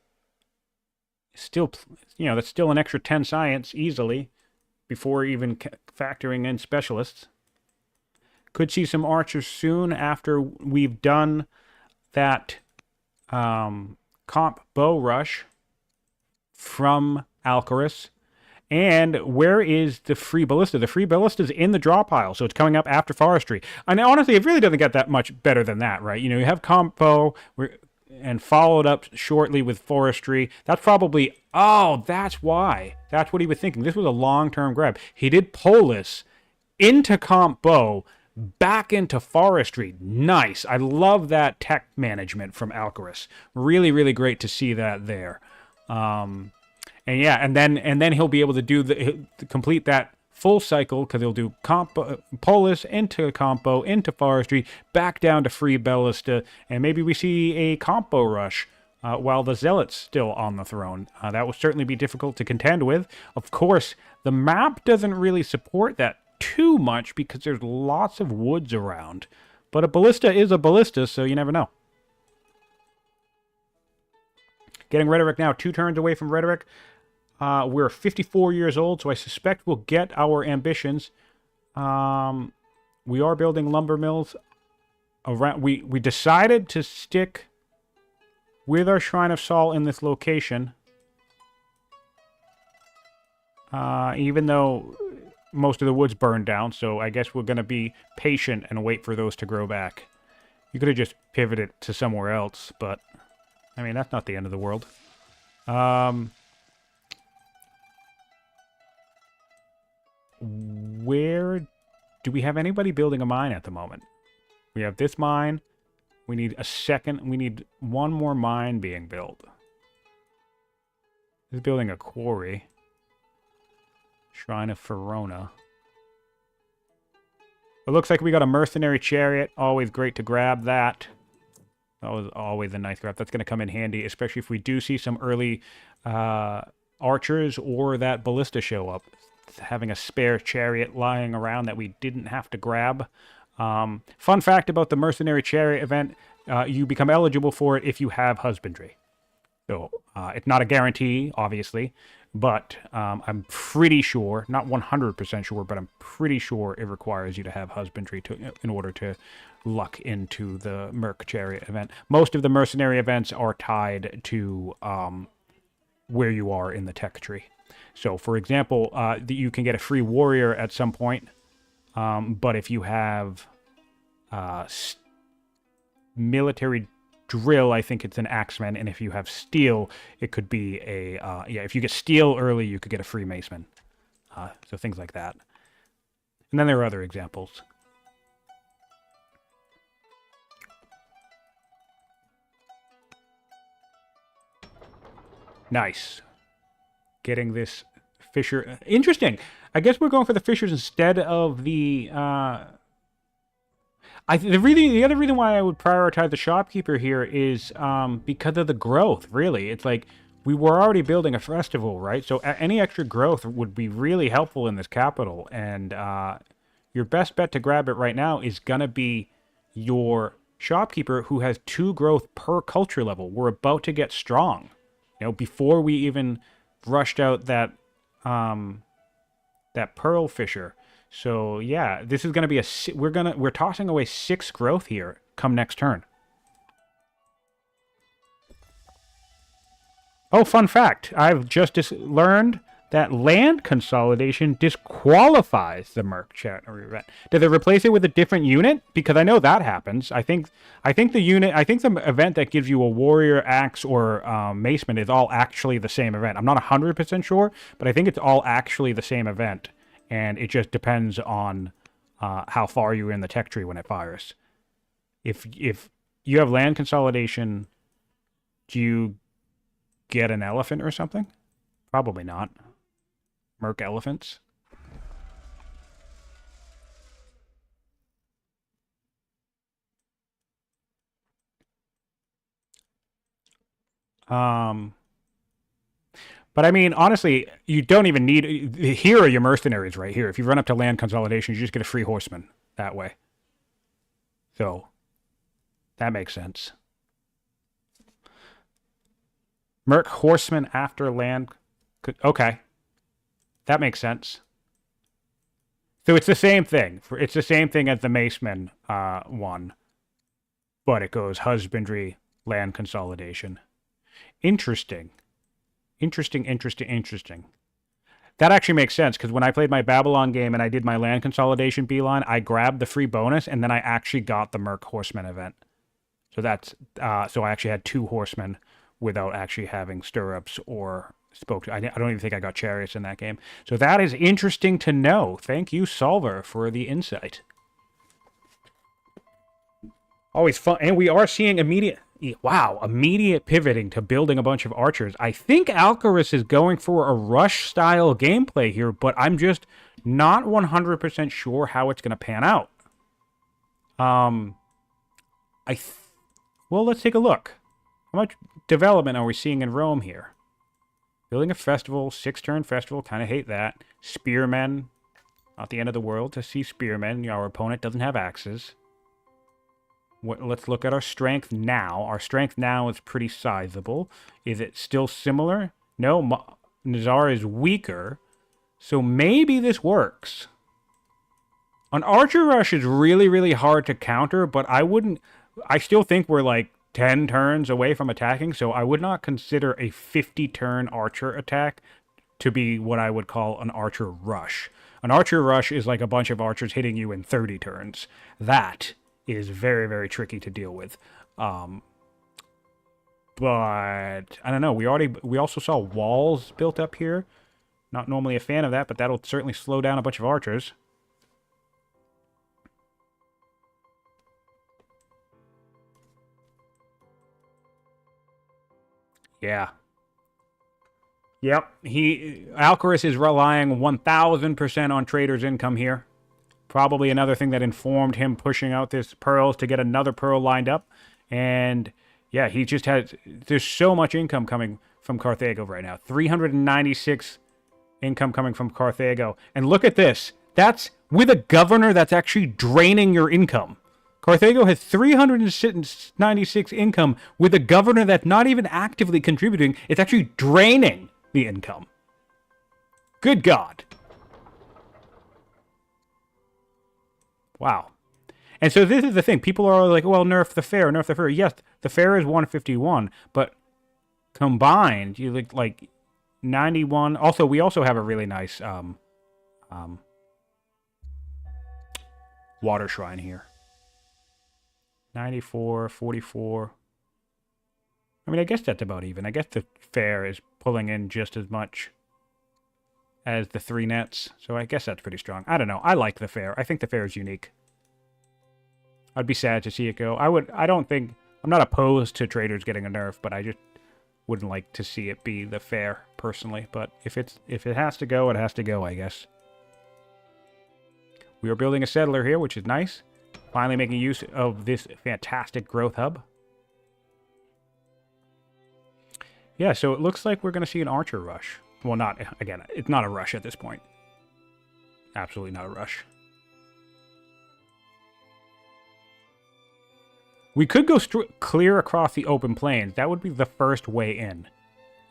Still, that's still an extra 10 science easily before even factoring in specialists. Could see some archers soon after we've done that comp bow rush from Alcaras. And where is the free ballista? The free ballista is in the draw pile, so it's coming up after forestry. And honestly, it really doesn't get that much better than that, right? You have comp bow and followed up shortly with forestry. That's probably, that's why. That's what he was thinking. This was a long-term grab. He did Polis into comp bow, back into forestry. Nice. I love that tech management from Alcaras. Really, really great to see that there. And yeah, and then he'll be able to to complete that full cycle, because he'll do Polis into compo, into forestry, back down to free ballista, and maybe we see a compo rush while the zealot's still on the throne. That will certainly be difficult to contend with. Of course, the map doesn't really support that too much because there's lots of woods around. But a ballista is a ballista, so you never know. Getting rhetoric now, 2 turns away from rhetoric. We're 54 years old, so I suspect we'll get our ambitions. We are building lumber mills around. We decided to stick with our Shrine of Sol in this location, even though most of the woods burned down, so I guess we're going to be patient and wait for those to grow back. You could have just pivoted to somewhere else, but, I mean, that's not the end of the world. Where do we have anybody building a mine at the moment? We have this mine. We need a second. We need 1 more mine being built. This is building a quarry. Shrine of Verona. It looks like we got a mercenary chariot. Always great to grab that. That was always a nice grab. That's going to come in handy, especially if we do see some early archers or that ballista show up. Having a spare chariot lying around that we didn't have to grab. Fun fact about the mercenary chariot event, you become eligible for it if you have husbandry. So it's not a guarantee, obviously. But I'm pretty sure, not 100% sure, but I'm pretty sure it requires you to have husbandry in order to luck into the Merc Chariot event. Most of the mercenary events are tied to where you are in the tech tree. So, for example, you can get a free warrior at some point, but if you have military drill, I think it's an axeman, and if you have steel, it could be a if you get steel early, you could get a free maceman. So things like that. And then there are other examples. Nice. Getting this fisher. Interesting. I guess we're going for the fishers instead of the the other reason why I would prioritize the shopkeeper here is because of the growth, really. It's like we were already building a festival, right? So any extra growth would be really helpful in this capital. And your best bet to grab it right now is going to be your shopkeeper, who has 2 growth per culture level. We're about to get strong. You know, before we even rushed out that pearl fisher. So yeah, this is going to be we're tossing away 6 growth here come next turn. Oh, fun fact. I've just learned that land consolidation disqualifies the Merc Chariot event. Do they replace it with a different unit? Because I know that happens. I think the event that gives you a warrior, axe, or maceman is all actually the same event. I'm not 100% sure, but I think it's all actually the same event. And it just depends on how far you're in the tech tree when it fires. If you have land consolidation, do you get an elephant or something? Probably not. Merc elephants. But I mean, honestly, you don't even need... Here are your mercenaries right here. If you run up to land consolidation, you just get a free horseman that way. So, that makes sense. Merc horseman after land... Okay. That makes sense. So it's the same thing. It's the same thing as the maceman one. But it goes husbandry, land consolidation. Interesting. Interesting. That actually makes sense, because when I played my Babylon game and I did my land consolidation beeline, I grabbed the free bonus, and then I actually got the Merc Horseman event. So that's so I actually had 2 horsemen without actually having stirrups or spokes. I don't even think I got chariots in that game. So that is interesting to know. Thank you, Solver, for the insight. Always fun, and we are seeing immediate pivoting to building a bunch of archers. I think Alcaras is going for a rush-style gameplay here, but I'm just not 100% sure how it's going to pan out. Well, let's take a look. How much development are we seeing in Rome here? Building a festival, 6-turn festival, kind of hate that. Spearmen, not the end of the world to see spearmen. Our opponent doesn't have axes. Let's look at our strength now. Our strength now is pretty sizable. Is it still similar? No, Nizar is weaker. So maybe this works. An archer rush is really, really hard to counter, but I still think we're like 10 turns away from attacking, so I would not consider a 50-turn archer attack to be what I would call an archer rush. An archer rush is like a bunch of archers hitting you in 30 turns. That is very, very tricky to deal with. But I don't know. We also saw walls built up here. Not normally a fan of that, but that'll certainly slow down a bunch of archers. Yeah. Yep. Alcaras is relying 1,000% on traders' income here. Probably another thing that informed him pushing out this pearls to get another pearl lined up. And yeah, he just has... There's so much income coming from Carthago right now. 396 income coming from Carthago. And look at this. That's with a governor that's actually draining your income. Carthago has 396 income with a governor that's not even actively contributing. It's actually draining the income. Good God. Wow. And so this is the thing. People are like, well, nerf the fair, nerf the fair. Yes, the fair is 151, but combined, you look like 91. Also, we also have a really nice water shrine here. 94, 44. I mean, I guess that's about even. I guess the fair is pulling in just as much as the 3 nets. So I guess that's pretty strong. I don't know. I like the fair. I think the fair is unique. I'd be sad to see it go. I'm not opposed to traders getting a nerf, but I just wouldn't like to see it be the fair personally. But if it has to go, it has to go, I guess. We are building a settler here, which is nice. Finally making use of this fantastic growth hub. Yeah, so it looks like we're going to see an archer rush. Well, again, it's not a rush at this point. Absolutely not a rush. We could go clear across the open plains. That would be the first way in.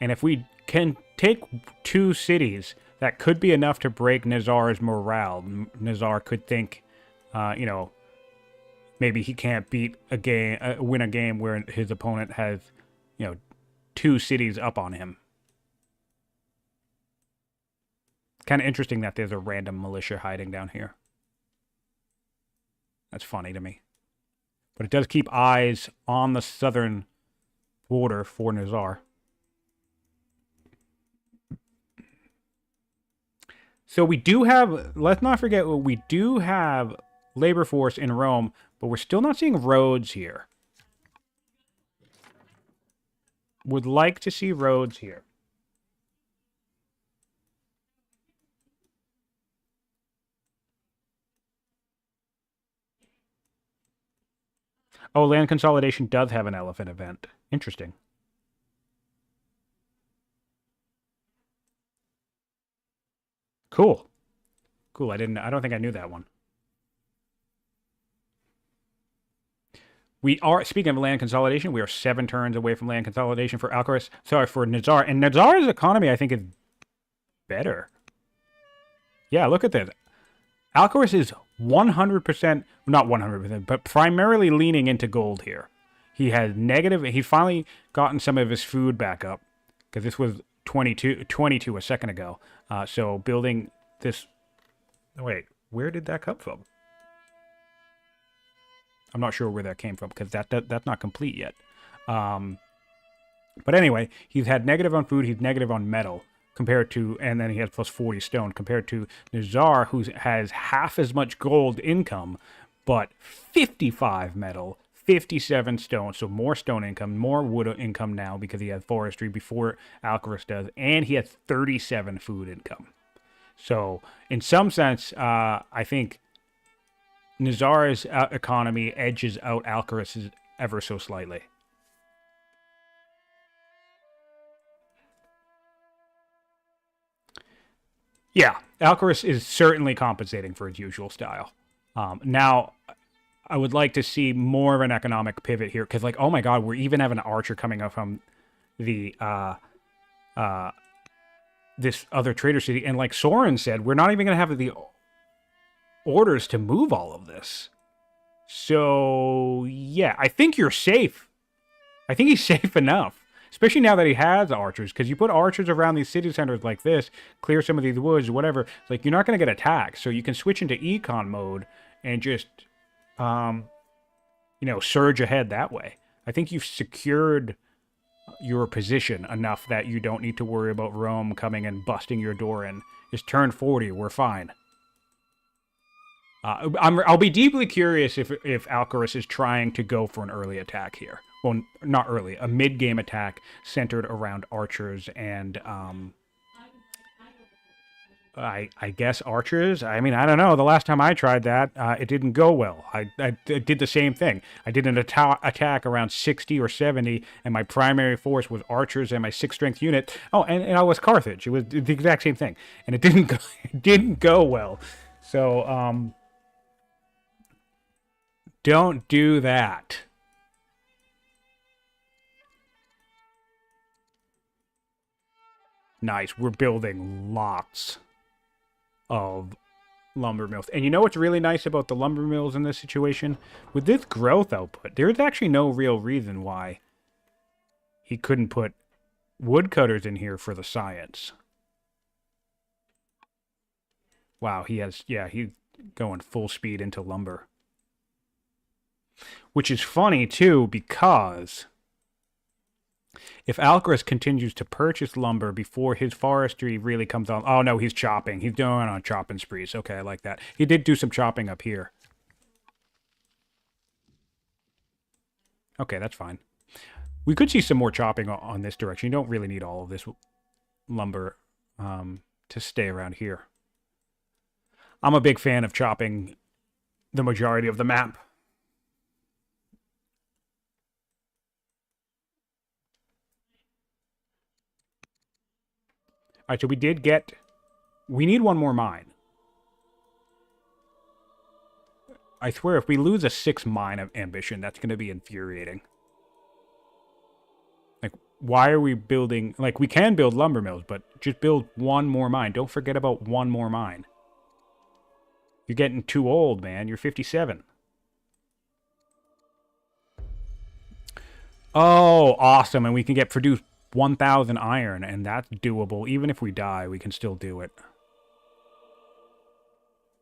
And if we can take 2 cities, that could be enough to break Nizar's morale. Nizar could think, maybe he can't win a game where his opponent has, 2 cities up on him. Kind of interesting that there's a random militia hiding down here. That's funny to me. But it does keep eyes on the southern border for Nizar. So we do have, let's not forget, we do have labor force in Rome, but we're still not seeing roads here. Would like to see roads here. Oh, land consolidation does have an elephant event. Interesting. Cool. Cool. I don't think I knew that one. We are, speaking of land consolidation, we are 7 turns away from land consolidation for Alcaras. Sorry, for Nizar. And Nizar's economy, I think, is better. Yeah, look at this. Alcaras is 100%, not 100%, but primarily leaning into gold here. He has negative, he's finally gotten some of his food back up, because this was 22 a second ago. So building this, wait, where did that come from? I'm not sure where that came from, because that's not complete yet. But anyway, he's had negative on food, he's negative on metal. Compared to, and then he has plus 40 stone, compared to Nizar, who has half as much gold income, but 55 metal, 57 stone, so more stone income, more wood income now because he has forestry before Alcaras does, and he has 37 food income. So, in some sense, I think Nizar's economy edges out Alcaras' ever so slightly. Yeah, Alcaras is certainly compensating for its usual style. Now, I would like to see more of an economic pivot here, because, like, oh my god, we even have an archer coming up from the this other trader city, and like Soren said, we're not even going to have the orders to move all of this. So, yeah, I think you're safe. I think he's safe enough. Especially now that he has archers, because you put archers around these city centers like this, clear some of these woods, whatever, it's like you're not going to get attacked. So you can switch into econ mode and just, surge ahead that way. I think you've secured your position enough that you don't need to worry about Rome coming and busting your door in. It's turn 40, we're fine. I'll be deeply curious if Alcaras is trying to go for an early attack here. Well, not early, a mid-game attack centered around archers and, I guess archers? I mean, I don't know. The last time I tried that, it didn't go well. I did the same thing. I did an attack around 60 or 70, and my primary force was archers and my 6th strength unit. Oh, and I was Carthage. It was the exact same thing. And it didn't go well. So, don't do that. Nice. We're building lots of lumber mills. And you know what's really nice about the lumber mills in this situation? With this growth output, there's actually no real reason why he couldn't put woodcutters in here for the science. Wow, he has, yeah, he's going full speed into lumber. Which is funny, too, because if Alcaras continues to purchase lumber before his forestry really comes on... Oh, no, he's chopping. He's doing on chopping sprees. Okay, I like that. He did do some chopping up here. Okay, that's fine. We could see some more chopping on this direction. You don't really need all of this lumber to stay around here. I'm a big fan of chopping the majority of the map. All right, so we did get... We need one more mine. I swear, if we lose a 6 mine of ambition, that's going to be infuriating. Like, why are we building... Like, we can build lumber mills, but just build one more mine. Don't forget about one more mine. You're getting too old, man. You're 57. Oh, awesome. And we can get produced 1,000 iron, and that's doable. Even if we die, we can still do it.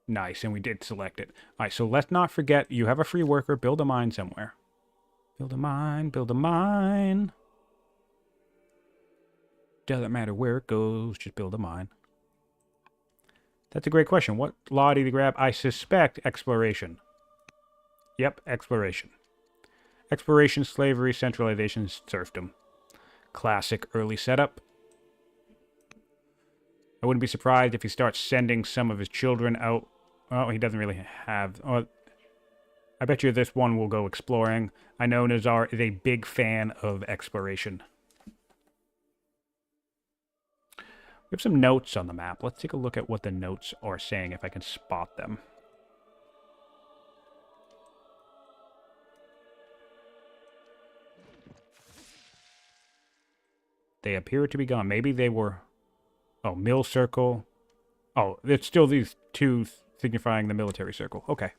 Nice, and we did select it. All right, so let's not forget, you have a free worker. Build a mine somewhere. Build a mine, build a mine. Doesn't matter where it goes, just build a mine. That's a great question. What law did he grab? I suspect exploration. Yep, exploration. Exploration, slavery, centralization, serfdom. Classic early setup. I wouldn't be surprised if he starts sending some of his children out. Oh, he doesn't really have... Oh, I bet you this one will go exploring. I know Nizar is a big fan of exploration. We have some notes on the map. Let's take a look at what the notes are saying, if I can spot them. They appear to be gone. Maybe they were... Oh, mill circle. Oh, it's still these two signifying the military circle. Okay.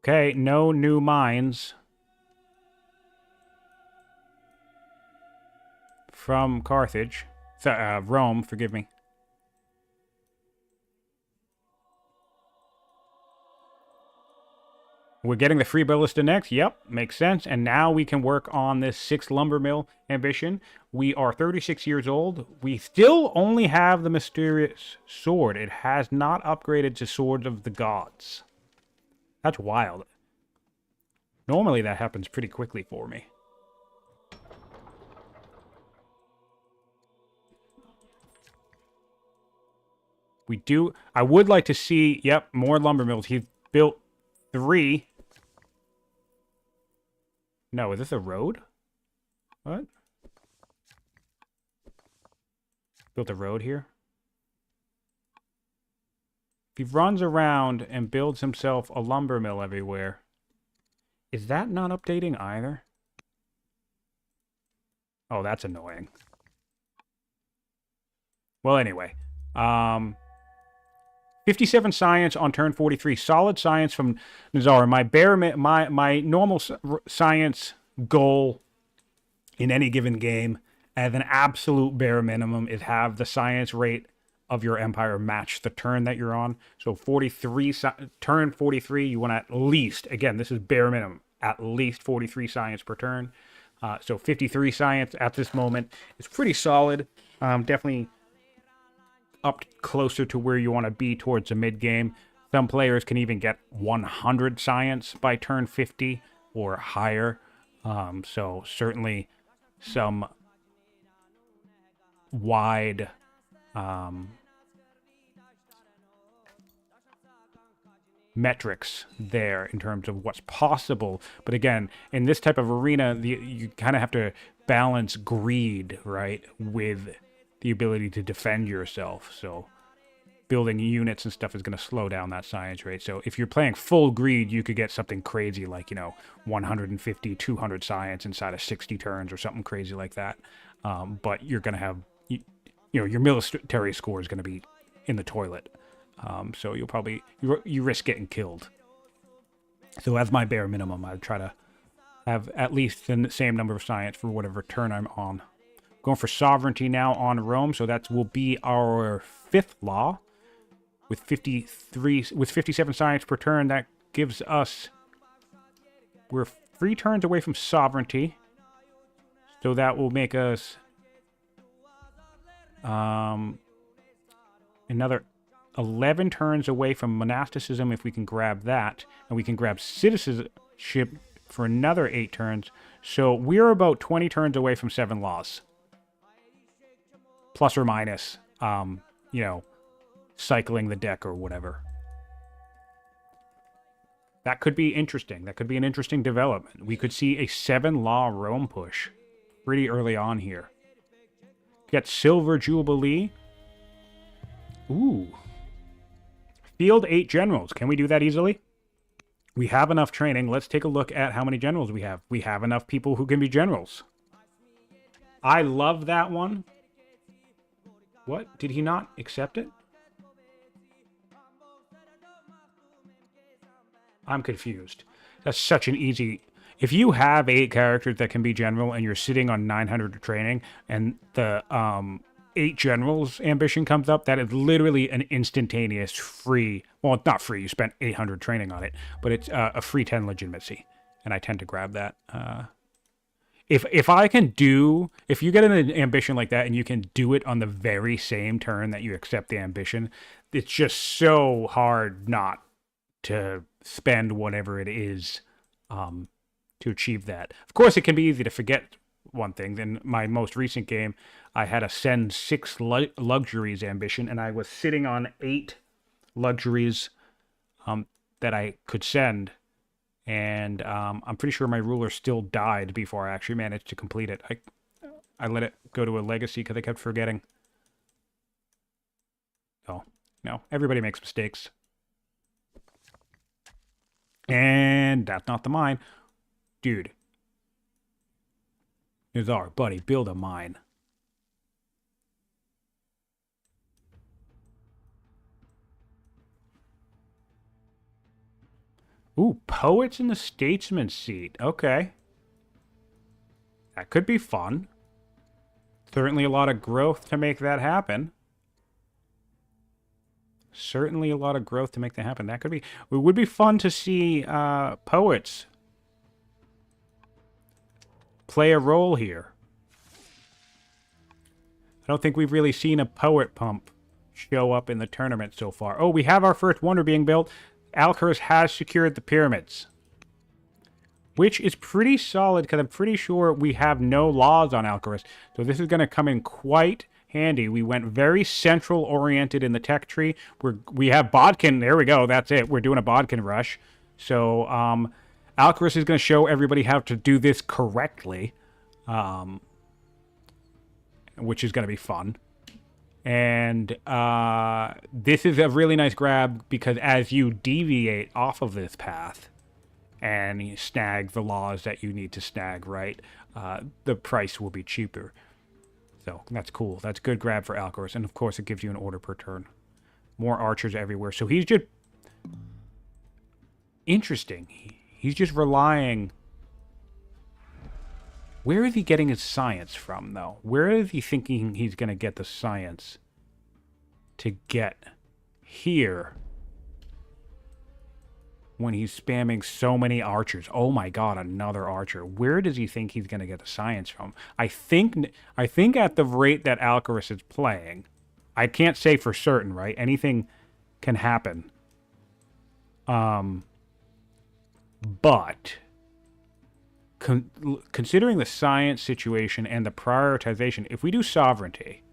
Okay, no new mines. From Carthage. Rome, forgive me. We're getting the free ballista next. Yep, makes sense. And now we can work on this 6 lumber mill ambition. We are 36 years old. We still only have the mysterious sword. It has not upgraded to Sword of the Gods. That's wild. Normally that happens pretty quickly for me. We do... I would like to see... Yep, more lumber mills. He's built 3... No, is this a road? What? Built a road here? If he runs around and builds himself a lumber mill everywhere, is that not updating either? Oh, that's annoying. Well, anyway. 57 science on turn 43. Solid science from Nizar. My normal science goal in any given game, as an absolute bare minimum, is have the science rate of your empire match the turn that you're on. So 43, turn 43, you want at least, again, this is bare minimum, at least 43 science per turn. So 53 science at this moment is pretty solid. Definitely up closer to where you want to be towards the mid-game. Some players can even get 100 science by turn 50 or higher. So certainly some wide metrics there in terms of what's possible. But again, in this type of arena, you kind of have to balance greed, right, with the ability to defend yourself. So building units and stuff is going to slow down that science rate. So if you're playing full greed, you could get something crazy like, 150, 200 science inside of 60 turns or something crazy like that. But you're going to have, your military score is going to be in the toilet. So you'll probably, you risk getting killed. So as my bare minimum, I'd try to have at least the same number of science for whatever turn I'm on. Going for sovereignty now on Rome, so that will be our 5th law. With 57 science per turn, that gives us... We're 3 turns away from sovereignty. So that will make us... another 11 turns away from monasticism if we can grab that. And we can grab citizenship for another 8 turns. So we're about 20 turns away from 7 laws. Plus or minus, cycling the deck or whatever. That could be interesting. That could be an interesting development. We could see a 7-law Rome push pretty early on here. Get Silver Jubilee. Ooh. Field 8 generals. Can we do that easily? We have enough training. Let's take a look at how many generals we have. We have enough people who can be generals. I love that one. What? Did he not accept it? I'm confused. That's such an easy... If you have 8 characters that can be general and you're sitting on 900 training and the 8 generals ambition comes up, that is literally an instantaneous free... Well, it's not free. You spent 800 training on it. But it's a free 10 legitimacy. And I tend to grab that. If I can do... If you get an ambition like that and you can do it on the very same turn that you accept the ambition, it's just so hard not to spend whatever it is to achieve that. Of course, it can be easy to forget one thing. In my most recent game, I had a send 6 luxuries ambition, and I was sitting on 8 luxuries that I could send. And I'm pretty sure my ruler still died before I actually managed to complete it. I let it go to a legacy because I kept forgetting. Oh, no. Everybody makes mistakes. And that's not the mine. Dude. Nizar, buddy, build a mine. Ooh, poets in the statesman seat. Okay. That could be fun. Certainly a lot of growth to make that happen. Certainly a lot of growth to make that happen. That could be... It would be fun to see poets play a role here. I don't think we've really seen a poet pump show up in the tournament so far. Oh, we have our first wonder being built. Alcaras has secured the pyramids, which is pretty solid because I'm pretty sure we have no laws on Alcaras. So this is going to come in quite handy. We went very central oriented in the tech tree. We have Bodkin. There we go. That's it. We're doing a Bodkin rush. So Alcaras is going to show everybody how to do this correctly, which is going to be fun. And this is a really nice grab because as you deviate off of this path and you snag the laws that you need to snag, right, the price will be cheaper. So that's cool. That's a good grab for Alcaras. And of course, it gives you an order per turn. More archers everywhere. So he's just... Interesting. He's just relying... Where is he getting his science from, though? Where is he thinking he's going to get the science to get here when he's spamming so many archers? Oh my god, another archer. Where does he think he's going to get the science from? I think at the rate that Alcaras is playing, I can't say for certain, right? Anything can happen. But... considering the science situation and the prioritization, if we do sovereignty,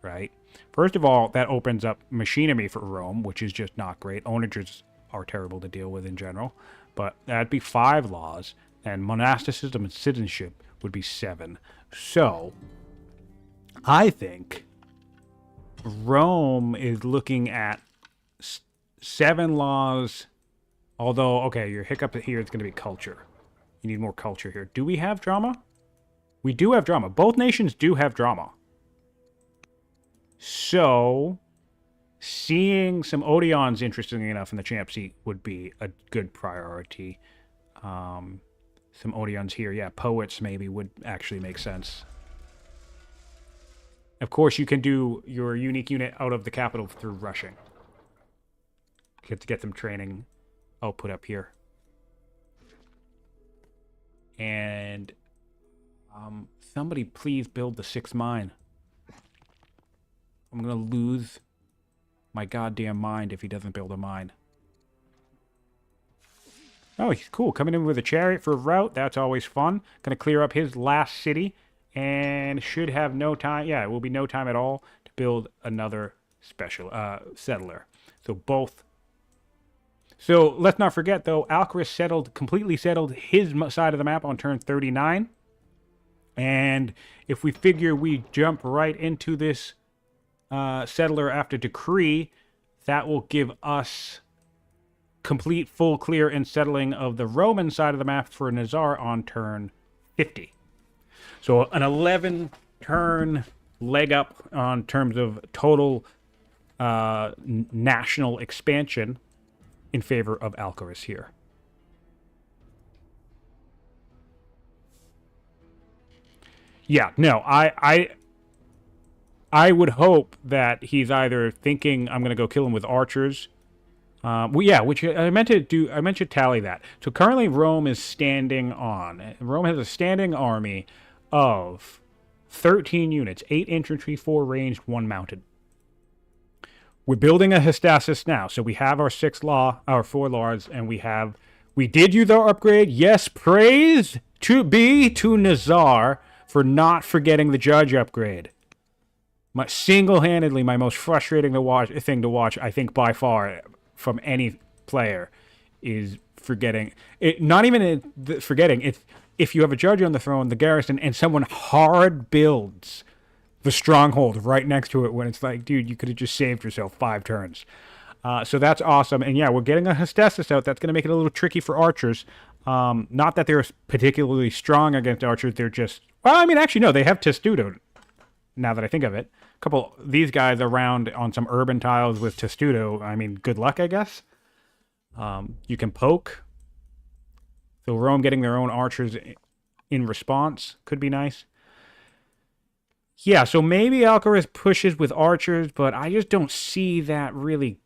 right? First of all, that opens up machinery for Rome, which is just not great. Onagers are terrible to deal with in general. But that'd be 5 laws, and monasticism and citizenship would be 7. So, I think Rome is looking at 7 laws. Although, okay, your hiccup here is going to be culture. You need more culture here. Do we have drama? We do have drama. Both nations do have drama. So, seeing some Odeons, interestingly enough, in the champ seat would be a good priority. Some Odeons here. Yeah, poets maybe would actually make sense. Of course, you can do your unique unit out of the capital through rushing. You have to get some training output up here. And somebody please build the 6th mine. I'm going to lose my goddamn mind if he doesn't build a mine. Oh, he's cool. Coming in with a chariot for a route. That's always fun. Going to clear up his last city. And should have no time. Yeah, it will be no time at all to build another special settler. So both. So let's not forget, though, Alcaras completely settled his side of the map on turn 39. And if we figure we jump right into this settler after decree, that will give us complete full clear and settling of the Roman side of the map for Nizar on turn 50. So an 11-turn leg up on terms of total national expansion in favor of Alcaras here. Yeah, no, I would hope that he's either thinking I'm going to go kill him with archers. Well, yeah, which I meant to do. I meant to tally that. So currently Rome is standing on. Rome has a standing army of 13 units, 8 infantry, 4 ranged, 1 mounted. We're building a Hystasis now. So we have our 4 laws, and we did use our upgrade. Yes, praise to Nizar for not forgetting the judge upgrade. Single-handedly, my most frustrating thing to watch, I think by far, from any player, is forgetting. Not even forgetting. If you have a judge on the throne, the garrison, and someone hard builds the stronghold right next to it when it's like, dude, you could have just saved yourself 5 turns. So that's awesome. And yeah, we're getting a Hystasis out. That's going to make it a little tricky for archers. Not that they're particularly strong against archers. They're just... Well, I mean, actually, no. They have Testudo, now that I think of it. A couple these guys around on some urban tiles with Testudo. I mean, good luck, I guess. You can poke. So Rome getting their own archers in response could be nice. Yeah, so maybe Alcaraz pushes with archers, but I just don't see that really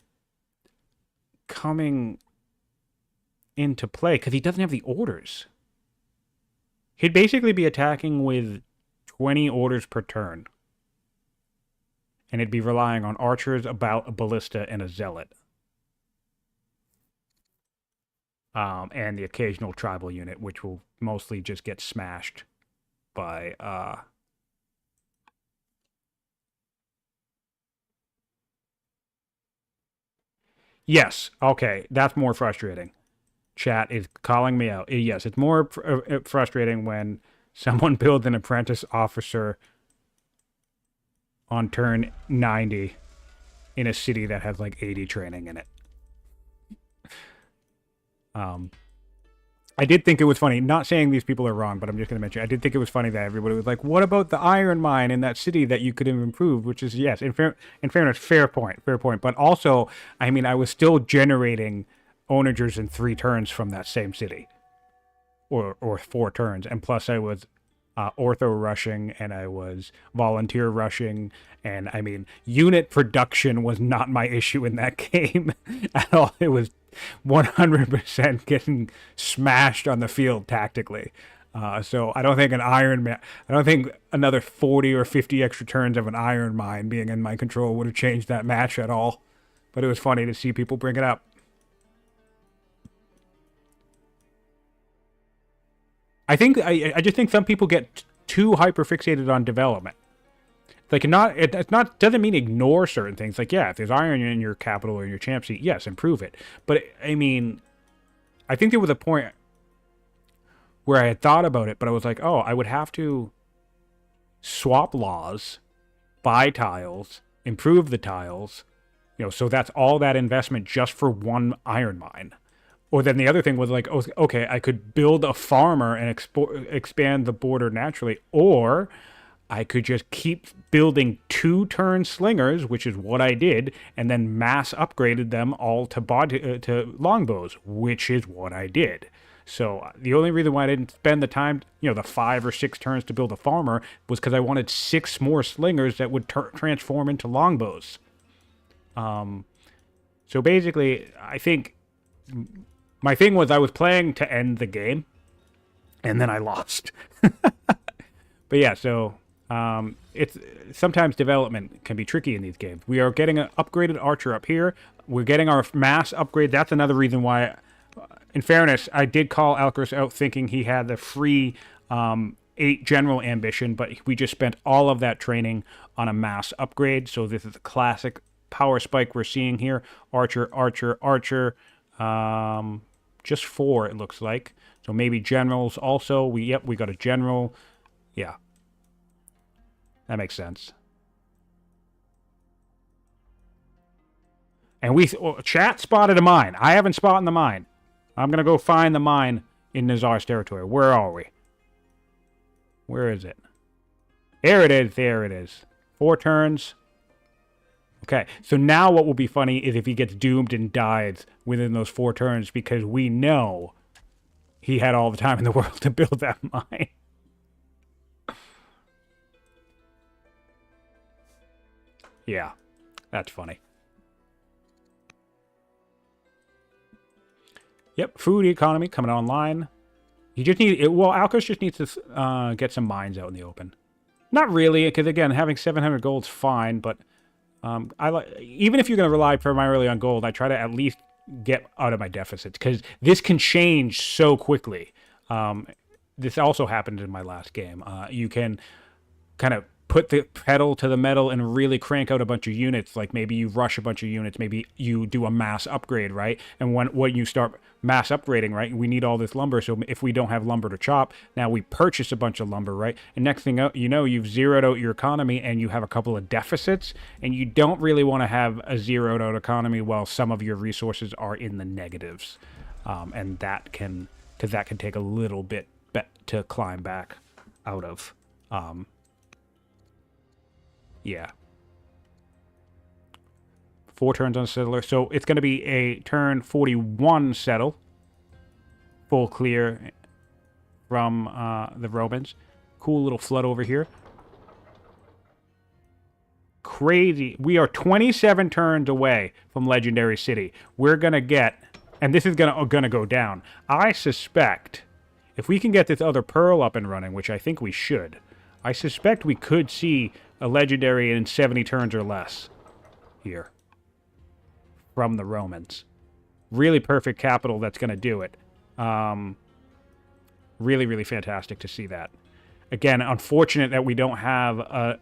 coming into play because he doesn't have the orders. He'd basically be attacking with 20 orders per turn. And it'd be relying on archers, a ballista, and a zealot. And the occasional tribal unit, which will mostly just get smashed by... Yes, okay, that's more frustrating. Chat is calling me out. Yes, it's more frustrating when someone builds an apprentice officer on turn 90 in a city that has like 80 training in it. I did think it was funny, not saying these people are wrong, but I'm just going to mention, I did think it was funny that everybody was like, what about the iron mine in that city that you could have improved? Which is, yes, in fairness, fair point. But also, I mean, I was still generating onagers in 3 turns from that same city. Or 4 turns. And plus I was ortho rushing, and I was volunteer rushing, and I mean, unit production was not my issue in that game at all. It was 100% getting smashed on the field tactically. So I don't think I don't think another 40 or 50 extra turns of an iron mine being in my control would have changed that match at all. But it was funny to see people bring it up. I just think some people get too hyper-fixated on development. Like, doesn't mean ignore certain things. Like, yeah, if there's iron in your capital or in your champ seat, yes, improve it. But, I mean, I think there was a point where I had thought about it, but I was like, oh, I would have to swap laws, buy tiles, improve the tiles. So that's all that investment just for one iron mine. Or then the other thing was like, oh, okay, I could build a farmer and expand the border naturally, or I could just keep building 2-turn slingers, which is what I did, and then mass upgraded them all to longbows, which is what I did. So the only reason why I didn't spend the time, the 5 or 6 turns to build a farmer was because I wanted 6 more slingers that would transform into longbows. So basically, I think my thing was I was playing to end the game, and then I lost. But yeah, so it's sometimes development can be tricky in these games. We are getting an upgraded archer up here. We're getting our mass upgrade. That's another reason why, in fairness, I did call Alcaras out thinking he had the free 8 general ambition, but we just spent all of that training on a mass upgrade. So this is a classic power spike we're seeing here. Archer, archer, archer. Just 4, it looks like. So maybe generals also. We got a general. Yeah. That makes sense. And chat spotted a mine. I haven't spotted the mine. I'm going to go find the mine in Nizar's territory. Where are we? Where is it? There it is. There it is. 4 turns. Okay, so now what will be funny is if he gets doomed and dies within those 4 turns, because we know he had all the time in the world to build that mine. Yeah, that's funny. Yep, food economy coming online. He just needs... Well, Alcaras just needs to get some mines out in the open. Not really, because again, having 700 gold's fine, but... even if you're going to rely primarily on gold, I try to at least get out of my deficits, because this can change so quickly. This also happened in my last game. You can kind of put the pedal to the metal and really crank out a bunch of units. Like maybe you rush a bunch of units, maybe you do a mass upgrade, right? And when you start mass upgrading, right, we need all this lumber. So if we don't have lumber to chop, now we purchase a bunch of lumber, right? And next thing you know, you've zeroed out your economy and you have a couple of deficits, and you don't really want to have a zeroed out economy while some of your resources are in the negatives. And that can take a little bit to climb back out of. Yeah. 4 turns on settler. So it's going to be a turn 41 settle. Full clear from the Romans. Cool little flood over here. Crazy. We are 27 turns away from Legendary City. We're going to get... And this is going to go down. I suspect if we can get this other pearl up and running, which I think we should, I suspect we could see a legendary in 70 turns or less here from the Romans. Really perfect capital that's going to do it. Really, really fantastic to see that. Again, unfortunate that we don't have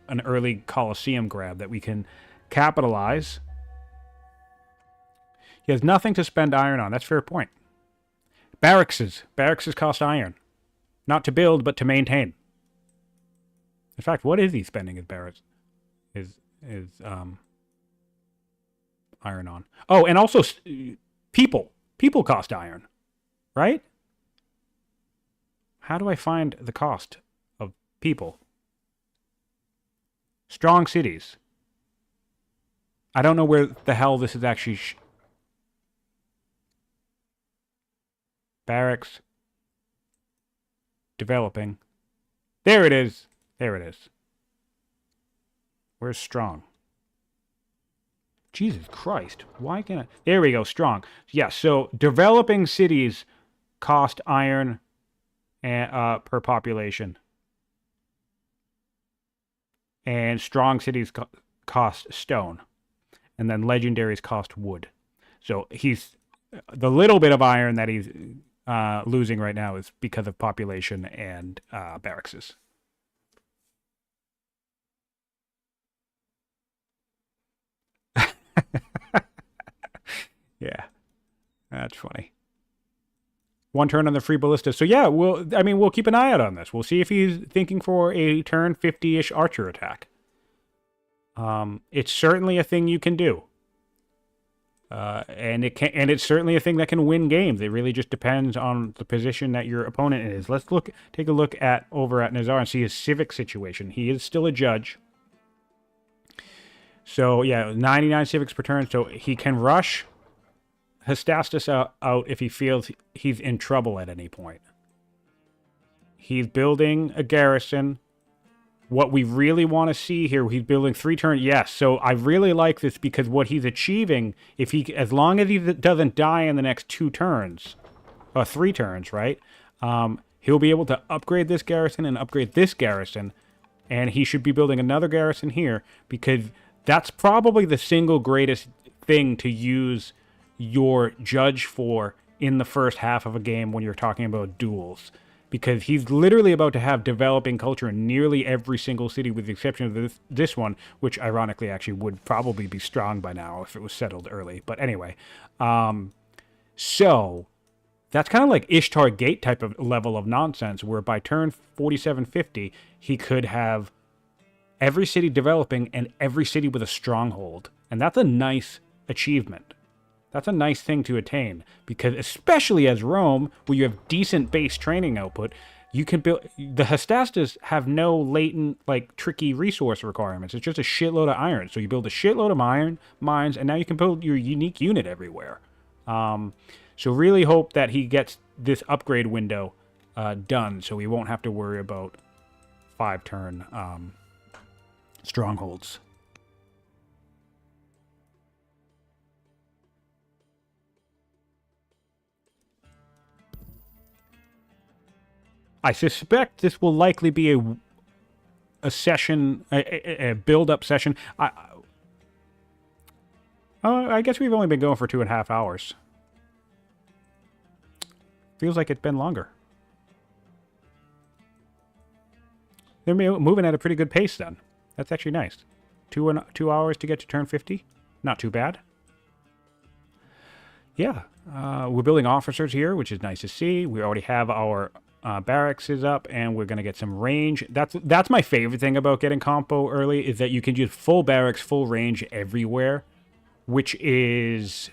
an early Colosseum grab that we can capitalize. He has nothing to spend iron on. That's a fair point. Barracks cost iron. Not to build, but to maintain. In fact, what is he spending his barracks? His iron on. Oh, and also people. People cost iron. Right? How do I find the cost of people? Strong cities. I don't know where the hell this is actually... Barracks. Developing. There it is. There it is. Where's strong? Jesus Christ. Why can't I... There we go, strong. Yeah, so developing cities cost iron per population. And strong cities cost stone. And then legendaries cost wood. So he's... The little bit of iron that he's losing right now is because of population and barracks. Yeah, that's funny. 1 turn on the free ballista. So yeah, we'll keep an eye out on this. We'll see if he's thinking for a turn 50-ish archer attack. It's certainly a thing you can do. And it's certainly a thing that can win games. It really just depends on the position that your opponent is. Let's take a look at over at Nizar and see his civic situation. He is still a judge. So yeah, 99 civics per turn. So he can rush Hystastus out if he feels he's in trouble at any point. He's building a garrison. What we really want to see here, he's building 3 turns. Yes, so I really like this because what he's achieving, as long as he doesn't die in the next 2 turns, or 3 turns, right? He'll be able to upgrade this garrison and upgrade this garrison, and he should be building another garrison here because that's probably the single greatest thing to use your judge for in the first half of a game when you're talking about duels. Because he's literally about to have developing culture in nearly every single city with the exception of this one, which ironically actually would probably be strong by now if it was settled early. But anyway, so that's kind of like Ishtar Gate type of level of nonsense, where by turn 4750, he could have every city developing and every city with a stronghold. And that's a nice achievement. That's a nice thing to attain, because especially as Rome, where you have decent base training output, you can build... The Hystastas have no latent, like, tricky resource requirements. It's just a shitload of iron. So you build a shitload of iron mines, and now you can build your unique unit everywhere. So really hope that he gets this upgrade window done, so we won't have to worry about 5-turn strongholds. I suspect this will likely be a session, a build-up session. I guess we've only been going for 2.5 hours. Feels like it's been longer. They're moving at a pretty good pace then. That's actually nice. 2 hours to get to turn 50. Not too bad. Yeah, we're building officers here, which is nice to see. We already have our barracks is up, and we're going to get some range. That's my favorite thing about getting compo early, is that you can use full barracks, full range everywhere, which is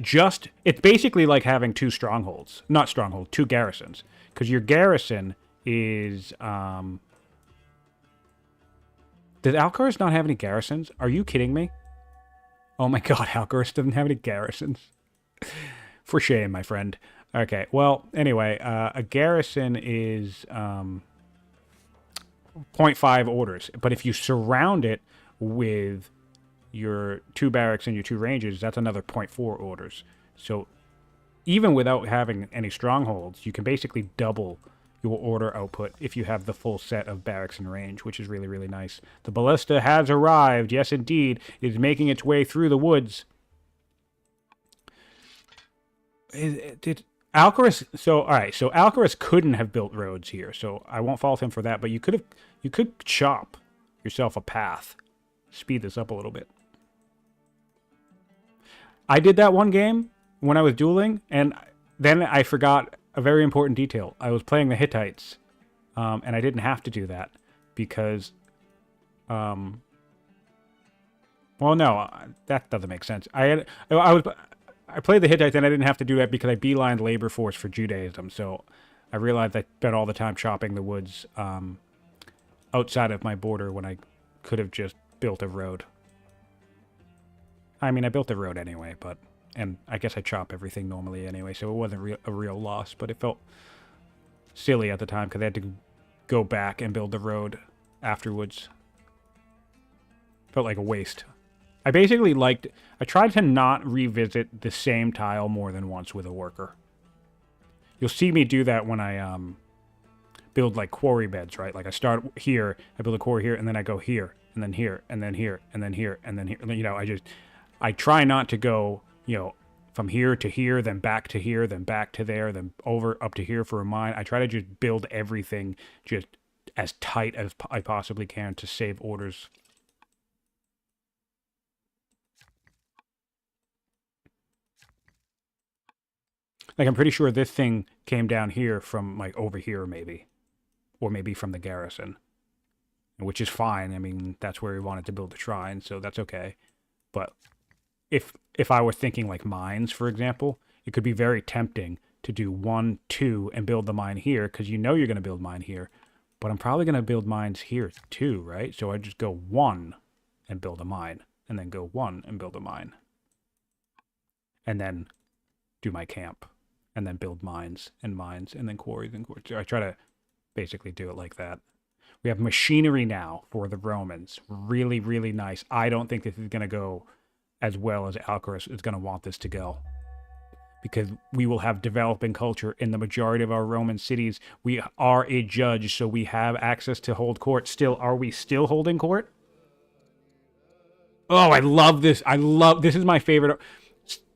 just... It's basically like having 2 strongholds. Not strongholds, 2 garrisons. Because your garrison is... Does Alcaras not have any garrisons? Are you kidding me? Oh my god, Alcaras doesn't have any garrisons. For shame, my friend. Okay, well, anyway, a garrison is 0.5 orders. But if you surround it with your 2 barracks and your 2 ranges, that's another 0.4 orders. So even without having any strongholds, you can basically double your order output if you have the full set of barracks and range, which is really, really nice. The ballista has arrived. Yes, indeed. It is making its way through the woods. Did Alcaras... So, alright, so Alcaras couldn't have built roads here, so I won't fault him for that, but you could chop yourself a path. Speed this up a little bit. I did that one game when I was dueling, and then I forgot a very important detail. I was playing the Hittites, and I didn't have to do that because, well, no, that doesn't make sense. I played the Hittites, and I didn't have to do that because I beelined labor force for Judaism. So I realized I spent all the time chopping the woods outside of my border when I could have just built a road. I mean, I built a road anyway, but... And I guess I chop everything normally anyway, so it wasn't a real loss. But it felt silly at the time because I had to go back and build the road afterwards. Felt like a waste. I basically liked... I tried to not revisit the same tile more than once with a worker. You'll see me do that when I build like quarry beds, right? Like I start here, I build a quarry here, and then I go here, and then here, and then here, and then here, and then here. You know, I try not to go... You know, from here to here, then back to here, then back to there, then over up to here for a mine. I try to just build everything just as tight as I possibly can to save orders. Like, I'm pretty sure this thing came down here from, like, over here, maybe. Or maybe from the garrison. which is fine. I mean, that's where he wanted to build a shrine, so that's okay. But if I were thinking like mines, for example, it could be very tempting to do 1, 2, and build the mine here, because you know you're going to build mine here. But I'm probably going to build mines here too, right? So I just go 1 and build a mine, and then go 1 and build a mine. And then do my camp, and then build mines, and then quarries and quarries. So I try to basically do it like that. We have machinery now for the Romans. Really, really nice. I don't think this is going to go as well as Alcaras is going to want this to go, because we will have developing culture in the majority of our Roman cities. We are a judge, so we have access to hold court. Still, are we still holding court? Oh, I love this. This is my favorite.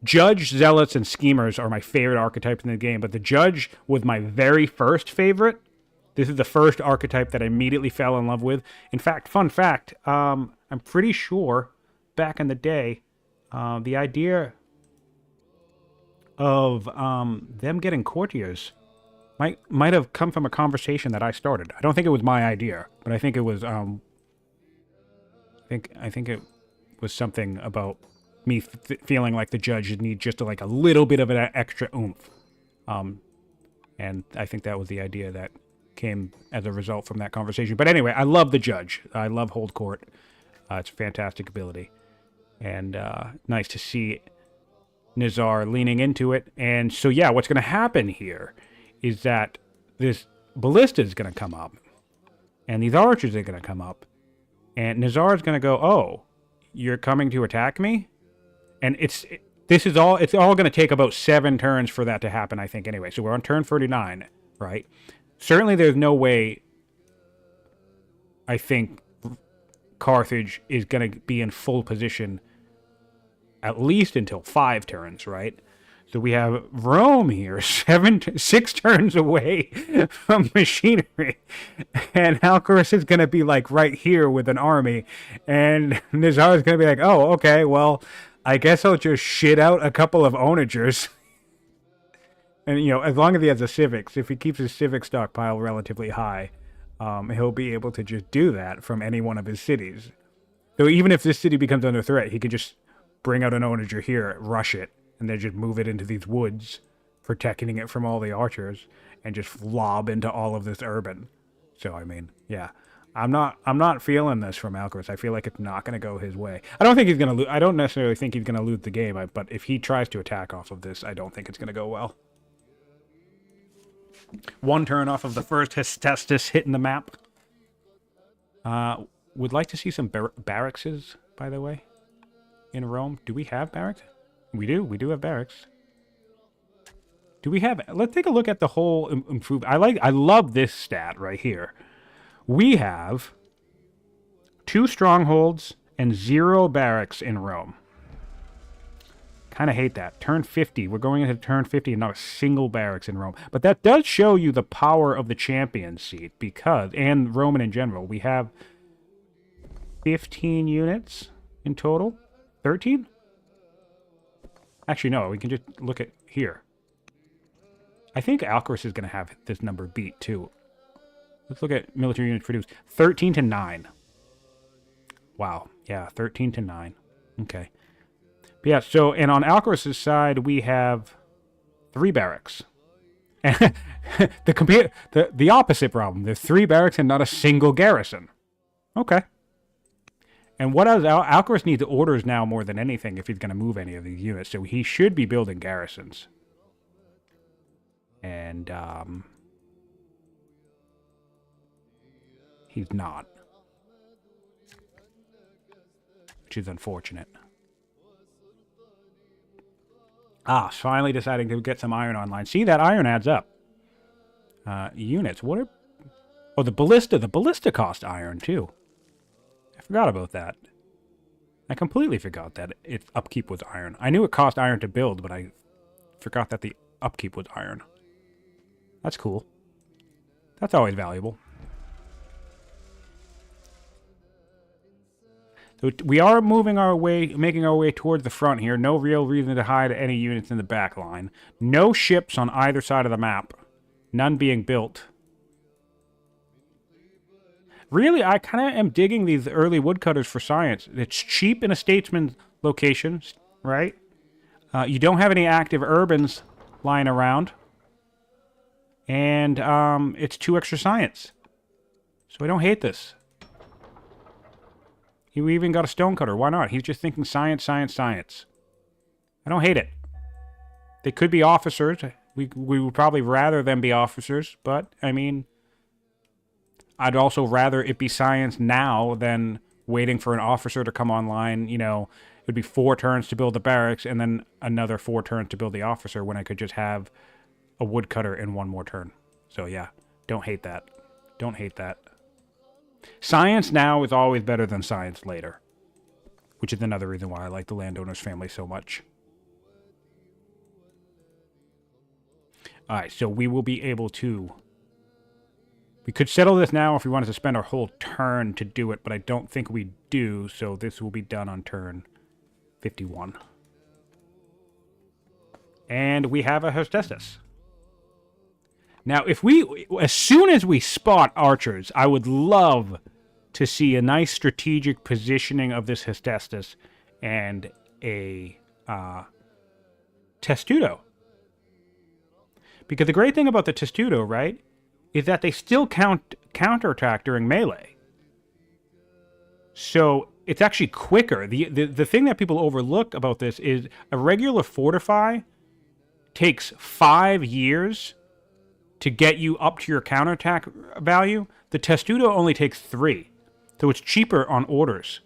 Judge, zealots, and schemers are my favorite archetypes in the game, but the judge was my very first favorite. This is the first archetype that I immediately fell in love with. In fact, fun fact, I'm pretty sure back in the day, the idea of them getting courtiers might have come from a conversation that I started. I don't think it was my idea, but I think it was I think it was something about me feeling like the judge would need just like a little bit of an extra oomph. And I think that was the idea that came as a result from that conversation. But anyway, I love the judge. I love hold court. It's a fantastic ability. And nice to see Nizar leaning into it. And so, yeah, what's going to happen here is that this ballista is going to come up. And these archers are going to come up. And Nizar is going to go, oh, you're coming to attack me? And it's all going to take about 7 turns for that to happen, I think, anyway. So we're on turn 39, right? Certainly there's no way I think Carthage is going to be in full position at least until 5 turns, right? So we have Rome here, 6 turns away from machinery. And Alcaras is going to be like right here with an army. And Nizar is going to be like, oh, okay, well, I guess I'll just shit out a couple of onagers. And, you know, as long as he has the civics, if he keeps his civic stockpile relatively high, he'll be able to just do that from any one of his cities. So even if this city becomes under threat, he can just bring out an onager here, rush it, and then just move it into these woods, protecting it from all the archers, and just lob into all of this urban. So, I mean, yeah. I'm not feeling this from Alcaras. I feel like it's not going to go his way. I don't think he's going to lose. I don't necessarily think he's going to lose the game, but if he tries to attack off of this, I don't think it's going to go well. 1 turn off of the first Hestastus hitting the map. Would like to see some barracks, by the way, in Rome. Do we have barracks? We do. We do have barracks. Do we have... Let's take a look at the whole improvement. I love this stat right here. We have 2 strongholds and 0 barracks in Rome. Kind of hate that. Turn 50. We're going into turn 50 and not a single barracks in Rome. But that does show you the power of the champion seat, because, and Roman in general, we have 15 units in total. 13? Actually, no. We can just look at here. I think Alcaras is going to have this number beat, too. Let's look at military units produced. 13 to 9. Wow. Yeah, 13 to 9. Okay. But yeah, so, and on Alcaras' side, we have 3 barracks. the opposite problem. There's 3 barracks and not a single garrison. Okay. And what else? Alcaras needs orders now more than anything if he's going to move any of these units. So he should be building garrisons. And, he's not. Which is unfortunate. Finally deciding to get some iron online. See, that iron adds up. Units. What are... Oh, the ballista. The ballista cost iron, too. I forgot about that. I completely forgot that its upkeep was iron. I knew it cost iron to build, but I forgot that the upkeep was iron. That's cool. That's always valuable. So we are moving our way, making our way towards the front here. No real reason to hide any units in the back line. No ships on either side of the map. None being built. Really, I kind of am digging these early woodcutters for science. It's cheap in a statesman location, right? You don't have any active urbans lying around. And it's 2 extra science. So I don't hate this. He even got a stonecutter. Why not? He's just thinking science, science, science. I don't hate it. They could be officers. We would probably rather them be officers. But, I mean, I'd also rather it be science now than waiting for an officer to come online. You know, it would be 4 turns to build the barracks and then another 4 turns to build the officer when I could just have a woodcutter in 1 more turn. So, yeah, don't hate that. Don't hate that. Science now is always better than science later, which is another reason why I like the landowner's family so much. Alright, so we will be able to... We could settle this now if we wanted to spend our whole turn to do it, but I don't think we do, so this will be done on turn 51. And we have a hostess. Now, as soon as we spot archers, I would love to see a nice strategic positioning of this hostess and a testudo. Because the great thing about the testudo, right, is that they still counterattack during melee. So it's actually quicker. The thing that people overlook about this is a regular fortify takes 5 years to get you up to your counterattack value. The testudo only takes 3. So it's cheaper on orders.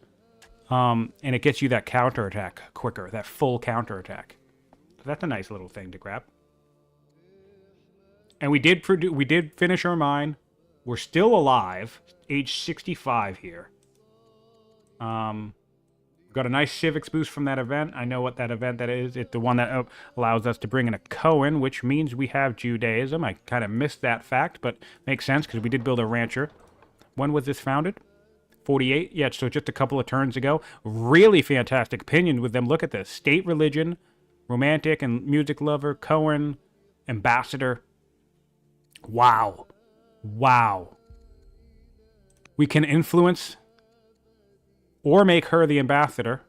And it gets you that counterattack quicker, that full counterattack. So that's a nice little thing to grab. And we did finish our mine. We're still alive, age 65 here. Got a nice civics boost from that event. I know what that event that is. It's the one that allows us to bring in a Cohen, which means we have Judaism. I kind of missed that fact, but makes sense because we did build a rancher. When was this founded? 48? Yeah, so just a couple of turns ago. Really fantastic opinion with them. Look at this. State religion, romantic and music lover, Cohen, ambassador. Wow. Wow. We can influence or make her the ambassador.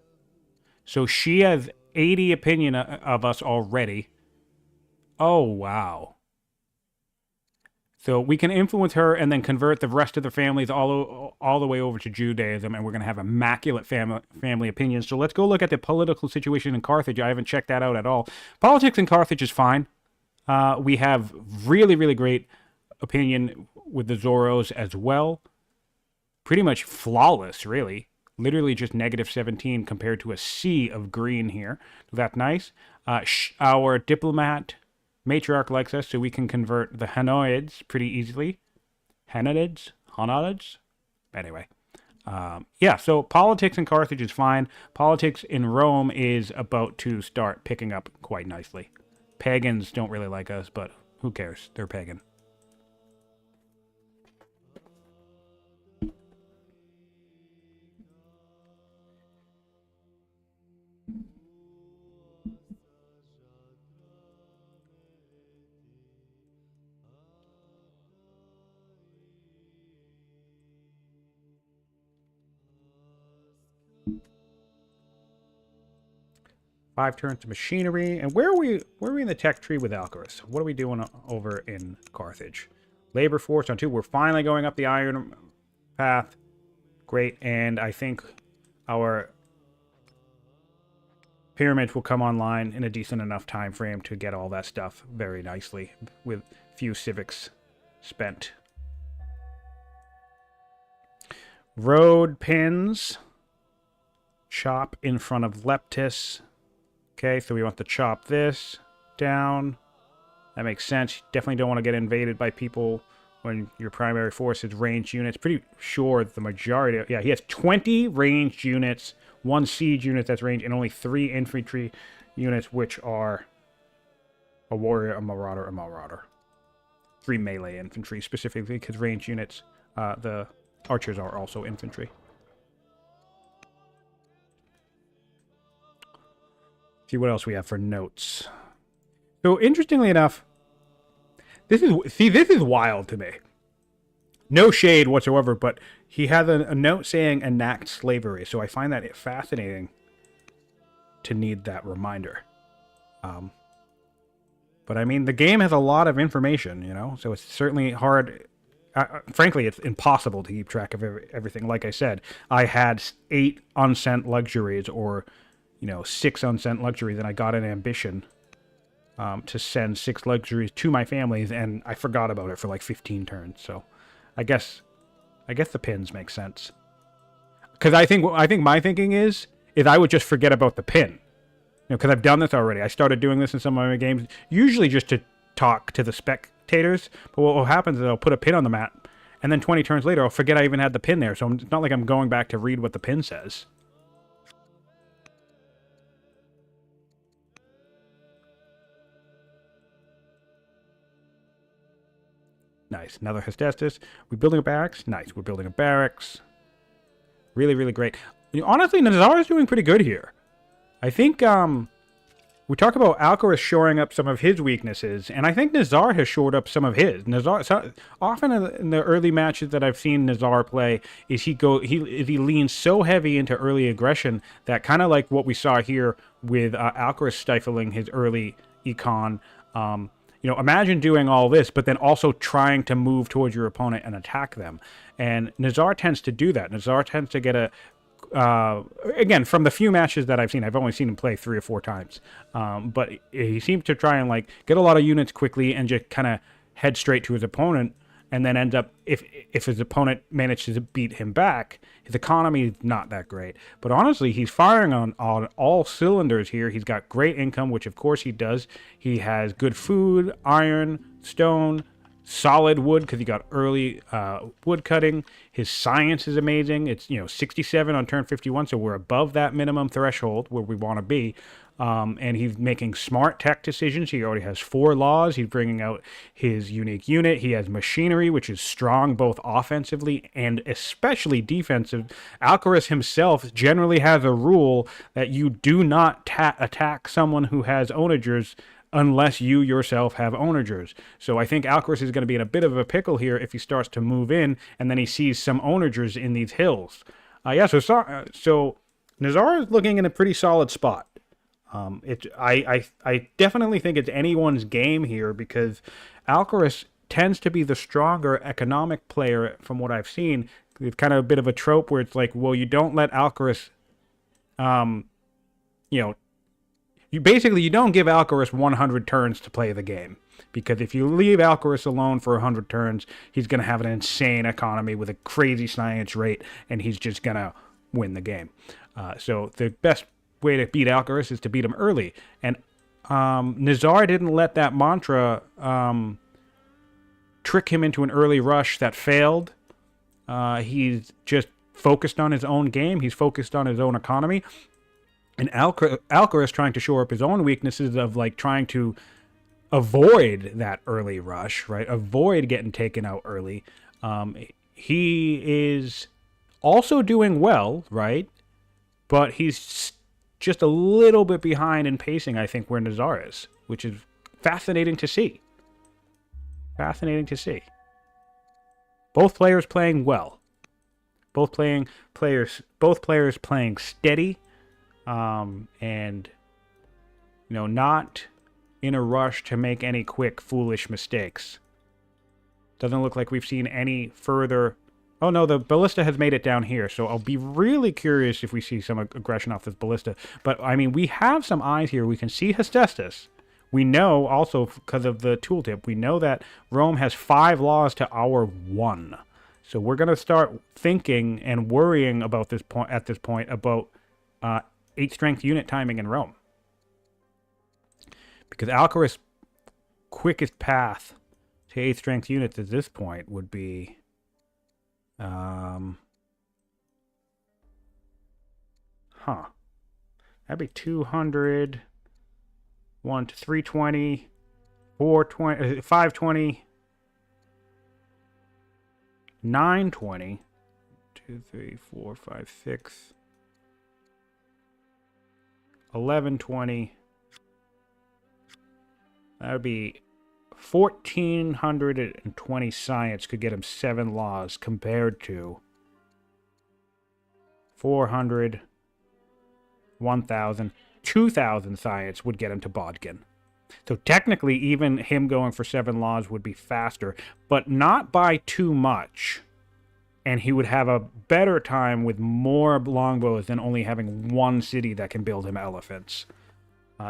So she has 80 opinion of us already. Oh, wow. So we can influence her and then convert the rest of the families all the way over to Judaism, and we're going to have immaculate family opinions. So let's go look at the political situation in Carthage. I haven't checked that out at all. Politics in Carthage is fine. We have really, really great opinion with the Zoros as well. Pretty much flawless, really. Literally just -17 compared to a sea of green here. So that's nice. Our diplomat matriarch likes us, so we can convert the Hanoids pretty easily. Hanoids? Anyway. Yeah, so politics in Carthage is fine. Politics in Rome is about to start picking up quite nicely. Pagans don't really like us, but who cares? They're pagan. Five turns to machinery. And where are we in the tech tree with Alcaras? What are we doing over in Carthage? Labor force on 2. We're finally going up the iron path. Great. And I think our pyramids will come online in a decent enough time frame to get all that stuff very nicely with few civics spent. Road pins. Chop in front of Leptis. Okay, so we want to chop this down. That makes sense. You definitely don't want to get invaded by people when your primary force is ranged units. Pretty sure the majority... Yeah, he has 20 ranged units, 1 siege unit that's ranged, and only 3 infantry units, which are a warrior, a marauder. 3 melee infantry, specifically, because ranged units, the archers are also infantry. See what else we have for notes. So interestingly enough, this is wild to me. No shade whatsoever, but he had a note saying enact slavery. So I find that fascinating to need that reminder. But I mean, the game has a lot of information, you know, so it's certainly hard. Frankly, it's impossible to keep track of everything. Like I said, I had 8 unsent luxuries, or 6 unsent luxuries, and I got an ambition to send 6 luxuries to my families, and I forgot about it for like 15 turns. So, I guess the pins make sense, because I think my thinking is I would just forget about the pin. Because I've done this already. I started doing this in some of my games, usually just to talk to the spectators. But what happens is I'll put a pin on the map, and then 20 turns later, I'll forget I even had the pin there. So it's not like I'm going back to read what the pin says. Nice. Another Hestastus. We're building a barracks. Nice. We're building a barracks. Really, really great. Honestly, Nizar is doing pretty good here. I think we talk about Alcaras shoring up some of his weaknesses, and I think Nizar has shored up some of his. Nizar, often in the early matches that I've seen Nizar play, he leans so heavy into early aggression that, kind of like what we saw here with Alcaras stifling his early econ. Imagine doing all this, but then also trying to move towards your opponent and attack them. And Nizar tends to do that. Nizar tends to get again, from the few matches that I've seen, I've only seen him play 3 or 4 times. But he seems to try and get a lot of units quickly and just kind of head straight to his opponent, and then end up, if his opponent manages to beat him back, his economy is not that great. But honestly, he's firing on all cylinders here. He's got great income, which of course he does. He has good food, iron, stone, solid wood, because he got early wood cutting. His science is amazing. It's 67 on turn 51, so we're above that minimum threshold where we want to be. And he's making smart tech decisions. He already has 4 laws. He's bringing out his unique unit. He has machinery, which is strong both offensively and especially defensive. Alcaras himself generally has a rule that you do not attack someone who has onagers unless you yourself have onagers. So I think Alcaras is going to be in a bit of a pickle here if he starts to move in and then he sees some onagers in these hills. So Nizar is looking in a pretty solid spot. I definitely think it's anyone's game here, because Alcaras tends to be the stronger economic player from what I've seen. It's kind of a bit of a trope where it's like, well, you don't let Alcaras, you don't give Alcaras 100 turns to play the game, because if you leave Alcaras alone for 100 turns, he's going to have an insane economy with a crazy science rate, and he's just going to win the game. So the best way to beat Alcaras is to beat him early. And Nizar didn't let that mantra trick him into an early rush that failed. He's just focused on his own game. He's focused on his own economy. And Alcaras trying to shore up his own weaknesses of trying to avoid that early rush, right? Avoid getting taken out early. He is also doing well, right? But he's just a little bit behind in pacing, I think, where Nizar is, which is fascinating to see. Fascinating to see. Both players playing well. Both players playing steady. And not in a rush to make any quick foolish mistakes. Doesn't look like we've seen any further. Oh no, the ballista has made it down here, so I'll be really curious if we see some aggression off this ballista. But I mean, we have some eyes here. We can see Hestastus. We know also, because of the tooltip, we know that Rome has 5 laws to our 1. So we're going to start thinking and worrying about this point about 8 strength unit timing in Rome. Because Alcaras' quickest path to 8 strength units at this point would be that'd be 200, 1 to 320, 420, 520, 920, 2, 3, 4, 5, 6, 1120. That would be 1,420 science could get him 7 laws compared to 400, 1,000, 2,000 science would get him to Bodkin. So technically, even him going for 7 laws would be faster, but not by too much. And he would have a better time with more longbows than only having one city that can build him elephants.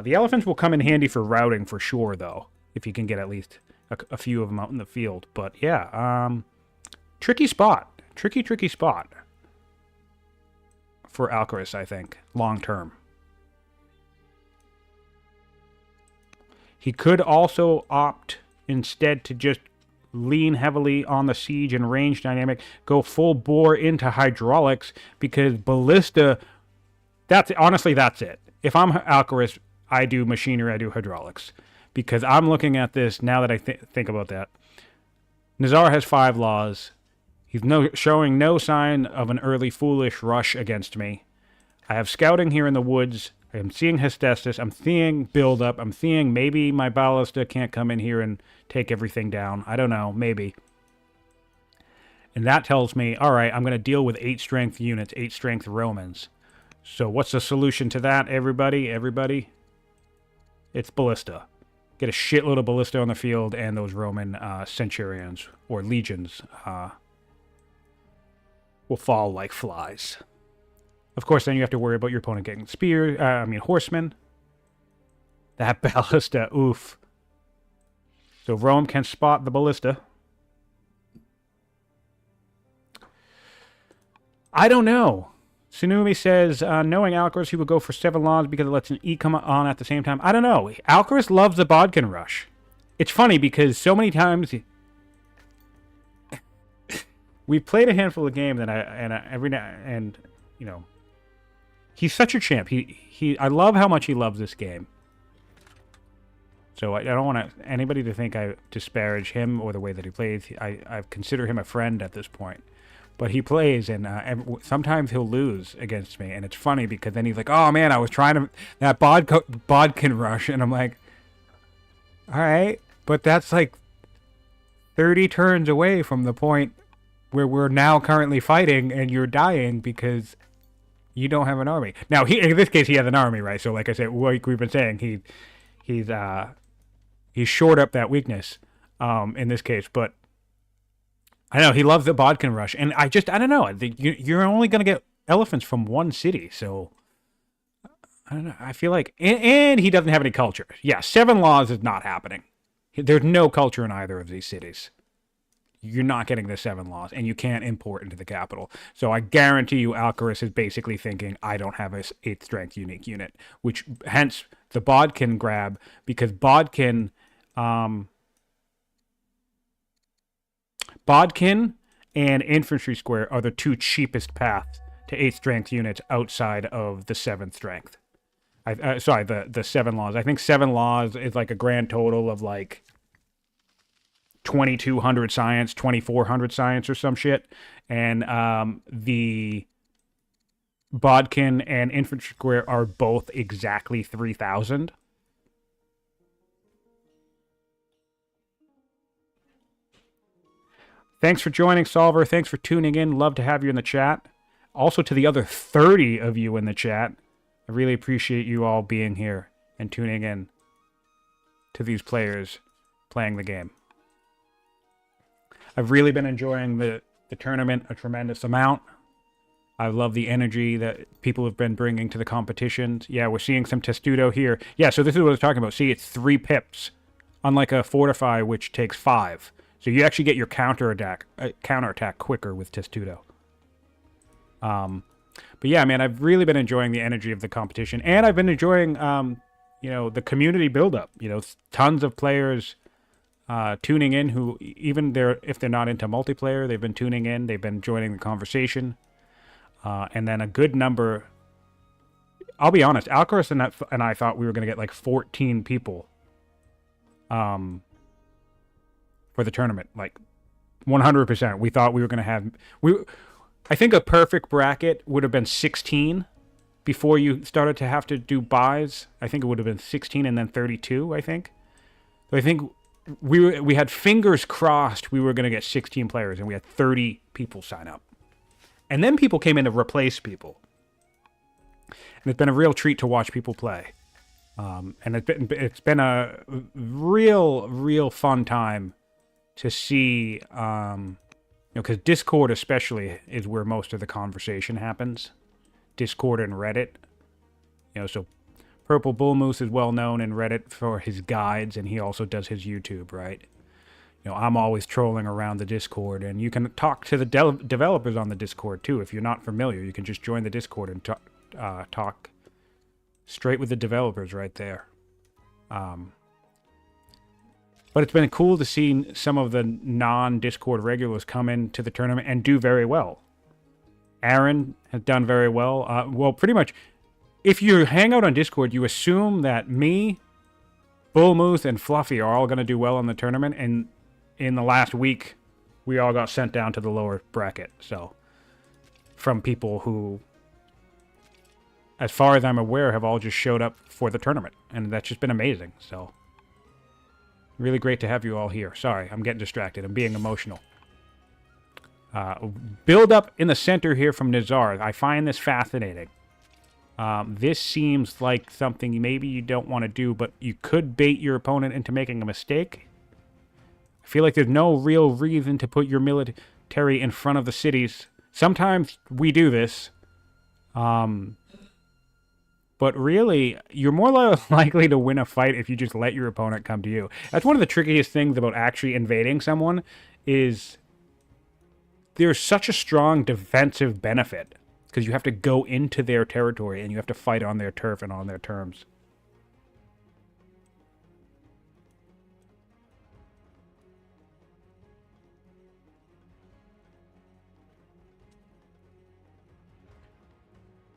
The elephants will come in handy for routing for sure, though, if he can get at least a few of them out in the field. But yeah, tricky spot. Tricky spot for Alcaras, I think, long term. He could also opt instead to just lean heavily on the siege and range dynamic, go full bore into hydraulics, because ballista, honestly, that's it. If I'm Alcaras, I do machinery, I do hydraulics. Because I'm looking at this, now that I think about that. Nizar has 5 laws. He's showing no sign of an early foolish rush against me. I have scouting here in the woods. I am seeing Hestastus. I'm seeing build-up. I'm seeing maybe my ballista can't come in here and take everything down. I don't know. Maybe. And that tells me, all right, I'm going to deal with 8 strength units, 8 strength Romans. So what's the solution to that, everybody? It's ballista. Get a shitload of ballista on the field, and those Roman centurions or legions will fall like flies. Of course, then you have to worry about your opponent getting horsemen. That ballista, oof. So Rome can spot the ballista. I don't know. Tsunumi says, knowing Alcaras, he would go for 7 laws because it lets an E come on at the same time. I don't know. Alcaras loves the Bodkin rush. It's funny because so many times we've played a handful of games, and you know, he's such a champ. I love how much he loves this game. So I don't want anybody to think I disparage him or the way that he plays. I consider him a friend at this point. But he plays, and sometimes he'll lose against me. And it's funny because then he's like, oh, man, I was trying to... That Bodkin rush. And I'm like, all right. But that's like 30 turns away from the point where we're now currently fighting and you're dying because you don't have an army. Now, in this case, he has an army, right? So like I said, like we've been saying, he's shored up that weakness in this case. But I know he loves the Bodkin rush, and I don't know. You're only going to get elephants from one city, so I don't know. I feel like, and he doesn't have any culture. Yeah, 7 laws is not happening. There's no culture in either of these cities. You're not getting the 7 laws, and you can't import into the capital. So I guarantee you, Alcaras is basically thinking, I don't have a 8th strength unique unit, which hence the Bodkin grab, because Bodkin and infantry square are the 2 cheapest paths to 8th strength units outside of the 7th strength. The 7 laws. I think 7 laws is like a grand total of like 2,200 science, 2,400 science or some shit. And the Bodkin and infantry square are both exactly 3,000. Thanks for joining, Solver. Thanks for tuning in. Love to have you in the chat. Also to the other 30 of you in the chat. I really appreciate you all being here and tuning in to these players playing the game. I've really been enjoying the tournament a tremendous amount. I love the energy that people have been bringing to the competitions. Yeah, we're seeing some Testudo here. Yeah, so this is what I was talking about. See, it's 3 pips, unlike a Fortify, which takes 5. So you actually get your counterattack quicker with Testudo. But yeah, man, I've really been enjoying the energy of the competition, and I've been enjoying, the community buildup. Tons of players tuning in who, even if they're not into multiplayer, they've been tuning in. They've been joining the conversation, and then a good number. I'll be honest, Alcaras and I thought we were going to get like 14 people. For the tournament, like 100%. We thought we were going to have... I think a perfect bracket would have been 16 before you started to have to do buys. I think it would have been 16 and then 32, I think. So I think we had fingers crossed we were going to get 16 players, and we had 30 people sign up. And then people came in to replace people. And it's been a real treat to watch people play. And it's been a real fun time to see, because Discord especially is where most of the conversation happens. Discord and Reddit. So Purple Bull Moose is well known in Reddit for his guides, and he also does his YouTube, right? I'm always trolling around the Discord, and you can talk to the developers on the Discord too. If you're not familiar, you can just join the Discord and talk straight with the developers right there. But it's been cool to see some of the non-Discord regulars come into the tournament and do very well. Aaron has done very well. Well, pretty much, if you hang out on Discord, you assume that me, Bull Moose, and Fluffy are all going to do well in the tournament, and in the last week, we all got sent down to the lower bracket. So, from people who, as far as I'm aware, have all just showed up for the tournament. And that's just been amazing. So, really great to have you all here. Sorry, I'm getting distracted. I'm being emotional. Build up in the center here from Nizar. I find this fascinating. This seems like something maybe you don't want to do, but you could bait your opponent into making a mistake. I feel like there's no real reason to put your military in front of the cities. Sometimes we do this. But really, you're more likely to win a fight if you just let your opponent come to you. That's one of the trickiest things about actually invading someone, is there's such a strong defensive benefit, because you have to go into their territory and you have to fight on their turf and on their terms.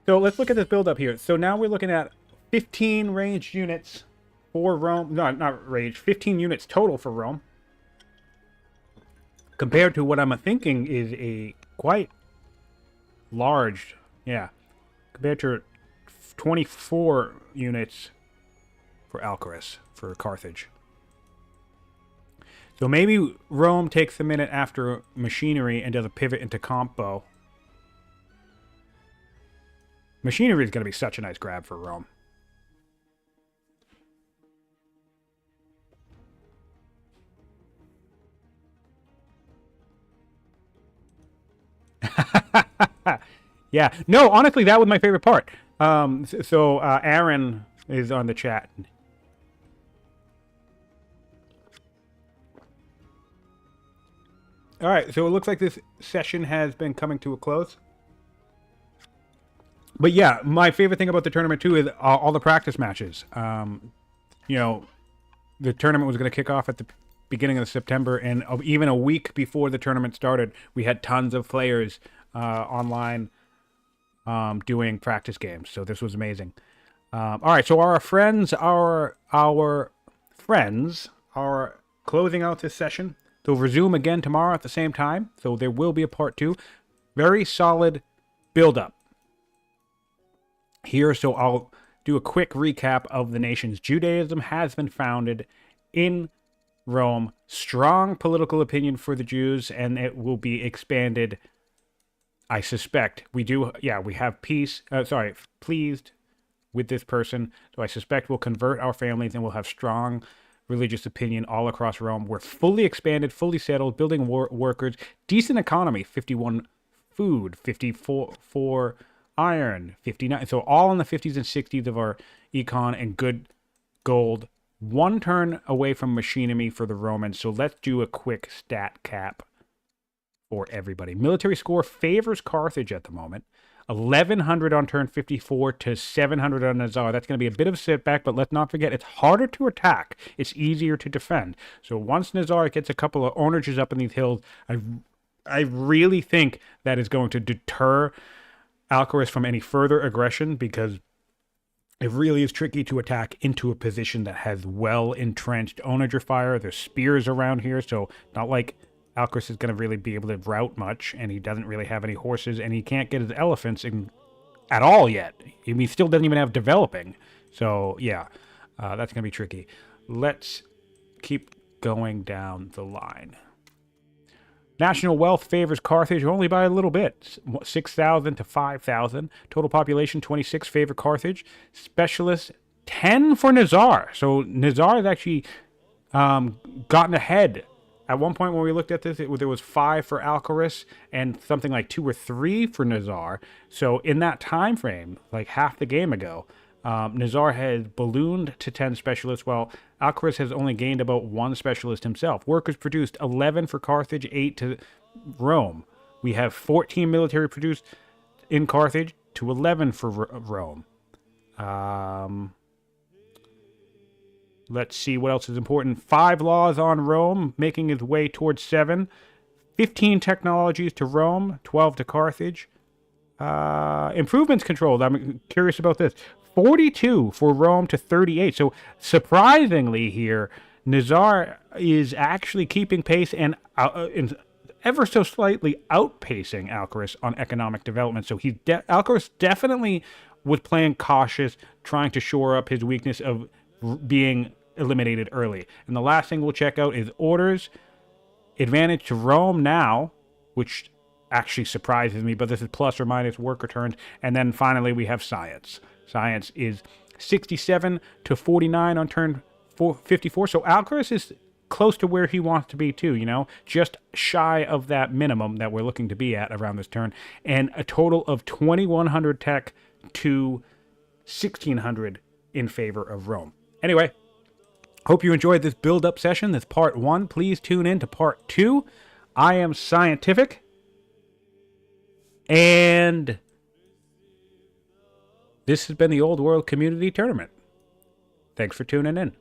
So let's look at this build up here. So now we're looking at 15 ranged units for Rome. No, not ranged. 15 units total for Rome. Compared to what I'm thinking is a quite large, compared to 24 units for Alcaras, for Carthage. So maybe Rome takes a minute after machinery and does a pivot into combo. Machinery is going to be such a nice grab for Rome. Yeah. No, honestly, that was my favorite part. Aaron is on the chat. All right, so it looks like this session has been coming to a close. But yeah, my favorite thing about the tournament too is all the practice matches. The tournament was going to kick off at the beginning of September, and even a week before the tournament started, we had tons of players online doing practice games. So this was amazing. All right, so our friends are closing out this session. They'll resume again tomorrow at the same time. So there will be a part 2. Very solid build-up here. So I'll do a quick recap of the nations. Judaism has been founded in Rome. Strong political opinion for the Jews, and it will be expanded, I suspect. We have pleased with this person. So I suspect we'll convert our families and we'll have strong religious opinion all across Rome. We're fully expanded, fully settled, building workers, decent economy, 51 food, 54 iron, 59. So all in the 50s and 60s of our econ, and good gold. 1 turn away from machinery for the Romans. So let's do a quick stat cap for everybody. Military score favors Carthage at the moment. 1,100 on turn 54 to 700 on Nizar. That's going to be a bit of a setback, but let's not forget, it's harder to attack. It's easier to defend. So once Nizar gets a couple of ownages up in these hills, I really think that is going to deter Alcaras from any further aggression, because it really is tricky to attack into a position that has well-entrenched onager fire. There's spears around here, so not like Alcaras is going to really be able to rout much, and he doesn't really have any horses, and he can't get his elephants in at all yet. He still doesn't even have developing. So, yeah, that's going to be tricky. Let's keep going down the line. National wealth favors Carthage only by a little bit, 6,000 to 5,000. Total population 26 favor Carthage. Specialists 10 for Nizar. So Nizar has actually gotten ahead. At one point when we looked at this, there was 5 for Alcaras and something like 2 or 3 for Nizar. So in that time frame, like half the game ago, Nizar has ballooned to 10 specialists, while Alcaraz has only gained about 1 specialist himself. Workers produced 11 for Carthage, 8 to Rome. We have 14 military produced in Carthage to 11 for Rome. Let's see what else is important. 5 laws on Rome, making its way towards 7. 15 technologies to Rome, 12 to Carthage. Improvements controlled. I'm curious about this. 42 for Rome to 38. So surprisingly here, Nizar is actually keeping pace and ever so slightly outpacing Alcaraz on economic development. So Alcaraz definitely was playing cautious, trying to shore up his weakness of being eliminated early. And the last thing we'll check out is orders. Advantage to Rome now, which actually surprises me, but this is plus or minus work returns. And then finally we have science. Science is 67 to 49 on turn 54. So Alcaraz is close to where he wants to be too, you know, just shy of that minimum that we're looking to be at around this turn. And a total of 2,100 tech to 1,600 in favor of Rome. Anyway, hope you enjoyed this build-up session. This part 1. Please tune in to part 2. I am Siontific. And this has been the Old World Community Tournament. Thanks for tuning in.